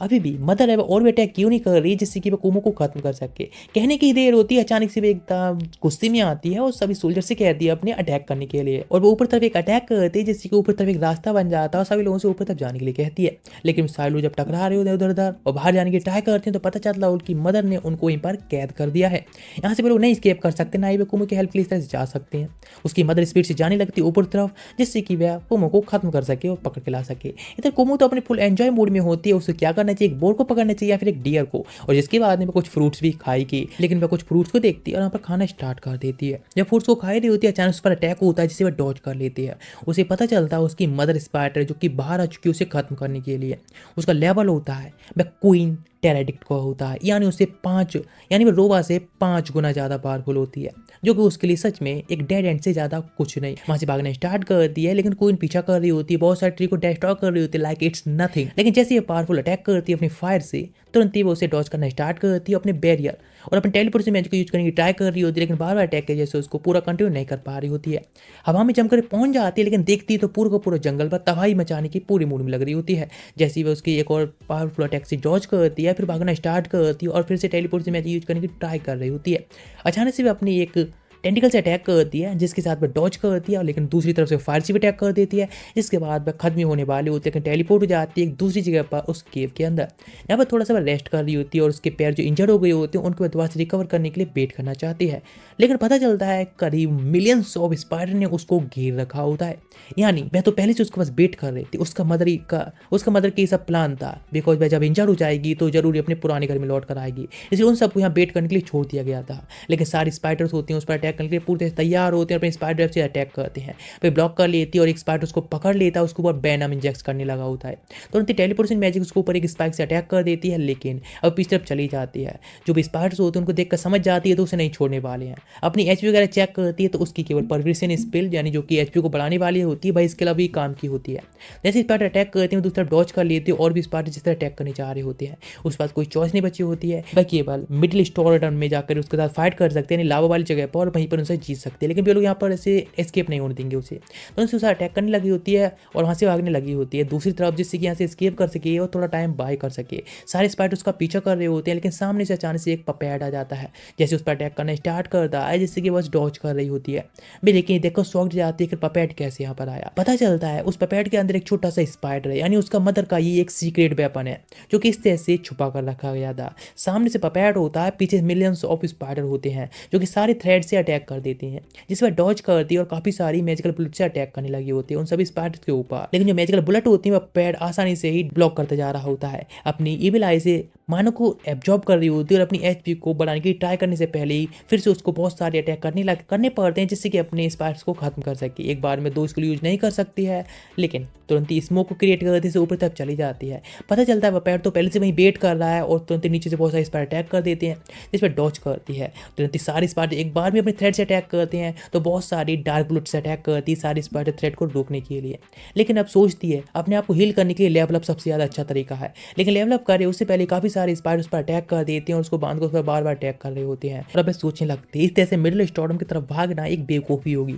अभी भी मदर है और भी अटैक क्यों नहीं कर रही, जिससे कि वो कुमो को खत्म कर सके। कहने की देर होती है, अचानक से वो एकदम गुस्से में आती है और सभी सोल्जर से कहती है अपने अटैक करने के लिए, और वो ऊपर तरफ एक अटैक करती है जिससे कि ऊपर तरफ एक रास्ता बन जाता है और सभी लोगों से ऊपर तरफ जाने के लिए कहती है। लेकिन सारे लोग जब टकरा रहे होते हैं उधर उधर और बाहर जाने की ट्राई करते हैं, तो पता चलता है उनकी मदर ने उनको वहीं पर कैद कर दिया है। यहाँ से वो लोग नहीं स्केप कर सकते, ना ही वे कुमो की हेल्प के लिए इस तरह से जा सकते हैं। उसकी मदर स्पीड से जाने लगती है ऊपर तरफ, जिससे कि वह कुमो को खत्म कर सके और पकड़ के ला सके। इधर कुमो तो अपने फुल एंजॉय मूड में होती है, उसे क्या करना चाहिए, एक बोर्ड को पकड़ना चाहिए या फिर एक डियर को, और जिसके बाद में कुछ फ्रूट्स भी खाएगी। लेकिन वह कुछ फ्रूट्स को देखती है और वहाँ पर खाना स्टार्ट कर देती है। जब फ्रूट्स को खा रही होती है, अचानक उस पर अटैक होता है जिसे वह डॉज कर लेती है। उसे पता चलता है उसकी मदर स्पाइडर जो कि बाहर आ चुकी है उसे खत्म करने के लिए। उसका लेवल होता है वह क्वीन टेराडिक्ट का होता है, यानी उससे 5 यानी वो रोबा से 5 गुना ज़्यादा पावरफुल होती है, जो कि उसके लिए सच में एक डेड एंड से ज़्यादा कुछ नहीं। वहाँ से भागना स्टार्ट करती है, लेकिन क्वीन पीछा कर रही होती है, बहुत सारे ट्री को डिस्ट्रॉय कर रही होती है लाइक इट्स नथिंग। लेकिन जैसे ये पावरफुल अटैक करती है अपनी फायर से, तुरंत ही वो उसे डॉज करना स्टार्ट करती है अपने बैरियर और अपने टेलीपोर्ट से मैजिक को यूज करने की ट्राई कर रही होती है, लेकिन बार बार अटैक के जैसे उसको पूरा कंटिन्यू नहीं कर पा रही होती है। हवा में जमकर पहुंच जाती है, लेकिन देखती है तो पूरा का पूरा जंगल पर तबाही मचाने की पूरी मूड में लग रही होती है। जैसे ही वो उसकी एक और पावरफुल अटैक से डॉज करती है, फिर भागना स्टार्ट करती है और फिर से टेलीपोर्ट से मैजिक यूज करने की ट्राई कर रही होती है। अचानक से वो अपनी एक टेंटिकल से अटैक करती है, जिसके साथ वह डॉज करती है, लेकिन दूसरी तरफ से फायर से भी अटैक कर देती है। जिसके बाद वह खत्म होने वाली होती है, लेकिन टेलीपोर्ट हो जाती है एक दूसरी जगह पर उस केव के अंदर। यहाँ पर थोड़ा सा वह रेस्ट कर रही होती है और उसके पैर जो इंजर्ड हो गए होते हैं उनको दोबारा से रिकवर करने के लिए वेट करना चाहती है। लेकिन पता चलता है करीब मिलियंस ऑफ स्पाइडर ने उसको घेर रखा होता है, यानी वह तो पहले से उसके पास वेट कर रही थी। उसका मदर की सब प्लान था, बिकॉज वह जब इंजर्ड हो जाएगी तो जरूरी अपने पुराने घर में लौट कर आएगी, इसलिए उन सबको यहाँ वेट करने के लिए छोड़ दिया गया था। लेकिन सारे स्पाइडर्स होते हैं उस पर अटैक अटैक करने के लिए पूरी तरह से तैयार होते हैं, अपने स्पाइडर वेब से अटैक करते हैं। फिर ब्लॉक कर लेती है और एक स्पाइडर उसको पकड़ लेता है, उसके ऊपर वेनम इंजेक्ट करने लगा होता है। तुरंत ही टेलीपोर्टेशन मैजिक उसके ऊपर एक स्पाइक से अटैक कर देती है, लेकिन अब पीछे तरफ चली जाती है। जो भी स्पाइडर्स होते हैं उनको देखकर समझ जाती है तो उसे नहीं छोड़ने वाले हैं। अपनी एचपी वगैरह चेक करती है तो उसकी केवल परविशन स्पिल यानी जो कि एचपी को बढ़ाने वाली होती है भाई इसके अलावा भी काम की होती है। जैसे स्पाइडर अटैक करते हैं दूसरी तरफ डॉज कर लेती है और भी स्पाइडर जिस तरह अटैक करने जा रहे होते हैं उस पास कोई चॉइस नहीं बची होती है, वह केवल मिडिल स्टोर में जाकर उसके साथ फाइट कर सकते हैं यानी लावा वाली जगह पर और वहीं पर उनसे जीत सकते हैं। लेकिन वे लोग यहाँ पर ऐसे एस्केप नहीं होने देंगे उसे, तो उनसे उसे अटैक करने लगी होती है और वहाँ से भागने लगी होती है दूसरी तरफ, जिससे कि यहाँ से एस्केप कर सके और थोड़ा टाइम बाय कर सके। सारे स्पाइडर उसका पीछा कर रहे होते हैं लेकिन सामने से अचानक से एक पपेट आ जाता है, जैसे उस पर अटैक करना स्टार्ट करता है जिससे कि बस डॉज कर रही होती है। वे लेकिन देखो शॉक जाती है कि पपेट कैसे यहाँ पर आया। पता चलता है उस पपेट के अंदर एक छोटा सा स्पाइडर है यानी उसका मदर का ये एक सीक्रेट वेपन है जो कि इस तरह से छुपा कर रखा गया था। सामने से पपेट होता है, पीछे मिलियंस ऑफ स्पाइडर होते हैं जो कि सारे थ्रेड से अटैक कर देते हैं, जिस पर डॉज करती है और काफी सारी मैजिकल बुलेट से अटैक करने लगी होती है उन सभी स्पाइडर के ऊपर। लेकिन जो मैजिकल बुलेट होती है वह पपेट आसानी से ही ब्लॉक करते जा रहा होता है, अपनी इविल आई से मानो को एब्जॉर्ब कर रही होती है और अपनी एचपी को बढ़ाने की ट्राई करने से पहले ही फिर से उसको बहुत सारे अटैक करने पड़ते हैं जिससे कि अपने स्पाइडर्स को खत्म कर सके। एक बार में 2 स्किल यूज नहीं कर सकती है लेकिन तुरंत ही स्मोक को क्रिएट करती से ऊपर तक चली जाती है। पता चलता है वह पैर तो पहले से वहीं वेट कर रहा है और तुरंत नीचे से बहुत सारे स्पाइडर अटैक कर देते हैं जिस पर डॉज करती है। तुरंत ही सारी स्पाइडर एक बार में अपने थ्रेड से अटैक करते हैं तो बहुत सारी डार्क ब्लूट से अटैक करती है सारी स्पाइडर थ्रेड को रोकने के लिए। लेकिन अब सोचती है अपने आप को हील करने के लिए लेवल अप सबसे ज़्यादा अच्छा तरीका है, लेकिन लेवल अप करे उससे पहले काफ़ी सारे स्पाइडर उस पर अटैक कर देते हैं और उसको बांध कर उस पर बार बार अटैक कर रहे होते हैं और अब सोचने लगते हैं इस तरह से मिडिल स्टॉर्म की तरफ भागना एक बेवकूफ़ी होगी,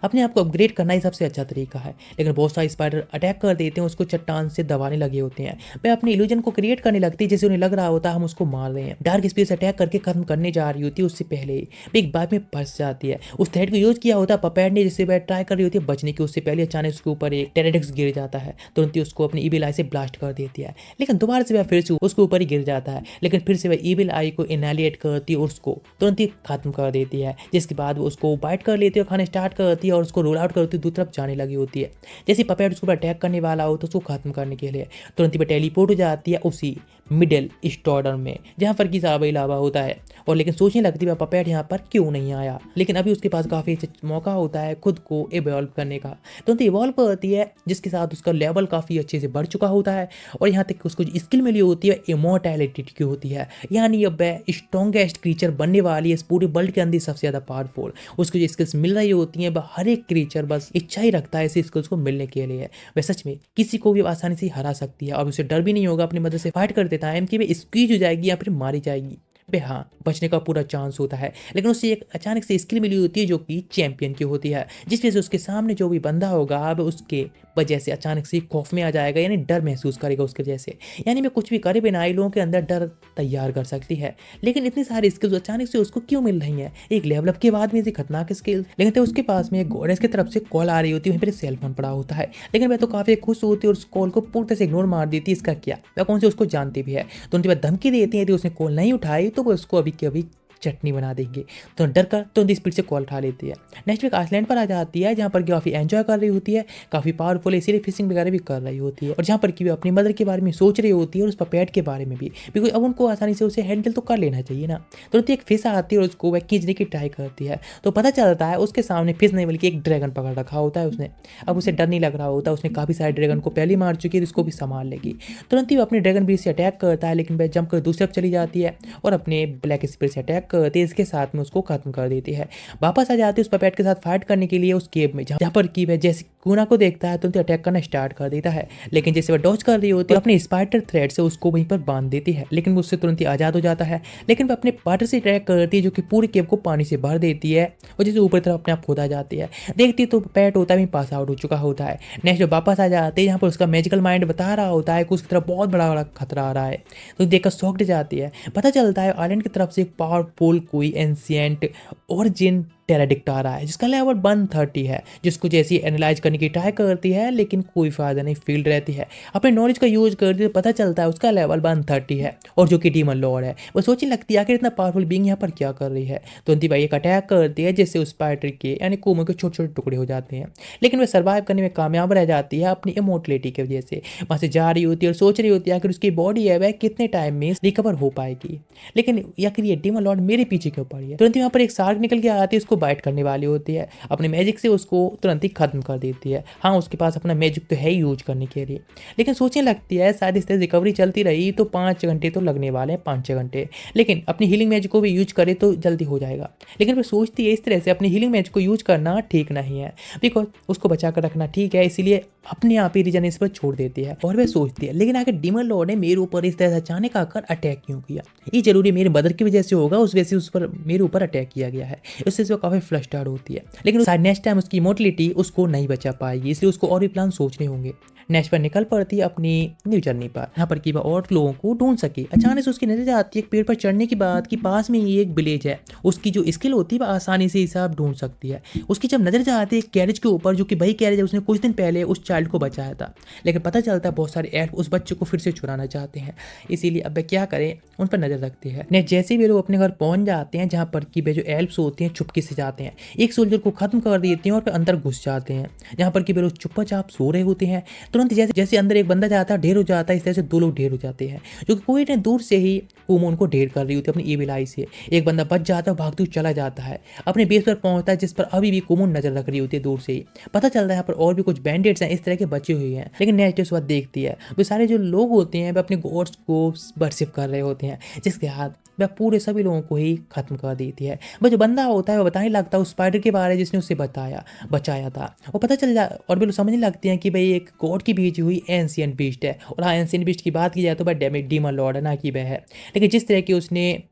अपने आप को अपग्रेड करना ही सबसे अच्छा तरीका है। लेकिन बहुत सारे स्पाइडर अटैक कर देते हैं, उसको चट्टान से दबाने लगे होते हैं, वे अपने इल्यूजन को क्रिएट करने लगती है जैसे उन्हें लग रहा होता है हम उसको मार रहे हैं। डार्क स्पीड से अटैक करके खत्म करने जा रही होती है उससे पहले ही वे एक बार में फंस जाती है। उस थ्रेड को यूज किया होता है पपेट ने जिससे वह ट्राई कर रही होती है बचने की, उससे पहले अचानक उसके ऊपर एक टेराडेक्स गिर जाता है, तुरंत ही उसको अपनी ईविल आई से ब्लास्ट कर देती है। लेकिन दोबारा से वह फिर से उसके ऊपर ही गिर जाता है, लेकिन फिर से वह ईविल आई को इनहेलिएट करती है और उसको तुरंत ही खत्म कर देती है, जिसके बाद वो उसको बाइट कर लेती है और खाना स्टार्ट करती है और उसको रोल आउट करती है दूसरी तरफ जाने लगी होती है। जैसे पपेट उसके ऊपर अटैक करने वाला हो तो उसको खत्म करने के लिए तुरंत ही टेलीपोर्ट हो जाती है उसी मिडिल स्टॉर्डम में जहाँ पर कि साबा लावा होता है और लेकिन सोचने लगती है पपेट यहाँ पर क्यों नहीं आया। लेकिन अभी उसके पास काफ़ी अच्छा मौका होता है खुद को इवॉल्व करने का, तो इवॉल्व करती है जिसके साथ उसका लेवल काफ़ी अच्छे से बढ़ चुका होता है और यहाँ तक कि उसको जो स्किल मिली होती है इमोर्टैलिटी की होती है, यानी अब स्ट्रॉन्गेस्ट क्रीचर बनने वाली है इस पूरे वर्ल्ड के अंदर सबसे ज़्यादा पावरफुल। उसको जो स्किल्स मिल रही होती हैं वह हर एक क्रीचर बस इच्छा ही रखता है ऐसे स्किल्स को मिलने के लिए। वह सच में किसी को भी आसानी से हरा सकती है और उसे डर भी नहीं होगा अपनी मदद से फाइट कर देता है कि वे स्क्वीज हो जाएगी या फिर मारी जाएगी, बे हाँ बचने का पूरा चांस होता है। लेकिन उसे एक अचानक से स्किल मिली होती है जो कि चैंपियन की होती है, जिस वजह से उसके सामने जो भी बंदा होगा अब उसके वजह से अचानक से खौफ में आ जाएगा यानी डर महसूस करेगा उसके वजह से, यानी मैं कुछ भी करे बिना लोगों के अंदर डर तैयार कर सकती है। लेकिन इतनी सारी स्किल्स अचानक से उसको क्यों मिल रही हैं एक लेवल अप के बाद में ऐसी खतरनाक स्किल्स। लेकिन तो उसके पास में एक गॉडेस की तरफ से कॉल आ रही होती है, वहीं पर सेल फोन पड़ा होता है, लेकिन वह तो काफी खुश होती है और उस कॉल को पूरी तरह से इग्नोर मार देती है। इसका क्या वह कौन से उसको जानती भी है तो उनके बाद धमकी देती है यदि उसने कॉल नहीं उठाई तो वो उसको अभी के अभी चटनी बना देंगे, तो डर कर तो स्पीड से कॉल उठा लेती है। नेक्स्ट वीक आइसलैंड पर आ जाती है जहाँ पर काफ़ी एंजॉय कर रही होती है, काफ़ी पावरफुल इसीलिए फिशिंग वगैरह भी कर रही होती है और जहाँ पर कि वो अपनी मदर के बारे में सोच रही होती है और उस पपेट के बारे में भी, बिकॉज अब उनको आसानी से उसे हैंडल तो कर लेना चाहिए ना। तो एक फिश आती है और उसको वह खींचने की ट्राई करती है तो पता चलता है उसके सामने फिश नहीं बल्कि एक ड्रैगन पकड़ रखा होता है उसने। अब उसे डर नहीं लग रहा होता, उसने काफ़ी सारे ड्रैगन को पहले मार चुकी है, इसको भी संभाल लेगी। तुरंत ही वो अपने ड्रैगन ब्रीड से अटैक करता है, लेकिन वह जंप कर दूसरी तरफ चली जाती है और अपने ब्लैक स्पिरिट से अटैक करती है, इसके साथ में उसको खत्म कर देती है। वापस आ जाती है उस पपेट के साथ फाइट करने के लिए उस केव में, जहाँ पर की वह जैसे कूना को देखता है तो अटैक करना स्टार्ट कर देता है, लेकिन जैसे वह डॉज कर रही होती है अपने स्पाइडर थ्रेड से उसको वहीं पर बांध देती है, लेकिन वो उससे तुरंत ही आजाद हो जाता है। लेकिन वह अपने पार्टनर से अटैक करती है जो कि पूरी केव को पानी से भर देती है और जैसे ऊपर तरफ अपने आप खोदा जाती है, देखती तो पैट होता है पास आउट हो चुका होता है। नेक्स्ट वापस आ जाते हैं जहाँ पर उसका मैजिकल माइंड बता रहा होता है कि उसकी तरफ बहुत बड़ा बड़ा खतरा आ रहा है, तो देखकर शॉक्ड जाती है। पता चलता है आइलैंड की तरफ से एक पावरफुल कोई एंशिएंट ओरिजिन टेराडिक्ट आ रहा है जिसका लेवल 130 है, जिसको जैसी एनालाइज करने की ट्राई करती है लेकिन कोई फायदा नहीं, फील्ड रहती है। अपने नॉलेज का यूज करती है तो पता चलता है उसका लेवल 130 है और जो कि डीमन लॉर्ड है। वो सोचने लगती है आखिर इतना पावरफुल बीइंग यहाँ पर क्या कर रही है, तो अंतिम भाई एक अटैक करती है जिससे उस स्पाइडर के यानी कोमो के छोटे छोटे टुकड़े हो जाते हैं, लेकिन वह सर्वाइव करने में कामयाब रह जाती है अपनी इमोर्टलिटी की वजह से। वहाँ से जा रही होती है और सोच रही होती है आखिर उसकी बॉडी है वह कितने टाइम में रिकवर हो पाएगी, लेकिन आखिर ये डीमन लॉर्ड मेरे पीछे क्यों पड़ी है। तुरंत वहाँ पर एक शार्क निकल के आती है, उसको उसको बाइट करने वाली होती है। अपने मैजिक से उसको तुरंत ही खत्म कर देती है। हाँ, उसके पास अपना मैजिक तो है ही यूज करने के लिए, लेकिन सोचने लगती है शायद इस तरह रिकवरी चलती रही तो 5 घंटे तो लगने वाले हैं, 5-6 घंटे, लेकिन अपनी हीलिंग मैजिक को भी यूज करे तो जल्दी हो जाएगा। लेकिन वो सोचती है इस तरह से अपनी हीलिंग मैजिक को यूज करना ठीक नहीं है, बिकॉज उसको बचा कर रखना ठीक है, इसीलिए अपने आप ही रीजन इस पर छोड़ देती है। और वह सोचती है लेकिन आखिर डीमन लॉर्ड ने मेरे ऊपर इस तरह से अचानक आकर अटैक क्यों किया? ये जरूरी मेरे मदर की वजह से होगा, उस वजह से उस पर मेरे ऊपर अटैक किया गया है। उससे वो काफी फ्रस्ट्रेटेड होती है, लेकिन शायद नेक्स्ट टाइम उसकी इमोर्टलिटी उसको नहीं बचा पाएगी, इसलिए उसको और भी प्लान सोचने होंगे। नेक्स्ट पर निकल पड़ती है अपनी न्यू जर्नी पर, यहाँ पर कि वह और लोगों को ढूंढ सके। अचानक से उसकी नजर आती है एक पेड़ पर चढ़ने के बाद कि पास में ही एक विलेज है। उसकी जो स्किल होती है वह आसानी से हिसाब ढूंढ सकती है। उसकी जब नजर जाती है एक कैरेज के ऊपर, जो कि वही कैरेज है उसने कुछ दिन पहले उस चाइल्ड को बचाया था, लेकिन पता चलता है बहुत सारे एल्फ उस बच्चे को फिर से चुराना चाहते हैं, इसीलिए अब वे क्या करें, उन पर नजर रखते हैं। नेक्स्ट जैसे भी लोग अपने घर पहुंच जाते हैं, जहाँ पर कि वे जो एल्फ्स होते हैं चुपके से जाते हैं, एक सोल्जर को खत्म कर देते हैं और फिर अंदर घुस जाते हैं, जहाँ पर कि वे लोग चुपचाप सो रहे होते हैं। तुरंत जैसे जैसे अंदर एक बंदा जाता है ढेर हो जाता है, इस तरह से 2 लोग ढेर हो जाते हैं, जो कि कोई ने दूर से ही कुमोन को ढेर कर रही होती है अपनी एविल आई से। एक बंदा बच जाता है, भागते हुए चला जाता है, अपने बेस पर पहुंचता है, जिस पर अभी भी कुमोन नजर रख रही होती है दूर से ही। पता चलता है यहाँ पर और भी कुछ बैंडेड्स हैं इस तरह के बचे हुए हैं, लेकिन नेक्स्ट डे सुबह देखती है वो सारे जो लोग होते हैं वे अपने गॉड्स को वर्शिप कर रहे होते हैं, जिसके हाथ वह पूरे सभी लोगों को ही खत्म कर देती है। वह जो बंदा होता है वह बताने लगता है उस स्पाइडर के बारे में जिसने उसे बचाया था। और पता चल जा और भी लोग समझने लगते हैं कि भाई एक गॉड की भेजी हुई एंशिएंट बीस्ट है। और हाँ, एंशिएंट बीस्ट की बात की जाए तो वह डीमन लॉर्ड है, ना कि वह है, लेकिन जिस तरह की उसने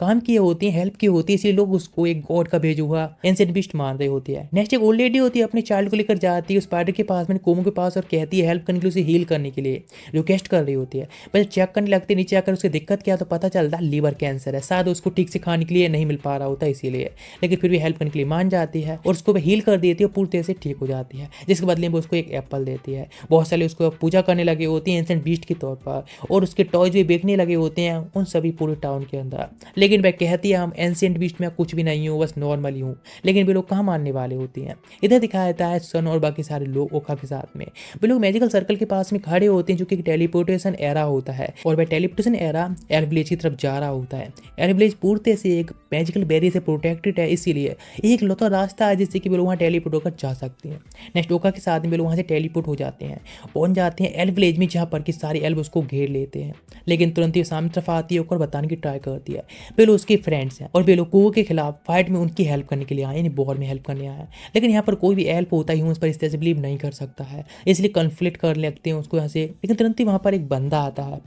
काम किए होती है, हेल्प की होती है, इसलिए लोग उसको एक गॉड का भेजा हुआ एंशिएंट बीस्ट मान रहे होते हैं। नेक्स्ट एक ओल्ड लेडी होती है, अपने चाइल्ड को लेकर जाती है उस स्पाइडर के पास में, कोमो के पास, और कहती है हेल्प करने के लिए, उसे हील करने के लिए रिक्वेस्ट कर रही होती है। पर चेक करने लगती है नीचे आकर उसकी दिक्कत क्या, तो पता चलता है लीवर कैंसर है, शायद उसको ठीक से खाने के लिए नहीं मिल पा रहा होता इसीलिए, लेकिन फिर भी हेल्प करने के लिए मान जाती है और उसको हील कर देती है और पूरी तरह से ठीक हो जाती है, जिसके बदले में उसको एक एप्पल देती है। बहुत सारे उसको पूजा करने लगे होती हैं एंशिएंट बीस्ट के तौर पर, और उसके टॉयज भी बेचने लगे होते हैं उन सभी पूरे टाउन के अंदर। लेकिन वह कहती है एंशिएंट बीस्ट में कुछ भी नहीं हूँ, बस नॉर्मल ही हूँ, लेकिन वे लोग कहाँ मानने वाले होते हैं। इधर दिखाया जाता है सन और बाकी सारे लोग ओखा के साथ में, वे लोग मैजिकल सर्कल के पास में खड़े होते हैं, जो कि टेलीपोर्टेशन एरा होता है, और वह टेलीपोर्टेशन एरा एयर विलेज की तरफ जा रहा होता है। एयर विलेज पूर्णतः से एक मैजिकल बैरियर से प्रोटेक्टेड है, इसीलिए एक लौता रास्ता है जिससे कि वे लोग वहाँ टेलीपोर्ट होकर जा सकते हैं। नेक्स्ट ओखा के साथ में वे लोग वहाँ से टेलीपोर्ट हो जाते हैं, पहुंच जाते हैं एयर विलेज में, जहाँ पर कि सारे एल्फ उसको घेर लेते हैं, लेकिन तुरंत ही सामने तरफ आती है और बताने की ट्राई करती है वे लोग उसके फ्रेंड्स हैं और वे लोग कुओं के खिलाफ फाइट में उनकी हेल्प करने के लिए आए, यानी वॉर में हेल्प करने आए। लेकिन यहाँ पर कोई भी हेल्प होता है ह्यूमंस पर इस तरह से बिलीव नहीं कर सकता है, इसलिए कन्फ्लिक्ट कर लगते हैं उसको यहाँ से। लेकिन तुरंत ही वहाँ पर एक बंदा आता है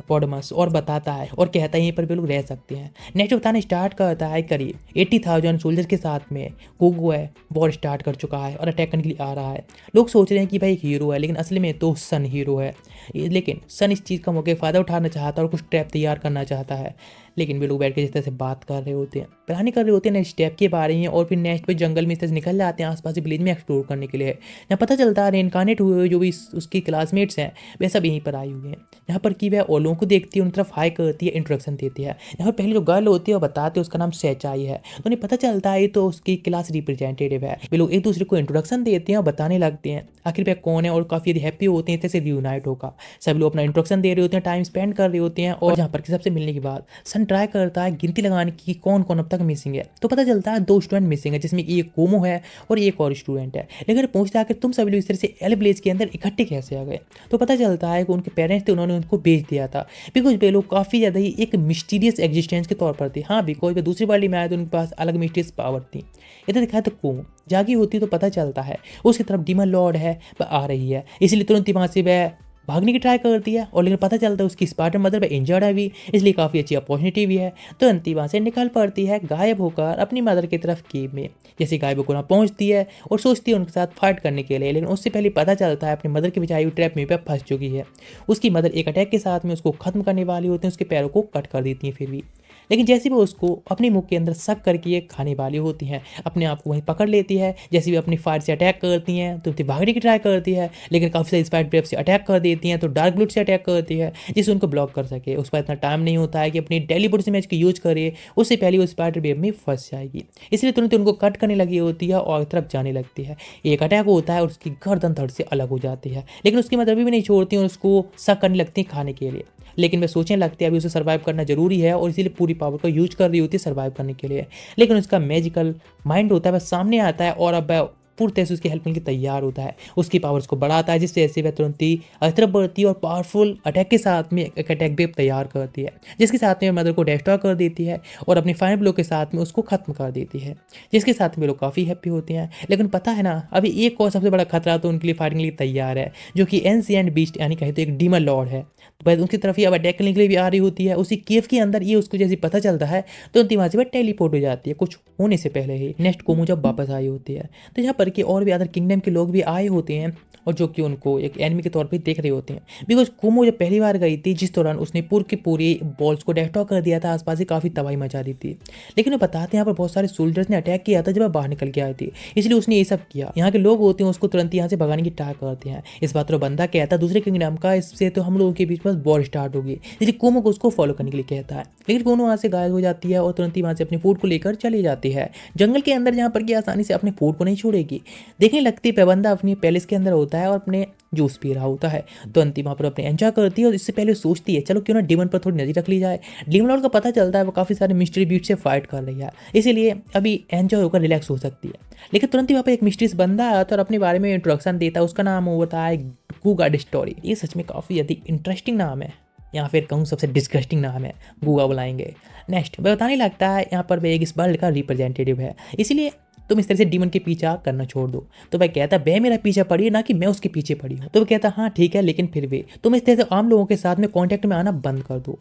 पोडमस और बताता है और कहता है यहीं पर वे लोग रह सकते हैं। नेक्स्ट बताना स्टार्ट करता है करीब 80,000 सोल्जर के साथ में कुगो है, वॉर स्टार्ट कर चुका है और अटैक करने के लिए आ रहा है। लोग सोच रहे हैं कि भाई एक हीरो है, लेकिन असली में तो सन हीरो है, लेकिन सन इस चीज़ का मौके फ़ायदा उठाना चाहता है और कुछ ट्रैप तैयार करना चाहता है। लेकिन वे लोग बैठ के जिस तरह से बात कर रहे होते हैं, प्लानिंग कर रहे होते हैं नेक्स्ट स्टेप के बारे में, और फिर नेक्स्ट पे जंगल में इस तरह से निकल जाते हैं आसपास विलेज में एक्सप्लोर करने के लिए। यहाँ पता चलता है रेनकार्नेट हुए हुए जो भी उसकी क्लासमेट्स हैं वे सब यहीं पर आए हुए हैं। यहाँ पर कि वह और लोगों को देखती है, उन तरफ हाई करती है, इंट्रोडक्शन देती है। यहाँ पर पहले जो गर्ल होती है वो बताते हैं उसका नाम सैचाई है, तो उन्हें पता चलता है तो उसकी क्लास रिप्रेजेंटेटिव है। वे लोग एक दूसरे को इंट्रोडक्शन देते हैं और बताने लगते हैं आखिर वह कौन है, और काफ़ी हैप्पी होते हैं जैसे रियूनाइट होगा। सभी लोग अपना इंट्रोडक्शन दे रहे होते हैं, टाइम स्पेंड कर रहे होते हैं, और जहाँ पर कि सबसे मिलने के बाद सन ट्राई करता है गिनती लगाने की कौन कौन अब तक मिसिंग है, तो पता चलता है 2 स्टूडेंट मिसिंग है, जिसमें एक कोमो है और एक और स्टूडेंट है। लेकिन पूछता है कि तुम सभी लोग इस तरह से एल विलेज के अंदर इकट्ठे कैसे आ गए, तो पता चलता है कि उनके पेरेंट्स थे, उन्होंने उनको भेज दिया था, बिकॉज वे लोग काफ़ी ज़्यादा ही एक मिस्टीरियस एग्जिस्टेंस के तौर पर थे। हाँ, बिकॉज वे दूसरी वर्ल्ड में आए तो उनके पास अलग मिस्टीरियस पावर थी। इधर दिखाया तो कोमो जागी होती तो पता चलता है उसकी तरफ डीमन लॉर्ड है वह आ रही है, इसलिए तुरंत ही वहाँ से वह भागने की ट्राई करती है, और लेकिन पता चलता है उसकी स्पार्टन मदर पे इंजर्ड है भी, इसलिए काफ़ी अच्छी अपॉर्चुनिटी भी है। तुरंत ही वहाँ से निकल पड़ती है गायब होकर अपनी मदर की तरफ केव में। जैसे गायब होकर वहाँ पहुँचती है और सोचती है उनके साथ फाइट करने के लिए, लेकिन उससे पहले पता चलता है अपनी मदर की बिछाई हुई ट्रैप में पे फंस चुकी है। उसकी मदर एक अटैक के साथ में उसको खत्म करने वाली होती है, उसके पैरों को कट कर देती हैं फिर भी, लेकिन जैसे भी उसको अपने मुंह के अंदर शक करके ये खाने वाली होती हैं, अपने आप को वहीं पकड़ लेती है। जैसे भी अपनी फायर से अटैक करती हैं तो भागने की ट्राई करती है, लेकिन काफ़ी सारी स्पाइट ब्रेव से अटैक कर देती हैं, तो डार्क ब्लूड से अटैक करती है जिससे उनको ब्लॉक कर सके। उस पर इतना टाइम नहीं होता है कि अपनी टेलीपोर्ट से मैच को यूज करे, उससे पहले वो स्पाइडर वेब में फंस जाएगी, इसलिए तुरंत उनको कट करने लगी होती है और तरफ जाने लगती है। एक अटैक होता है और उसकी गर्दन धड़ से अलग हो जाती है, लेकिन उसकी मदर भी नहीं छोड़ती और उसको शक करने लगती है खाने के लिए। लेकिन वे सोचने लगते हैं अभी उसे सर्वाइव करना जरूरी है और इसीलिए पूरी पावर का यूज कर रही होती है सर्वाइव करने के लिए। लेकिन उसका मैजिकल माइंड होता है वह सामने आता है और अब वह पूरी तरह से उसकी हेल्प के लिए तैयार होता है, उसकी पावर्स को बढ़ाता है, जिससे ऐसे वह तुरंत ही तरफ बढ़ती है और पावरफुल अटैक के साथ में एक अटैक भी तैयार करती है, जिसके साथ में मदर को डिस्ट्रॉय कर देती है और अपने फाइनल ब्लो के साथ में उसको खत्म कर देती है, जिसके साथ में लोग काफ़ी हैप्पी होते हैं। लेकिन पता है ना, अभी एक और सबसे बड़ा खतरा तो उनके लिए फाइटिंग के लिए तैयार है, जो कि एंशिएंट बीस्ट यानी कहीं तो एक डीमन लॉर्ड है। तो भाई उनकी तरफ ही अब अटैक करने के लिए भी आ रही होती है। उसी केव के अंदर ये उसको जैसे पता चलता है तो वहाँ से वह टेलीपोर्ट हो जाती है कुछ होने से पहले ही। नेक्स्ट कोमो जब वापस आई होती है तो यहाँ पर कि और भी अदर किंगडम के लोग भी आए होते हैं और जो कि उनको एक एनिमी के तौर पे देख रहे होते हैं। बिकॉज कोमो जब पहली बार गई थी जिस दौरान उसने पूरी की पूरी बॉल्स को डिस्ट्रॉय कर दिया था, आसपास ही काफ़ी तबाही मचा दी थी। लेकिन वो बताते हैं यहाँ पर बहुत सारे सोल्जर्स ने अटैक किया था जब वह बाहर निकल के आए थे, इसलिए उसने ये सब किया। यहाँ के लोग होते हैं उसको तुरंत यहाँ से भगाने की ट्राई करते हैं। इस बात पर बंदा कहता है दूसरे किंगडम का, इससे तो हम लोगों के बीच में वॉर स्टार्ट होगी, इसलिए कोमो को उसको फॉलो करने के लिए कहता है। लेकिन कोमो वहाँ से गायब हो जाती है और तुरंत ही वहाँ से अपने फूड को लेकर चली जाती है जंगल के अंदर, जहाँ पर कि आसानी से अपने फूड को नहीं छोड़ेगी। देखने लगती है बंदा अपनी पैलेस के अंदर होता है और अपने जूस पी रहा होता है, तो अंतिम वहाँ पर अपने एंजॉय करती है और इससे पहले सोचती है चलो क्यों ना डीमन पर थोड़ी नजर रख ली जाए। डीमन लॉर्ड को पता चलता है वो काफ़ी सारे मिस्ट्री बीट से फाइट कर रही है, इसीलिए अभी एंजॉय होकर रिलैक्स हो सकती है। लेकिन तुरंत ही वहाँ पर एक मिस्ट्रीस बंदा आता है और अपने बारे में इंट्रोडक्शन देता है। उसका नाम होता है गूगा स्टोरी। ये सच में काफ़ी अधिक इंटरेस्टिंग नाम है, या फिर कहूँ सबसे डिस्गस्टिंग नाम है, गूगा बुलाएंगे। नेक्स्ट वह बताने लगता है यहाँ पर वह एक इस वर्ल्ड का रिप्रेजेंटेटिव है, इसीलिए तुम इस तरह से डीमन के पीछा करना छोड़ दो। तो वह कहता है वह मेरा पीछा पड़ी है ना कि मैं उसके पीछे पड़ी हूँ। तो वह कहता हाँ ठीक है, लेकिन फिर भी तुम इस तरह से आम लोगों के साथ में कांटेक्ट में आना बंद कर दो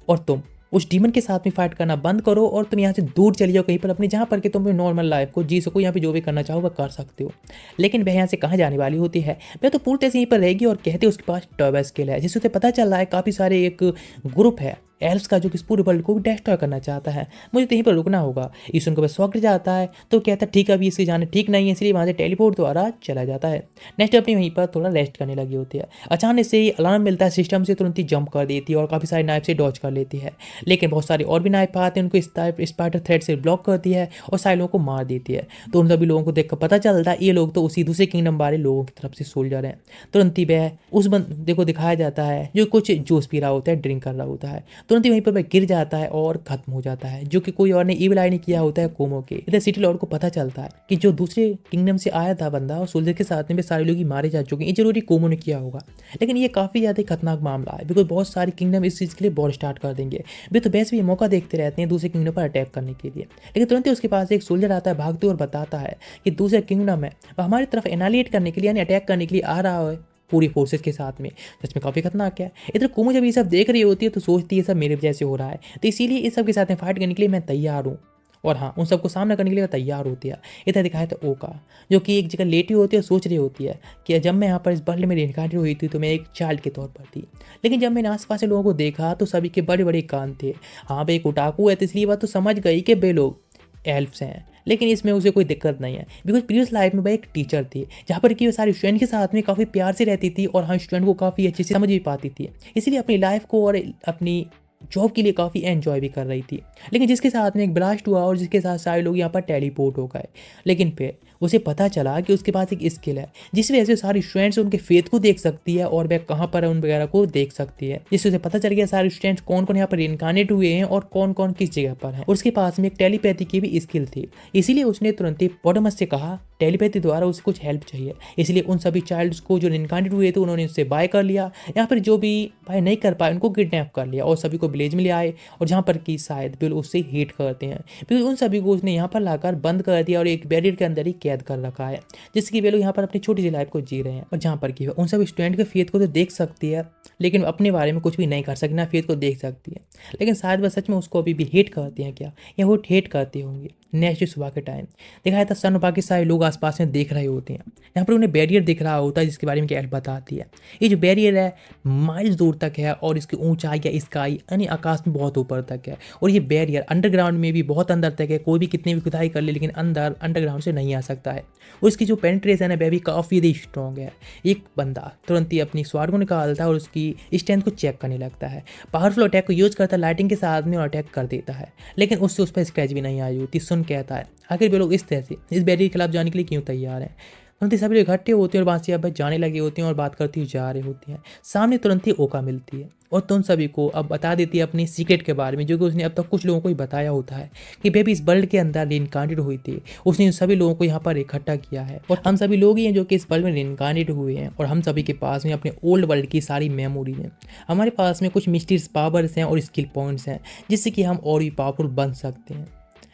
और तुम उस डीमन के साथ में फाइट करना बंद करो और तुम यहाँ से दूर चली जाओ कहीं पर अपने, जहाँ पर कि तुम नॉर्मल लाइफ को जी सको, यहाँ पे जो भी करना चाहो वह कर सकते हो। लेकिन वह यहाँ से कहाँ जाने वाली होती है, वह तो पूरी तरह से यहीं पर रहेगी और कहते उसके पास टर्बो स्किल है, जिससे उसे पता चल रहा है काफ़ी सारे एक ग्रुप है एल्फ्स का जो कि इस पूरे वर्ल्ड को डिस्ट्रॉय करना चाहता है, मुझे तो यहीं पर रुकना होगा। इस उनको बस शौक जाता है तो कहता है ठीक है अभी इससे जाना ठीक नहीं है, इसलिए वहाँ से टेलीपोर्ट द्वारा चला जाता है। नेक्स्ट अपनी वहीं पर थोड़ा रेस्ट करने लगी होती है। अचानक से ही अलार्म मिलता है सिस्टम से, तुरंत ही जंप कर देती है और काफ़ी सारे नाइफ से डॉच कर लेती है। लेकिन बहुत सारे और भी नाइफ आते हैं, उनको स्पाइडर थ्रेड से ब्लॉक करती है और सारे लोगों को मार देती है। तो उन सभी लोगों को देखकर पता चलता है ये लोग तो उसी दूसरे किंगडम वाले लोगों की तरफ से सोल्जर हैं। तुरंत ही वह उस बंदे को दिखाया जाता है जो कुछ जूस पी रहा होता है, ड्रिंक कर रहा होता है। तुरंत ही वहीं पर वह गिर जाता है और खत्म हो जाता है, जो कि कोई और ने ईविल आई नहीं किया होता है कोमो के। इधर सिटी लॉर्ड को पता चलता है कि जो दूसरे किंगडम से आया था बंदा और सोल्जर के साथ में भी सारे लोग ही मारे जा चुके हैं, ये जरूरी कोमो ने किया होगा। लेकिन ये काफ़ी ज़्यादा खतरनाक मामला है, बिकॉज बहुत सारे किंगडम इस चीज़ के लिए वॉर स्टार्ट कर देंगे। वे तो वैसे भी मौका देखते रहते हैं दूसरे किंगडम पर अटैक करने के लिए। लेकिन तुरंत ही उसके पास एक सोल्जर आता है भागते और बताता है कि दूसरा किंगडम है वह हमारी तरफ एनालिएट करने के लिए यानी अटैक करने के लिए आ रहा है पूरी फोर्सेस के साथ में। सच में काफ़ी खतरनाक है। इधर कोमो जब ये सब देख रही होती है तो सोचती है सब मेरे वजह से हो रहा है, तो इसीलिए इस सब के साथ में फाइट करने के लिए मैं तैयार हूँ और हाँ उन सबको सामना करने के लिए तैयार होती है। इधर दिखाया था ओका, जो कि एक जगह लेटी होती है, सोच रही होती है कि जब मैं यहाँ पर इस वर्ल्ड में रिइंकार्नेट हुई थी तो मैं एक चाइल्ड के तौर पर थी, लेकिन जब मैंने आसपास के लोगों को देखा तो सभी के बड़े बड़े कान थे। हाँ भाई एक ओटाकू है तो इसलिए बात तो समझ गई कि वे लोग एल्फ्स हैं, लेकिन इसमें उसे कोई दिक्कत नहीं है बिकॉज प्रीवियस लाइफ में वह एक टीचर थी जहाँ पर कि वो सारे स्टूडेंट के साथ में काफ़ी प्यार से रहती थी और हाँ स्टूडेंट को काफ़ी अच्छे से समझ भी पाती थी, इसीलिए अपनी लाइफ को और अपनी जॉब के लिए काफ़ी एंजॉय भी कर रही थी। लेकिन जिसके साथ में एक ब्लास्ट हुआ और जिसके साथ सारे लोग यहाँ पर टेलीपोर्ट हो गए, लेकिन फिर उसे पता चला कि उसके पास एक स्किल है जिस वजह से सारे स्टूडेंट्स उनके फेथ को देख सकती है और वह कहाँ पर है उन वगैरह को देख सकती है, जिससे उसे पता चल गया सारे स्टूडेंट्स कौन कौन यहाँ पर रिइंकार्नेट हुए हैं और कौन कौन किस जगह पर है। उसके पास में एक टेलीपैथी की भी स्किल थी, इसीलिए उसने तुरंत ही पॉडमस से कहा टेलीपैथी द्वारा उसे कुछ हेल्प चाहिए, इसलिए उन सभी चाइल्ड्स को जो रिइंकार्नेट हुए थे उन्होंने उससे बाय कर लिया, यहाँ पर जो भी बाय नहीं कर पाए उनको किडनैप कर लिया और सभी को विलेज में ले आए और जहाँ पर कि शायद बिल उससे हेट करते हैं, फिर उन सभी को उसने यहाँ पर लाकर बंद कर दिया और एक बैरियर के अंदर ही कैद कर रखा है, जिससे कि वे लोग यहाँ पर अपनी छोटी सी लाइफ को जी रहे हैं। और जहाँ पर कि उन सब स्टूडेंट के फेथ को तो देख सकती है लेकिन अपने बारे में कुछ भी नहीं कर सकती, ना फेथ को देख सकती है, लेकिन शायद वह सच में उसको अभी भी हेट करते हैं क्या, या वो हेट करते होंगे। नेक्स्ट सुबह के टाइम दिखाया था सन बाकी सारे लोग आसपास में देख रहे होते हैं, यहाँ पर उन्हें बैरियर दिख रहा होता है जिसके बारे में कैट बताती है। ये जो बैरियर है माइल्स दूर तक है और इसकी ऊंचाई या स्काई यानी आकाश में बहुत ऊपर तक है, और ये बैरियर अंडरग्राउंड में भी बहुत अंदर तक है, कोई भी कितनी भी खुदाई कर ले लेकिन अंदर अंडरग्राउंड से नहीं आ सकता है, और इसकी जो पेनिट्रेशन है वह भी काफ़ी ज़्यादा स्ट्रॉन्ग है। एक बंदा तुरंत ही अपनी स्वाड को निकालता है और उसकी स्ट्रेंथ को चेक करने लगता है, पावरफुल अटैक को यूज करता है लाइटिंग के साथ में और अटैक कर देता है, लेकिन उससे उस पर स्क्रैच भी नहीं आई होती। सुन कहता है आखिर वे लोग इस तरह से इस बैरियर के खिलाफ जाने के लिए क्यों तैयार हैं। तुरंत ही सभी लोग इकट्ठे होते हैं और वहाँ से अब जाने लगे होते हैं और बात करती हुई जा रहे होते हैं। सामने तुरंत ही ओका मिलती है और तुम सभी को अब बता देती है अपनी सीक्रेट के बारे में, जो कि उसने अब तक कुछ लोगों को ही बताया होता है कि बेबी इस वर्ल्ड के अंदर रिइनकार्नेट हुई थी। उसने इन सभी लोगों को यहाँ पर इकट्ठा किया है और हम सभी लोग ही हैं जो कि इस वर्ल्ड में रिइनकार्नेट हुए हैं और हम सभी के पास में अपने ओल्ड वर्ल्ड की सारी मेमोरी हैं। हमारे पास में कुछ मिस्टीरियस पावर्स हैं और स्किल पॉइंट्स हैं जिससे कि हम और भी पावरफुल बन सकते हैं।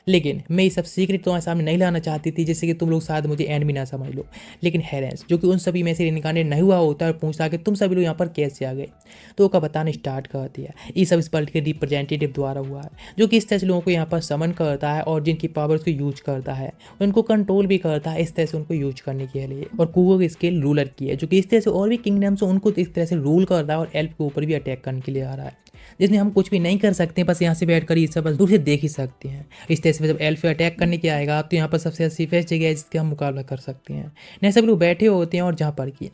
लेकिन मैं ये सब सीक्रेट तुम्हारे सामने नहीं लाना चाहती थी जिससे कि तुम लोग शायद मुझे एंड भी ना समझ लो। लेकिन हेरेंस जो कि उन सभी में से रिइनकार्नेट नहीं हुआ होता है और पूछता कि तुम सभी लोग यहाँ पर कैसे आ गए, तो वो का बताना स्टार्ट कर दिया। ये सब इस वर्ल्ड के रिप्रेजेंटेटिव द्वारा हुआ है जो कि इस तरह से लोगों को यहाँ पर समन करता है और जिनकी पावर्स को यूज करता है उनको कंट्रोल भी करता है इस तरह से उनको यूज करने के लिए। और कुओ की स्किल रूलर की है जो कि इस तरह से और भी किंगडम्स उनको इस तरह से रूल कर रहा है और एल्फ के ऊपर भी अटैक करने के लिए आ रहा है, जिसमें हम कुछ भी नहीं कर सकते, बस यहाँ से बैठ कर ये सब बस दूर से देख ही सकते हैं। इस तरह से जब एल्फ अटैक करने के आएगा तो यहाँ पर सबसे सेफेस्ट जगह है जिसका हम मुकाबला कर सकते हैं। नहीं सब लोग बैठे होते हैं और जहाँ पर कि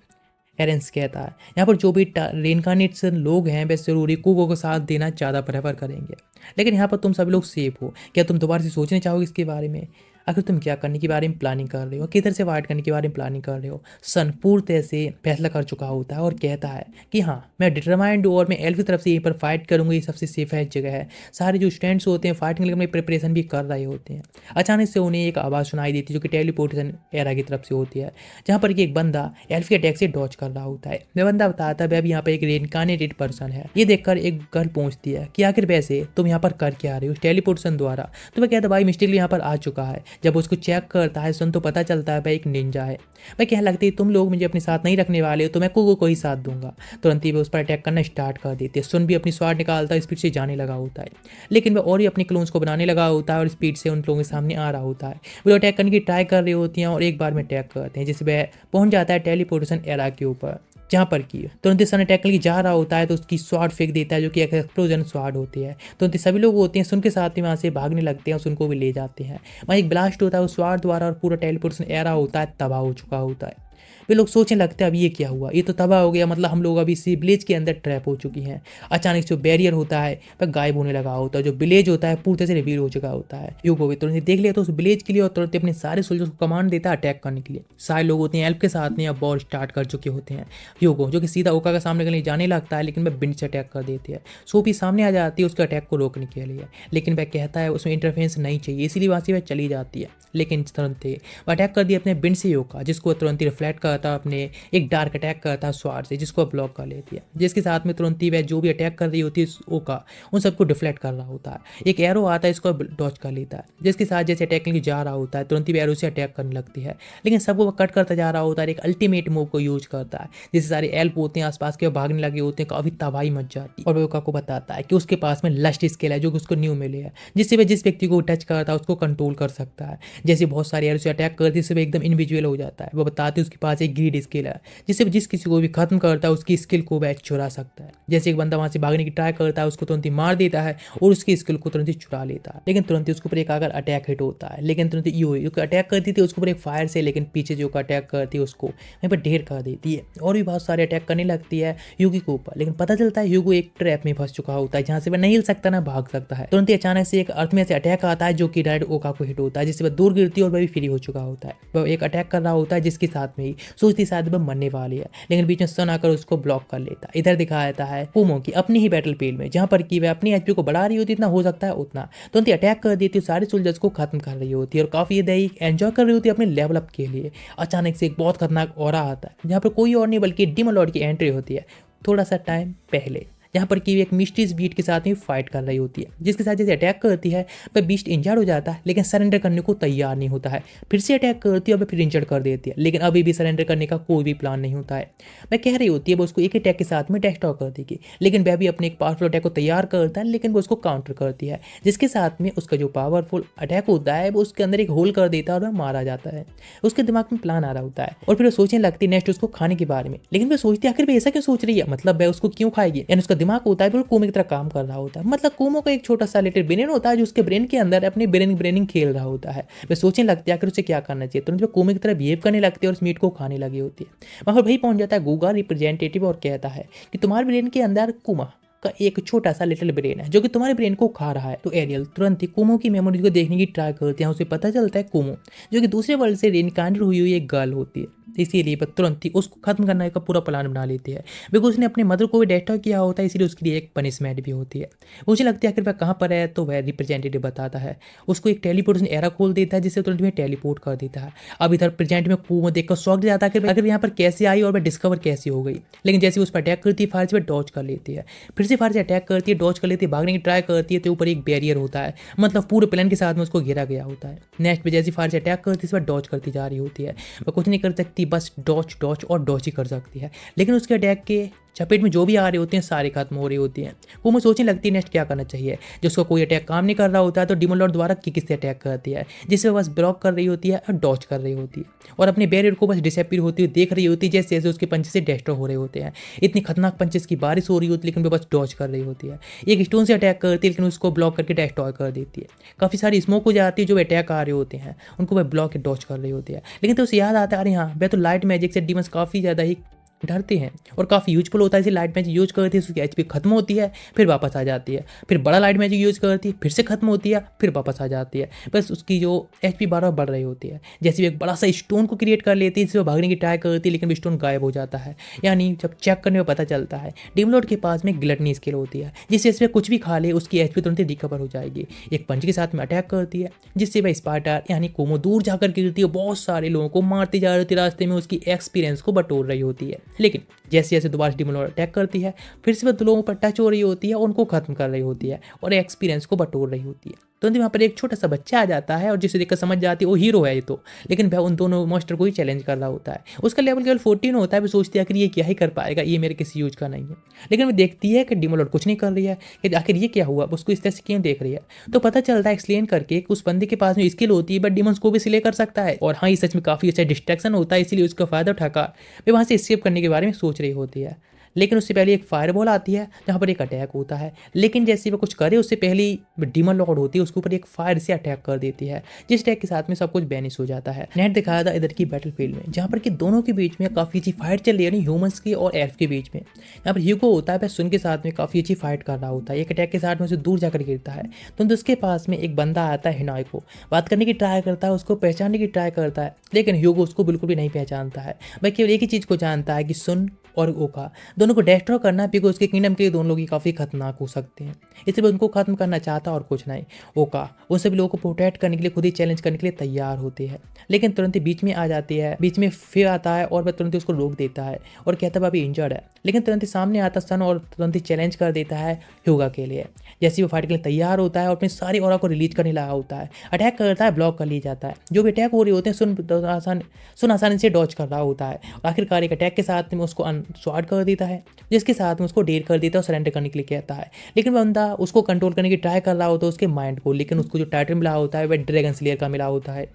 एरेंस कहता है यहाँ पर जो भी रेनकार्नेशन लोग हैं वे जरूरी कुको को साथ देना ज़्यादा प्रेफर करेंगे, लेकिन यहाँ पर तुम सभी लोग सेफ हो। क्या तुम दोबारा से सोचने चाहोगे इसके बारे में? आखिर तुम क्या करने के बारे में प्लानिंग कर रहे हो, किधर से फाइट करने के बारे में प्लानिंग कर रहे हो? सन पूरी तरह से फैसला कर चुका होता है और कहता है कि हाँ मैं डिटरमाइंड हूँ और मैं एल्फ की तरफ से यहीं पर फाइट करूँगा, ये सबसे सेफेस्ट जगह है। सारे जो स्टूडेंट्स होते हैं फाइट के लिए अपनी प्रिपरेशन भी कर रहे होते हैं। अचानक से उन्हें एक आवाज़ सुनाई देती है जो कि टेलीपोर्टेशन एरा की तरफ से होती है, जहाँ पर कि एक बंदा एल्फ के अटैक से डॉच कर रहा होता है। वह बंदा बताता है वह भी यहाँ पर एक रेनकार्नेटेड पर्सन है। ये देखकर एक गर्ल पूछती है कि आखिर वैसे तुम यहाँ पर कर क्या रहे हो टेलीपोर्टेशन द्वारा? तो वह कहता है भाई मिस्टेकली यहाँ पर आ चुका है। जब उसको चेक करता है सुन तो पता चलता है भाई एक निंजा है। भाई कहने लगती है तुम लोग मुझे अपने साथ नहीं रखने वाले हो तो मैं कुको को ही साथ दूंगा। तुरंत ही वह उस पर अटैक करना स्टार्ट कर देती है। सुन भी अपनी स्वाड निकालता है, स्पीड से जाने लगा होता है, लेकिन वह और ही अपने क्लोन्स को बनाने लगा होता है और स्पीड से उन लोगों के सामने आ रहा होता है। वो अटैक करने की ट्राई कर रही होती हैं और एक बार में अटैक करते हैं जिससे वह पहुंच जाता है टेलीपोर्टेशन एरा के ऊपर, जहाँ पर की तुरंत सन अटैक करके जा रहा होता है तो उसकी स्वाड फेंक देता है जो कि एक एक्सप्लोजन स्वाड होती है। तुरंत सभी लोग होते हैं सुन के साथ ही वहाँ से भागने लगते हैं और सुन को भी ले जाते हैं। वहाँ एक ब्लास्ट होता है उस स्वाड द्वारा और पूरा टेलीपोर्टेशन एरा होता है तबाह हो चुका होता है। वे लोग सोचने लगते हैं अब ये क्या हुआ, ये तो तबाह हो गया, मतलब हम लोग अभी इसी विलेज के अंदर ट्रैप हो चुकी हैं। अचानक जो बैरियर होता है वह गायब होने लगा होता है, जो विलेज होता है पूरी तरह से रिवील हो चुका होता है। यूगो भी तुरंत देख लिया तो उस विलेज के लिए और तुरंत अपने सारे सोल्जर्स को कमांड देता है अटैक करने के लिए। सारे लोग होते हैं एल्फ के साथ में अब वॉर स्टार्ट कर चुके होते हैं। यूगो जो कि सीधा ओका का सामने करने जाने लगता है लेकिन वह बिंड से अटैक कर देती है। सोफी सामने आ जाती है उसके अटैक को रोकने के लिए, लेकिन वह कहता है उसमें इंटरफेरेंस नहीं चाहिए, इसीलिए वहाँ से वह चली जाती है। लेकिन तुरंत वह अटैक कर दिया अपने बिंड से ओका, जिसको तुरंत ही रिफ्लेक्ट करता है अपने एक डार्क अटैक करता है स्वाड से, जिसको ब्लॉक कर लेती है। जिसके साथ में तुरंत ही वह जो भी अटैक कर रही होती है ओका उन सबको डिफ्लेक्ट कर रहा होता है। एक एरो आता है इसको डॉच कर लेता है, जिसके साथ जैसे अटैक करने जा रहा होता है तुरंत ही एरो से अटैक करने लगती है, लेकिन सबको वह कट करता जा रहा होता है। एक अल्टीमेट मूव को यूज करता है जिससे सारे एल्प होते हैं आसपास के भागने लगे होते हैं, काफी तबाही मच जाती है। और वह ओका को बताता है कि उसके पास में लस्ट स्किल है जो कि उसको न्यू मिले है, जिससे वह जिस व्यक्ति को टच करता है उसको कंट्रोल कर सकता है। जैसे बहुत सारे एरो से अटैक करती है जिससे वह एकदम इनविजुअल हो जाता है। वो बताते हैं उसके पास एक ग्रीड स्किल है जिससे जिस किसी को भी खत्म करता है उसकी स्किल को वह चुरा सकता है। जैसे एक बंदा वहां से भागने की ट्राई करता है उसको तुरंत ही मार देता है और उसकी स्किल को तुरंत ही चुरा लेता है, लेकिन तुरंत ही उसके ऊपर एक आकर अटैक हिट होता है। लेकिन तुरंत यो अटैक करती थी उसके ऊपर एक फायर से, लेकिन पीछे जो अटैक करती है उसको वहीं पर ढेर कर देती है और भी बहुत सारे अटैक करने लगती है यूगी के ऊपर। लेकिन पता चलता है यूगो एक ट्रैप में फंस चुका होता है जहां से वह नहीं हिल सकता ना भाग सकता है। तुरंत ही अचानक से एक अर्थ में से अटैक आता है जो कि डायरेक्ट ओका को हिट होता है, जिससे वह दूर गिरती है और वह भी फ्री हो चुका होता है। वह एक अटैक कर रहा होता है जिसके साथ में ही सोचती शायद वह मरने वाली है, लेकिन बीच में सन आकर उसको ब्लॉक कर लेता है। इधर दिखाया जाता है कुमो की अपनी ही बैटल फील्ड में, जहां पर कि वह अपनी एचपी को बढ़ा रही होती है, इतना हो सकता है उतना तुरंत अटैक कर देती है, सारे सोल्जर्स को खत्म कर रही होती है और काफी दही एंजॉय कर रही होती है अपने लेवल अप के लिए। अचानक से एक बहुत खतरनाक ऑरा आता है जहां पर कोई और नहीं बल्कि डीमन लॉर्ड की एंट्री होती है थोड़ा सा टाइम पहले, जहाँ पर कि एक मिस्ट्रीज बीट के साथ ही फाइट कर रही होती है, जिसके साथ जैसे अटैक करती है वह बीस्ट इंजर्ड हो जाता है लेकिन सरेंडर करने को तैयार नहीं होता है। फिर से अटैक करती है और फिर इंजर्ड कर देती है, लेकिन अभी भी सरेंडर करने का कोई भी प्लान नहीं होता है। वह कह रही होती है वो उसको एक अटैक के साथ में डिस्ट्रॉय कर देगी, लेकिन वह भी अपने एक पावरफुल अटैक को तैयार करता है, लेकिन वो उसको काउंटर करती है, जिसके साथ में उसका जो पावरफुल अटैक होता है वो उसके अंदर एक होल कर देता है और वह मारा जाता है। उसके दिमाग में प्लान आ रहा होता है और फिर वो सोचने लगती है नेक्स्ट उसको खाने के बारे में, लेकिन वह सोचती है आखिर वह ऐसा क्यों सोच रही है, मतलब वह उसको क्यों खाएगी। यानी उसका दिमाग होता है बिल्कुल की तरह काम कर रहा होता है, मतलब कोमो का एक छोटा सा लिटिल ब्रेन होता है जो उसके ब्रेन के अंदर अपने ब्रेनिंग खेल रहा होता है। वे सोचने लगते हैं आखिर उसे क्या करना चाहिए, तुरंत वो कोमो की तरह बिहेव करने लगती है और उस मीट को खाने लगी होती है। वहां पर वही पहुंच जाता है गूगा रिप्रेजेंटेटिव और कहता है कि तुम्हारे ब्रेन के अंदर कुमा आपका एक छोटा सा लिटिल ब्रेन है जो कि तुम्हारे ब्रेन को खा रहा है। तो एरियल तुरंत ही कुमो की मेमोरी को देखने की ट्राई करते हैं। उसे पता चलता है कुमो जो कि दूसरे वर्ल्ड से रिइनकार्नेट हुई एक गर्ल होती है, इसीलिए वह तुरंत ही उसको खत्म करने का पूरा प्लान बना लेती है। बिकॉज उसने अपने मदर को भी डिस्ट्रॉय किया होता है, इसीलिए उसके लिए एक पनिशमेंट भी होती है। मुझे लगता है आखिर वह कहाँ पर है, तो वह रिप्रेजेंटेटिव बताता है। उसको एक टेलीपोर्टेशन एरा खोल देता है जिससे तुरंत में टेलीपोर्ट कर देता है। अब इधर प्रेजेंट में कुमो देखकर शॉक जाता है कि अगर यहाँ पर कैसे आई और वह डिस्कवर कैसे हो गई। लेकिन जैसे उस पर अटैक करती है फायर से वह डॉज कर लेती है, फिर से फायर से अटैक करती है, डॉज कर लेती है, भागने की ट्राई करती है तो ऊपर एक बैरियर होता है, मतलब पूरे प्लान के साथ में उसको घेरा गया होता है। नेक्स्ट पे जैसी फायर से अटैक करती है इस पर डॉज करती जा रही होती है। वह कुछ नहीं कर सकती, बस डॉज डॉज और डॉज ही कर सकती है। लेकिन उसके अटैक के चपेट में जो भी आ रहे होते हैं सारे खत्म हो रही होती हैं। वो मुझे सोचने लगती है नेक्स्ट क्या करना चाहिए। जब उसका कोई अटैक काम नहीं कर रहा होता है तो डिमन लॉर्ड द्वारा किक से अटैक करती है, जिससे बस ब्लॉक कर रही होती है और डॉज कर रही होती है और अपने बैरियर को बस डिसअपीयर होती हुई देख रही होती है, जैसे जैसे उसके पंचेस से डिस्ट्रॉय हो रहे होते हैं। इतनी खतरनाक पंचेस की बारिश हो रही होती है लेकिन वो बस डॉज कर रही होती है। एक स्टोन से अटैक करती है लेकिन उसको ब्लॉक करके डिस्ट्रॉय कर देती है। काफ़ी सारी स्मोक हो जाती है, जो अटैक आ रहे होते हैं उनको वह ब्लॉक के डॉज कर रही होती है। लेकिन तो उसे याद आता है अरे हाँ वह तो लाइट मैजिक से डीमंस काफ़ी ज़्यादा ही डरते हैं और काफ़ी यूजफुल होता है। इसे लाइट मैजिक यूज करती है, उसकी एचपी खत्म होती है फिर वापस आ जाती है, फिर बड़ा लाइट मैजिक यूज करती है, फिर से खत्म होती है, फिर वापस आ जाती है। बस उसकी जो एचपी बार बार बढ़ रही होती है। जैसे वो एक बड़ा सा स्टोन को क्रिएट कर लेती है, जिससे वो भागने की ट्राई करती है लेकिन वो स्टोन गायब हो जाता है। यानी जब चेक करने में पता चलता है डीमन लॉर्ड के पास में ग्लटनी स्किल होती है, जिससे इसमें कुछ भी खा ले उसकी एचपी तुरंत रिकवर हो जाएगी। एक पंच के साथ में अटैक करती है जिससे वह स्पार्टर यानी कुमो दूर जाकर गिरती है, बहुत सारे लोगों को मारती जा रही होती है, रास्ते में उसकी एक्सपीरियंस को बटोर रही होती है। लेकिन जैसे जैसे दोबारा डीमन लॉर्ड अटैक करती है फिर से वह लोगों पर टच हो रही होती है, उनको खत्म कर रही होती है और एक्सपीरियंस को बटोर रही होती है। तो वहाँ पर एक छोटा सा बच्चा आ जाता है और जिसे देखकर समझ जाती है वो हीरो है ये तो, लेकिन वह उन दोनों मास्टर को ही चैलेंज कर रहा होता है। उसका लेवल केवल 14 होता है। वो सोचती है आखिर ये क्या ही कर पाएगा, ये मेरे किसी यूज का नहीं है। लेकिन वो देखती है कि डीमन लॉर्ड कुछ नहीं कर रही है कि आखिर ये क्या हुआ, उसको इस तरह से क्यों देख रही है। तो पता चलता है एक्सप्लेन करके कि उस बंदे के पास में स्किल होती है बट डीमंस को भी सिले कर सकता है। और हाँ ये सच में काफ़ी अच्छा डिस्ट्रैक्शन होता है, इसीलिए उसका फायदा उठाकर वे वहाँ से एस्केप करने के बारे में सोच रही होती है। लेकिन उससे पहले एक फायरबॉल आती है जहाँ पर एक अटैक होता है, लेकिन जैसे वो कुछ करे उससे पहले डीमन लॉर्ड होती है उसके ऊपर एक फायर से अटैक कर देती है, जिस अटैक के साथ में सब कुछ बैनिश हो जाता है। नेट दिखाया था इधर की बैटलफील्ड में जहाँ पर कि दोनों के बीच में काफ़ी अच्छी फाइट चल रही है, ह्यूमंस की और एल्फ के बीच में। यहाँ पर ह्यूगो होता है वह सुन के साथ में काफ़ी अच्छी फाइट कर रहा होता है, एक अटैक के साथ में उसे दूर जाकर गिरता है। तो उसके पास में एक बंदा आता है हिनाई को बात करने की ट्राई करता है, उसको पहचानने की ट्राई करता है, लेकिन ह्यूगो उसको बिल्कुल भी नहीं पहचानता है। वह केवल एक ही चीज़ को जानता है कि सुन और ओका दोनों को डिस्ट्रॉय करना है, बिकॉज उसके किंगडम के लिए दोनों लोग ही काफ़ी खतरनाक हो सकते हैं, इसलिए उनको खत्म करना चाहता और कुछ नहीं। ओका उन सभी लोगों को प्रोटेक्ट करने के लिए खुद ही चैलेंज करने के लिए तैयार होते हैं, लेकिन तुरंत ही बीच में आ जाती है, बीच में फिर आता है और वह तुरंत ही उसको रोक देता है और कहता है अभी इंजर्ड है। लेकिन तुरंत ही सामने आता सन और तुरंत ही चैलेंज कर देता है ह्यूगा के लिए। जैसे वो फाइट के लिए तैयार होता है और अपने सारी ऑरा को रिलीज करने लगा होता है, अटैक करता है, ब्लॉक कर लिया जाता है। जो भी अटैक हो रहे होते हैं सुन आसानी से डॉज कर रहा होता है। आखिरकार एक अटैक के साथ में उसको स्वाड कर देता है, जिसके साथ में उसको डेर कर देता है और सरेंडर करने के लिए कहता है। लेकिन बंदा उसको कंट्रोल करने की ट्राई कर रहा होता है उसके माइंड को, लेकिन उसको जो टाइटल मिला होता है वह ड्रैगन स्लेयर का मिला होता है,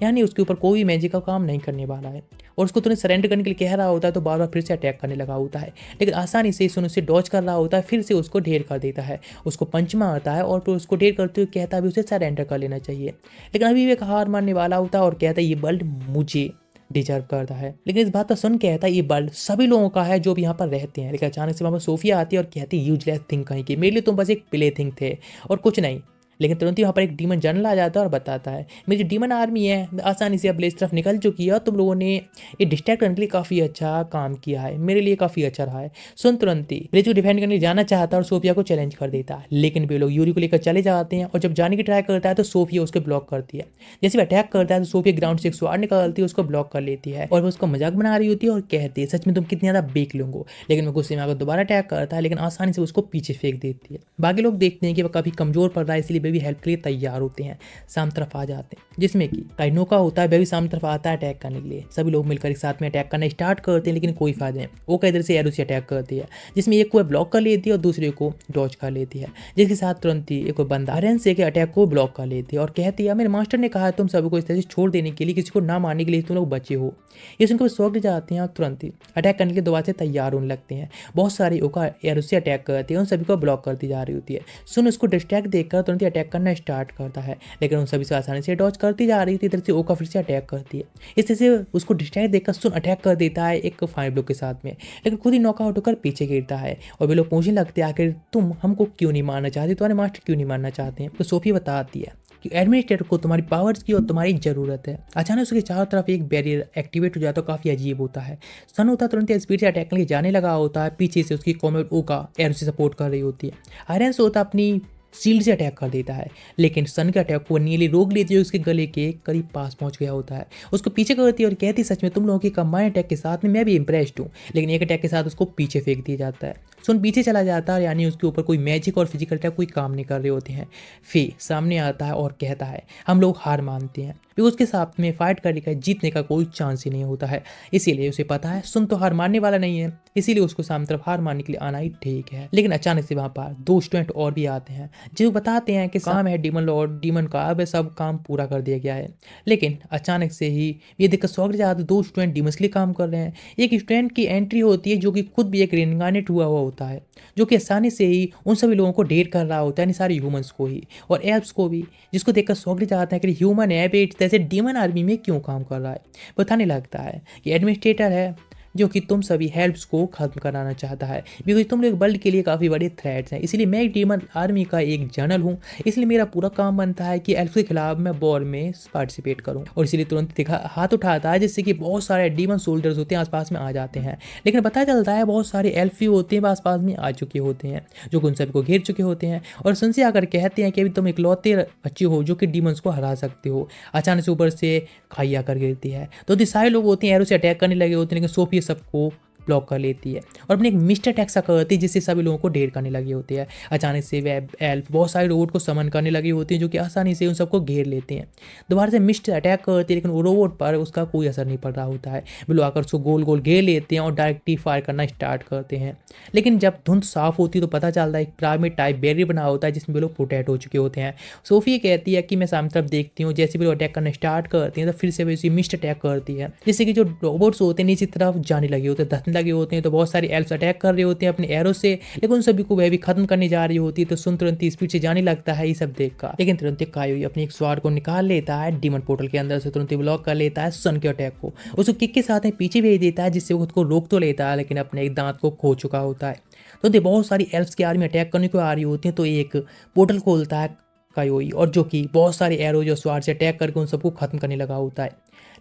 यानी उसके ऊपर कोई मैजिक का काम नहीं करने वाला है। और उसको तुरंत सरेंडर करने के लिए कह रहा होता है तो बार बार फिर से अटैक करने लगा होता है, लेकिन आसानी से सुन उसे डॉज कर रहा होता है, फिर से उसको ढेर कर देता है। उसको पंच मारता है और फिर उसको ढेर करते हुए कहता है भी उसे सरेंडर कर लेना चाहिए। लेकिन अभी वह हार मारने वाला होता है और कहता है ये वर्ल्ड मुझे डिजर्व करता है। लेकिन इस बात को सुन कहता है ये वर्ल्ड सभी लोगों का है जो भी यहाँ पर रहते हैं। लेकिन अचानक से वहाँ पर सोफिया आती है और कहती है यूजलेस थिंग कहीं की, मेरे लिए तुम बस एक प्ले थिंग थे और कुछ नहीं। लेकिन तुरंत ही वहाँ पर एक डीमन जनरल आ जाता है और बताता है मेरी जो डीमन आर्मी है आसानी से अब इस तरफ निकल चुकी है और तुम लोगों ने ये डिस्ट्रैक्ट करने के लिए काफ़ी अच्छा काम किया है, मेरे लिए काफ़ी अच्छा रहा है। सुन तुरंत ही ब्रिज को डिफेंड करने जाना चाहता है और सोफिया को चैलेंज कर देता है, लेकिन वे लोग यूरी को लेकर चले जाते हैं और जब जाने की ट्राई करता है तो सोफिया उसको ब्लॉक करती है। जैसे वो अटैक करता है तो सोफिया ग्राउंड से एक स्वाड निकालती है, उसको ब्लॉक कर लेती है और वो उसको मजाक बना रही होती है और कहती है सच में तुम कितनी ज़्यादा बेक लूंगो। लेकिन वो गुस्से में आकर दोबारा अटैक करता है, लेकिन आसानी से उसको पीछे फेंक देती है। बाकी लोग देखते हैं कि वह काफ़ी कमजोर पड़ रहा है, इसलिए वे भी हेल्प के लिए तैयार होते हैं, साम तरफ आ जाते हैं, जिसमें कि काइनोका होता है वह भी साम तरफ आता है अटैक करने के लिए। सभी लोग मिलकर एक साथ में अटैक करना स्टार्ट करते हैं, लेकिन कोई फायदा नहीं। वो इधर से एरो से अटैक करती है, जिसमें एक को ब्लॉक कर लेती है और दूसरे को डॉज कर लेती है, जिसके साथ तुरंत ही एक बंदा आयरन से के अटैक को ब्लॉक कर लेती है और कहती है मेरे मास्टर ने कहा है तुम सभी को इस तरह से छोड़ देने के लिए, किसी को ना मारने के लिए तुम लोग बचे हो। ये सुनकर शॉक जाते हैं और तुरंत ही अटैक करने के दोबारा से तैयार होने लगते हैं। बहुत सारी ओका एरो से अटैक करती है, उन सभी को ब्लॉक करती जा रही होती है। सुन उसको डिस्ट्रैक्ट देखकर तुरंत अटैक करना स्टार्ट करता है, लेकिन उन सभी से आसानी से डॉज करती जा रही थी। इधर से ओका फिर से अटैक करती है। इस तरह से उसको डिस्ट्रैक्ट देखकर सुन अटैक कर देता है एक फायर ब्लो के साथ में, लेकिन खुद ही नॉकआउट होकर पीछे गिरता है। और वे लोग पूछने लगते हैं आखिर तुम हमको क्यों नहीं मारना चाहते, तुम्हारे मास्टर क्यों नहीं मारना चाहते हैं। तो सोफी बताती है कि एडमिनिस्ट्रेटर को तुम्हारी पावर्स की और तुम्हारी ज़रूरत है। अचानक उसके चारों तरफ एक बैरियर एक्टिवेट हो जाता है, काफ़ी अजीब होता है। सन होता तुरंत स्पीड से अटैक करके जाने लगा होता है, पीछे से उसकी कॉमेट ओका एरो से सपोर्ट कर रही होती है। आयरन से होता अपनी शील्ड से अटैक कर देता है, लेकिन सन के अटैक को नीली रोक लेती है, उसके गले के करीब पास पहुंच गया होता है। उसको पीछे करती है और कहती सच में तुम लोगों की कंबाइन अटैक के साथ में मैं भी इंप्रेस्ड हूँ, लेकिन एक अटैक के साथ उसको पीछे फेंक दिया जाता है। सुन पीछे चला जाता है, यानी उसके ऊपर कोई मैजिक और फिजिकल अटैक कोई काम नहीं कर रहे होते हैं। फे सामने आता है और कहता है हम लोग हार मानते हैं, क्योंकि उसके साथ में फाइट करने का जीतने का कोई चांस ही नहीं होता है। इसीलिए उसे पता है सुन तो हार मानने वाला नहीं है, इसीलिए उसको सामने तरफ हार मारने के लिए आना ही ठीक है। लेकिन अचानक से वहाँ पर दो स्टूडेंट और भी आते हैं जो बताते हैं कि काम है डीमन लॉर्ड डीमन का, अब सब काम पूरा कर दिया गया है। लेकिन अचानक से ही ये देखकर शॉक जाते दो स्टूडेंट डीमंस के लिए काम कर रहे हैं। एक स्टूडेंट की एंट्री होती है जो कि खुद भी एक रेनगानेट हुआ होता है, जो कि आसानी से ही उन सभी लोगों को ढेर कर रहा होता है, यानी सारे ह्यूमंस को ही और एल्फ्स को भी, जिसको देखकर शॉक जाते हैं कि ह्यूमन है जैसे डीमन आर्मी में क्यों काम कर रहा है। बताने लगता है कि एडमिनिस्ट्रेटर है जो कि तुम सभी हेल्प्स को खत्म कराना चाहता है, बिकॉज तुम लोग वर्ल्ड के लिए काफ़ी बड़े थ्रेट्स हैं। इसलिए मैं एक डीमन आर्मी का एक जनरल हूँ, इसलिए मेरा पूरा काम बनता है कि एल्फ के खिलाफ मैं वॉर में पार्टिसिपेट करूँ। और इसीलिए तुरंत दिखा हाथ उठाता है, जिससे कि बहुत सारे डीमन सोल्जर्स होते हैं आसपास में आ जाते हैं। लेकिन पता चलता है बहुत सारे एल्फ भी होते हैं आसपास में आ चुके होते हैं, जो कि उन सभी को घेर चुके होते हैं और सुनसे आकर कहते हैं कि अभी तुम इकलौते बच्चे हो जो कि डीमंस को हरा सकते हो। अचानक से ऊपर से खाई आकर गिरती है, तो सारे लोग होते हैं एरो से अटैक करने लगे होते हैं, लेकिन सोफी सबको ब्लॉक कर लेती है और अपने एक मिस्टर अटैक सा करती है, जिससे सभी लोगों को ढेर करने लगी होती है। अचानक से वह एल्फ बहुत सारे रोबोट को समन करने लगी होती है, जो कि आसानी से उन सबको घेर लेते हैं। दोबारा से मिस्टर अटैक करती है, लेकिन वो रोबोट पर उसका कोई असर नहीं पड़ रहा होता है। वे लोग आकर उसको गोल गोल घेर लेते हैं और डायरेक्टली फायर करना स्टार्ट करते हैं। लेकिन जब धुंध साफ होती है तो पता चलता है एक पिरामिड टाइप बैरियर बना होता है, जिसमें वे लोग प्रोटेक्ट हो चुके होते हैं। सोफी कहती है कि मैं सामने तरफ देखती हूँ, जैसे भी लोग अटैक करना स्टार्ट करते हैं तो फिर से वैसे मिस्टर अटैक करती है, जिससे कि जो रोबोट्स होते हैं नीचे तरफ जाने लगे होते हैं, धसने लगे होते हैं। तो बहुत सारे एल्फ्स अटैक कर रहे होते हैं अपने एरो से, लेकिन उन सभी को वह भी खत्म करने जा रही होती है। तो सुन तुरंत स्पीड से जाने लगता है ये सब देखकर, लेकिन तुरंत कायोई अपनी एक स्वाड को निकाल लेता है डीमन पोर्टल के अंदर से, तुरंत ब्लॉक कर लेता है सन के अटैक को। उसको किक के साथ में पीछे भेज देता है, जिससे वो खुद को रोक तो लेता है, लेकिन अपने एक दांत को खो चुका होता है। तो बहुत सारी एल्फ्स की आर्मी अटैक करने को आ रही होती है, तो एक पोर्टल खोलता है कायोई, और जो कि बहुत सारे एरो जो स्वाड से अटैक करके उन सबको खत्म करने लगा होता है।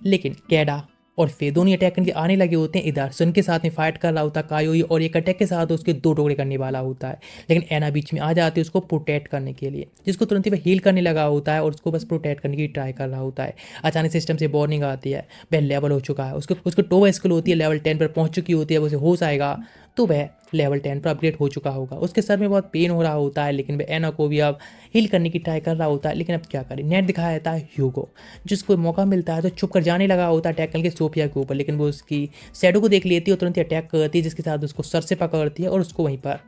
लेकिन कैडा और फे दोनों अटैक करके आने लगे होते हैं। इधर सन के साथ में फाइट कर रहा होता है कायोई, और एक अटैक के साथ उसके दो टुकड़े करने वाला होता है, लेकिन एना बीच में आ जाती है उसको प्रोटेक्ट करने के लिए, जिसको तुरंत ही वह हील करने लगा होता है और उसको बस प्रोटेक्ट करने की ट्राई कर रहा होता है। अचानक सिस्टम से वार्निंग आती है, वह लेवल हो चुका है, उसको टो स्किल होती है लेवल 10 पर पहुंच चुकी होती है। उसे होश आएगा तो वह लेवल 10 पर अपग्रेड हो चुका होगा। उसके सर में बहुत पेन हो रहा होता है, लेकिन वह एना को भी अब हील करने की ट्राई कर रहा होता है। लेकिन अब क्या करे, नेट दिखाया जाता है ह्यूगो, जिसको मौका मिलता है तो छुप कर जाने लगा होता है अटैक करके सोफिया के ऊपर, लेकिन वो उसकी शैडो को देख लेती है और तुरंत अटैक करती है, जिसके साथ उसको सर से पकड़ती है और उसको वहीं पर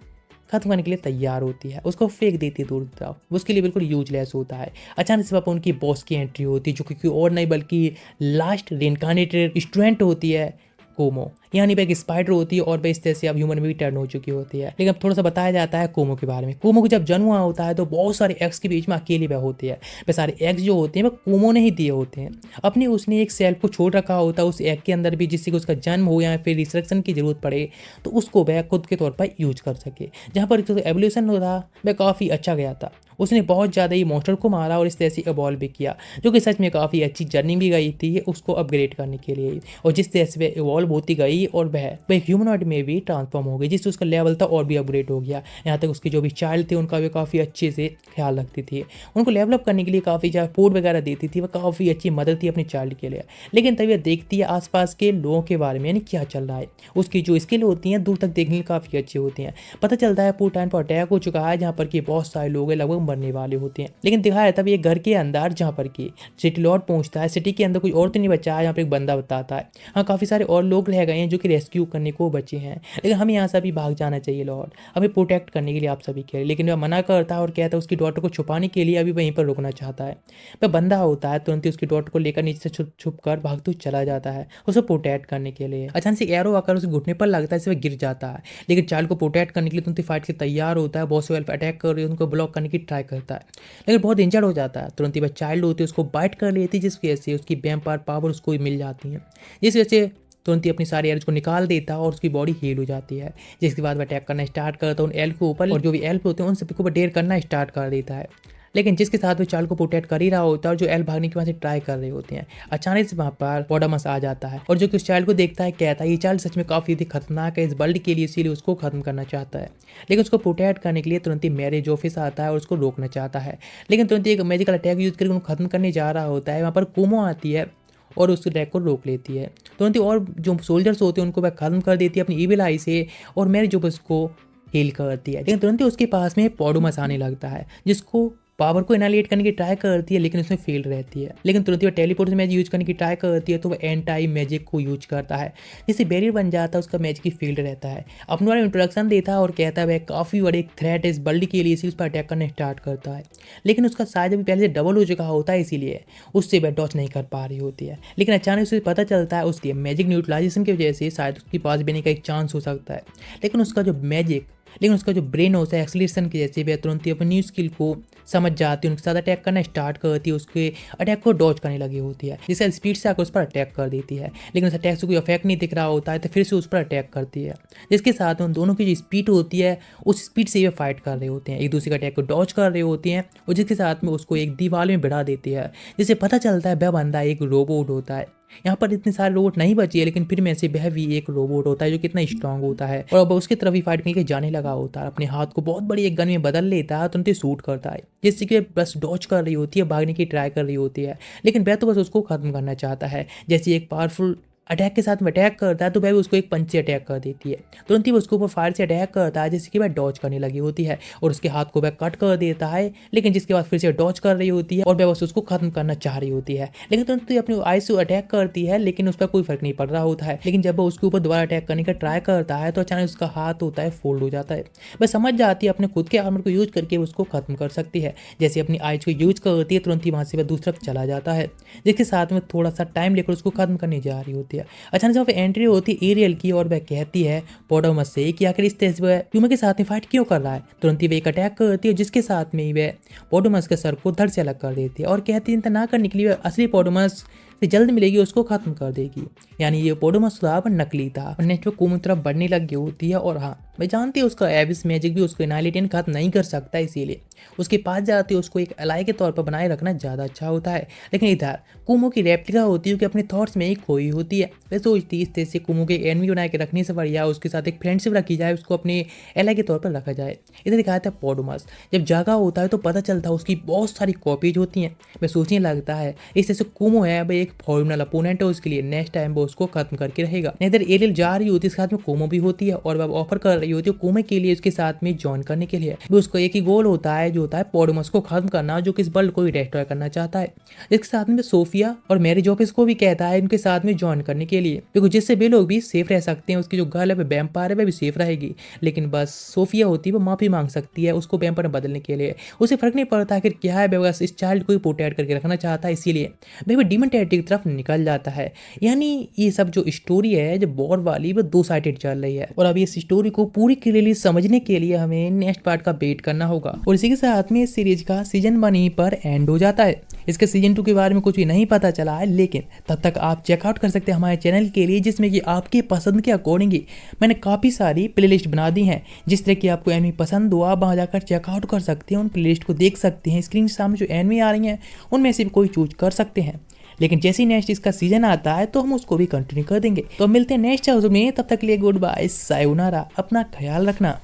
खत्म करने के लिए तैयार होती है। उसको फेंक देती है दूर तरफ, वो उसके लिए बिल्कुल यूजलेस होता है। अचानक से वहाँ पर उनकी बॉस की एंट्री होती है, जो कि और नहीं बल्कि लास्ट रेनकार्नेटेड स्टूडेंट होती है कोमो, यानी वह एक स्पाइडर होती है और वह इस तरह से अब ह्यूमन में भी टर्न हो चुकी होती है। लेकिन अब थोड़ा सा बताया जाता है कोमो के बारे में। कोमो को जब जन्म हुआ होता है तो बहुत सारे एग्स के बीच में अकेली वह होती है। वह सारे एग्स जो होते हैं वह कोमो ने ही दिए होते हैं। अपने उसने एक सेल को छोड़ रखा होता है उस एग के अंदर भी, जिससे कि उसका जन्म हो या फिर रिसर्क्शन की जरूरत पड़े तो उसको वह खुद के तौर पर यूज कर सके। जहाँ पर एवोल्यूशन हो रहा वह काफ़ी अच्छा गया था। उसने बहुत ज़्यादा ही मॉन्स्टर को मारा और इस तरह से इवॉल्व भी किया, जो कि सच में काफ़ी अच्छी जर्नी भी गई थी उसको अपग्रेड करने के लिए। और जिस तरह से वह इवॉल्व होती गई और वह ह्यूमनॉइड में भी ट्रांसफॉर्म हो गई, जिससे उसका लेवल था और भी अपग्रेड हो गया। यहाँ तक उसके जो भी चाइल्ड थे उनका भी काफ़ी अच्छे से ख्याल रखती थी, उनको डेवलप करने के लिए काफ़ी ज़्यादा फूड वगैरह देती थी, वह काफ़ी अच्छी मदद थी अपने चाइल्ड के लिए। लेकिन तभी वह देखती है आसपास के लोगों के बारे में, यानी क्या चल रहा है। उसकी जो स्किल होती हैं दूर तक देखने में काफ़ी अच्छी होती हैं। पता चलता है पूरे टाइम पर अटैक हो चुका है, जहाँ पर कि बहुत सारे लोग लगभग मरने वाले होते हैं। लेकिन दिखाया तब ये घर के अंदर, जहाँ पर कि सिटी लॉर्ड पहुंचता है। सिटी के अंदर कोई और तो नहीं बचा है, यहाँ पर एक बंदा बताता है हाँ काफ़ी सारे और लोग रह गए हैं जो कि रेस्क्यू करने को बचे हैं, लेकिन हमें यहाँ से अभी भाग जाना चाहिए लॉर्ड, हमें प्रोटेक्ट करने के लिए आप सभी के। लेकिन वह मना करता है और कहता है उसकी डॉटर को छुपाने के लिए अभी वहीं पर रुकना चाहता है। वह बंदा होता है तुरंत ही उसकी डॉटर को लेकर नीचे से छुप कर भागते चला जाता है उसे प्रोटेक्ट करने के लिए। अचानक से एरो आकर उसे घुटने पर लगता है, वह गिर जाता है। लेकिन चाइल्ड को प्रोटेक्ट करने के लिए तुरंत फाइट के तैयार होता है। बहुत से एल्फ अटैक कर रहे हैं, उनको ब्लॉक करने की ट्राई ट्राई करता है, लेकिन बहुत इंजर्ड हो जाता है। तुरंत ही वह चाइल्ड होती है उसको बाइट कर लेती है, जिसकी वजह से उसकी वैम्पायर पावर उसको मिल जाती है, जिस वजह से तुरंत ही अपनी सारी एल्फ को निकाल देता है और उसकी बॉडी हील हो जाती है। जिसके बाद वह अटैक करना स्टार्ट करता है उन एल्फ के ऊपर, और जो भी एल्फ होते हैं उन सभी को वह डेयर करना स्टार्ट कर देता है। लेकिन जिसके साथ वो चाइल्ड को प्रोटेक्ट कर ही रहा होता है और जो एल्फ भागने की वहाँ से ट्राई कर रहे होते हैं, अचानक से वहाँ पर पॉडमस आ जाता है और जो कि उस चाइल्ड को देखता है, कहता है ये चाइल्ड सच में काफ़ी खतरनाक है इस वर्ल्ड के लिए, इसीलिए उसको खत्म करना चाहता है। लेकिन उसको प्रोटेक्ट करने के लिए तुरंत ही मैरिज ऑफिस आता है और उसको रोकना चाहता है। लेकिन तुरंत ही एक मैजिकल अटैक यूज करके उनको खत्म करने जा रहा होता है। वहाँ पर कुमो आती है और उस अटैक को रोक लेती है। तुरंत ही और जो सोल्जर्स होते हैं उनको वह खत्म कर देती है अपनी ईविल आई से, और मैरिज ऑफिस को हील करती है। लेकिन तुरंत ही उसके पास में पॉडमस आने लगता है, जिसको पावर को एनालिएट करने की ट्राई करती है, लेकिन उसमें फेल रहती है। लेकिन तुरंत ही वो टेलीपोर्ट मैजिक यूज करने की ट्राई करती है, तो वो एंटाई मैजिक को यूज करता है, जिससे बैरियर बन जाता है, उसका मैजिक की फील्ड रहता है। अपने बारे में इंट्रोडक्शन देता है और कहता है वह काफ़ी बड़े थ्रेट है इस वर्ल्ड के लिए, इसीलिए उस पर अटैक करना स्टार्ट करता है। लेकिन उसका साइज अभी पहले से डबल हो चुका होता है, इसीलिए उससे वह डॉच नहीं कर पा रही होती है। लेकिन अचानक उसे पता चलता है उसकी मैजिक न्यूट्रलाइजेशन की वजह से शायद उसके पास भी का एक चांस हो सकता है। लेकिन उसका जो ब्रेन होता है एक्सीलरेशन की जैसे वह तुरंत ही अपनी न्यू स्किल को समझ जाती है, उनके साथ अटैक करना स्टार्ट करती है, उसके अटैक को डॉज करने लगी होती है, जिससे स्पीड से आकर उस पर अटैक कर देती है। लेकिन उस अटैक से कोई इफेक्ट नहीं दिख रहा होता है, तो फिर से उस पर अटैक करती है, जिसके साथ उन दोनों की जो स्पीड होती है उस स्पीड से वे फाइट कर रहे होते हैं, एक दूसरे के अटैक को डॉज कर रहे होते हैं, और जिसके साथ में उसको एक दीवार में भिड़ा देती है, जिससे पता चलता है वह बंदा एक रोबोट होता है। यहाँ पर इतने सारे रोबोट नहीं बचे, लेकिन फिर में से वह भी एक रोबोट होता है जो कितना स्ट्रांग होता है, और अब उसकी तरफ ही फाइट करके जाने लगा होता है। अपने हाथ को बहुत बड़ी एक गन में बदल लेता है, तुरंत ही शूट करता है, जिससे कि बस डॉज कर रही होती है, भागने की ट्राई कर रही होती है। लेकिन वह तो बस उसको खत्म करना चाहता है। जैसे एक पावरफुल अटैक के साथ में अटैक करता है, तो वह भी उसको एक पंच से अटैक कर देती है। तुरंत ही वो उसके ऊपर फायर से अटैक करता है, जिससे कि वह डॉज करने लगी होती है, और उसके हाथ को वह कट कर देता है। लेकिन जिसके बाद फिर से डॉज कर रही होती है, और वह बस उसको खत्म करना चाह रही होती है। लेकिन तुरंत ही अपनी आई से अटैक करती है, लेकिन उस पर कोई फर्क नहीं पड़ रहा होता है। लेकिन जब वह उसके ऊपर दोबारा अटैक करने का ट्राई करता है, तो अचानक उसका हाथ होता है फोल्ड हो जाता है। वह समझ जाती है अपने खुद के आर्मर को यूज करके उसको खत्म कर सकती है। जैसे अपनी आइज को यूज करती है, तुरंत ही वहां से वह दूसरी तरफ चला जाता है, जिसके साथ में थोड़ा सा टाइम लेकर उसको खत्म करने जा रही होती है। अचानक से एंट्री होती है एरियल की, और वह कहती है पॉडमस से कि आखिर इस तरह से वह ह्यूमन के साथ में फाइट क्यों कर रहा है। तुरंत ही वह एक अटैक करती है, जिसके साथ में वह पॉडमस के सर को धड़ से अलग कर देती है, और कहती है ना करने के लिए वह असली पॉडमस से जल्द मिलेगी, उसको खत्म कर देगी। यानी ये पॉडमस था पर नकली था। और नेक्स्ट कुमो की तरफ बढ़ने लगी होती है, और हाँ मैं जानती हूँ उसका एविस मैजिक भी उसको एनालिटियन खत्म नहीं कर सकता, इसीलिए उसके पास जाती है उसको एक अलाई के तौर पर बनाए रखना ज़्यादा अच्छा होता है। लेकिन इधर कुमो की रेप्लिका होती है कि अपने थॉट्स में ही खोई होती है। वह सोचती इस तरह से कुमो के एनमी बना के रखने से बढ़िया उसके साथ एक फ्रेंडशिप रखी जाए, उसको अपने एलाई के तौर पर रखा जाए। इधर दिखाया था पॉडमस जब जागा होता है तो पता चलता है उसकी बहुत सारी कॉपीज होती हैं। वह सोचने लगता है इस तरह से कुमो है भाई एक फॉर्मल अपोनेंट है उसके लिए, नेक्स्ट टाइम वो उसको खत्म करके रहेगा। इधर एरियल जा रही होती है, इसके साथ में कुमो भी होती है, और वह ऑफर कर रही होती है कुमो के लिए उसके साथ में ज्वाइन करने के लिए। उसको एक ही गोल होता है जो होता है पॉडमस को खत्म करना, जो कि इस वर्ल्ड को ही डिस्ट्रॉय करना चाहता है। इसके साथ में सोफिया और मैरिज ऑफिस को भी कहता है उनके साथ में ज्वाइन करने के लिए, क्योंकि जिससे वे लोग भी सेफ रह सकते हैं। उसकी जो गर्ल है वह वैम्पायर है, वह भी सेफ रहेगी। लेकिन बस सोफिया होती है वो माफी मांग सकती है उसको वैम्पायर में बदलने के लिए। उसे फर्क नहीं पड़ता आखिर क्या है, बस इस चाइल्ड को ही प्रोटेक्ट करके रखना चाहता है, इसीलिए वह डीमन टेरिटरी की तरफ निकल जाता है। यानी ये सब जो स्टोरी है जो वॉर वाली वो दो साइडेड चल रही है, और अब इस स्टोरी को पूरी क्लियरली समझने के लिए हमें नेक्स्ट पार्ट का वेट करना होगा। और इसी के साथ में इस सीरीज का सीजन 1 यहीं पर एंड हो जाता है। इसके सीजन 2 के बारे में कुछ भी नहीं पता चला है, लेकिन तब तक आप चेकआउट कर सकते हैं हमारे चैनल के लिए, जिसमें कि आपके पसंद के अकॉर्डिंग ही मैंने काफ़ी सारी प्लेलिस्ट बना दी हैं। जिस तरह की आपको एनिमी पसंद हो आप वहाँ जाकर चेकआउट कर सकते हैं, उन प्लेलिस्ट को देख सकते हैं। स्क्रीन के सामने जो एनिमी आ रही हैं उनमें से भी कोई चूज कर सकते हैं। लेकिन जैसे ही नेक्स्ट इसका सीजन आता है तो हम उसको भी कंटिन्यू कर देंगे। तो मिलते हैं नेक्स्ट हाउस में, तब तक के लिए गुड बाय, सायोनारा, अपना ख्याल रखना।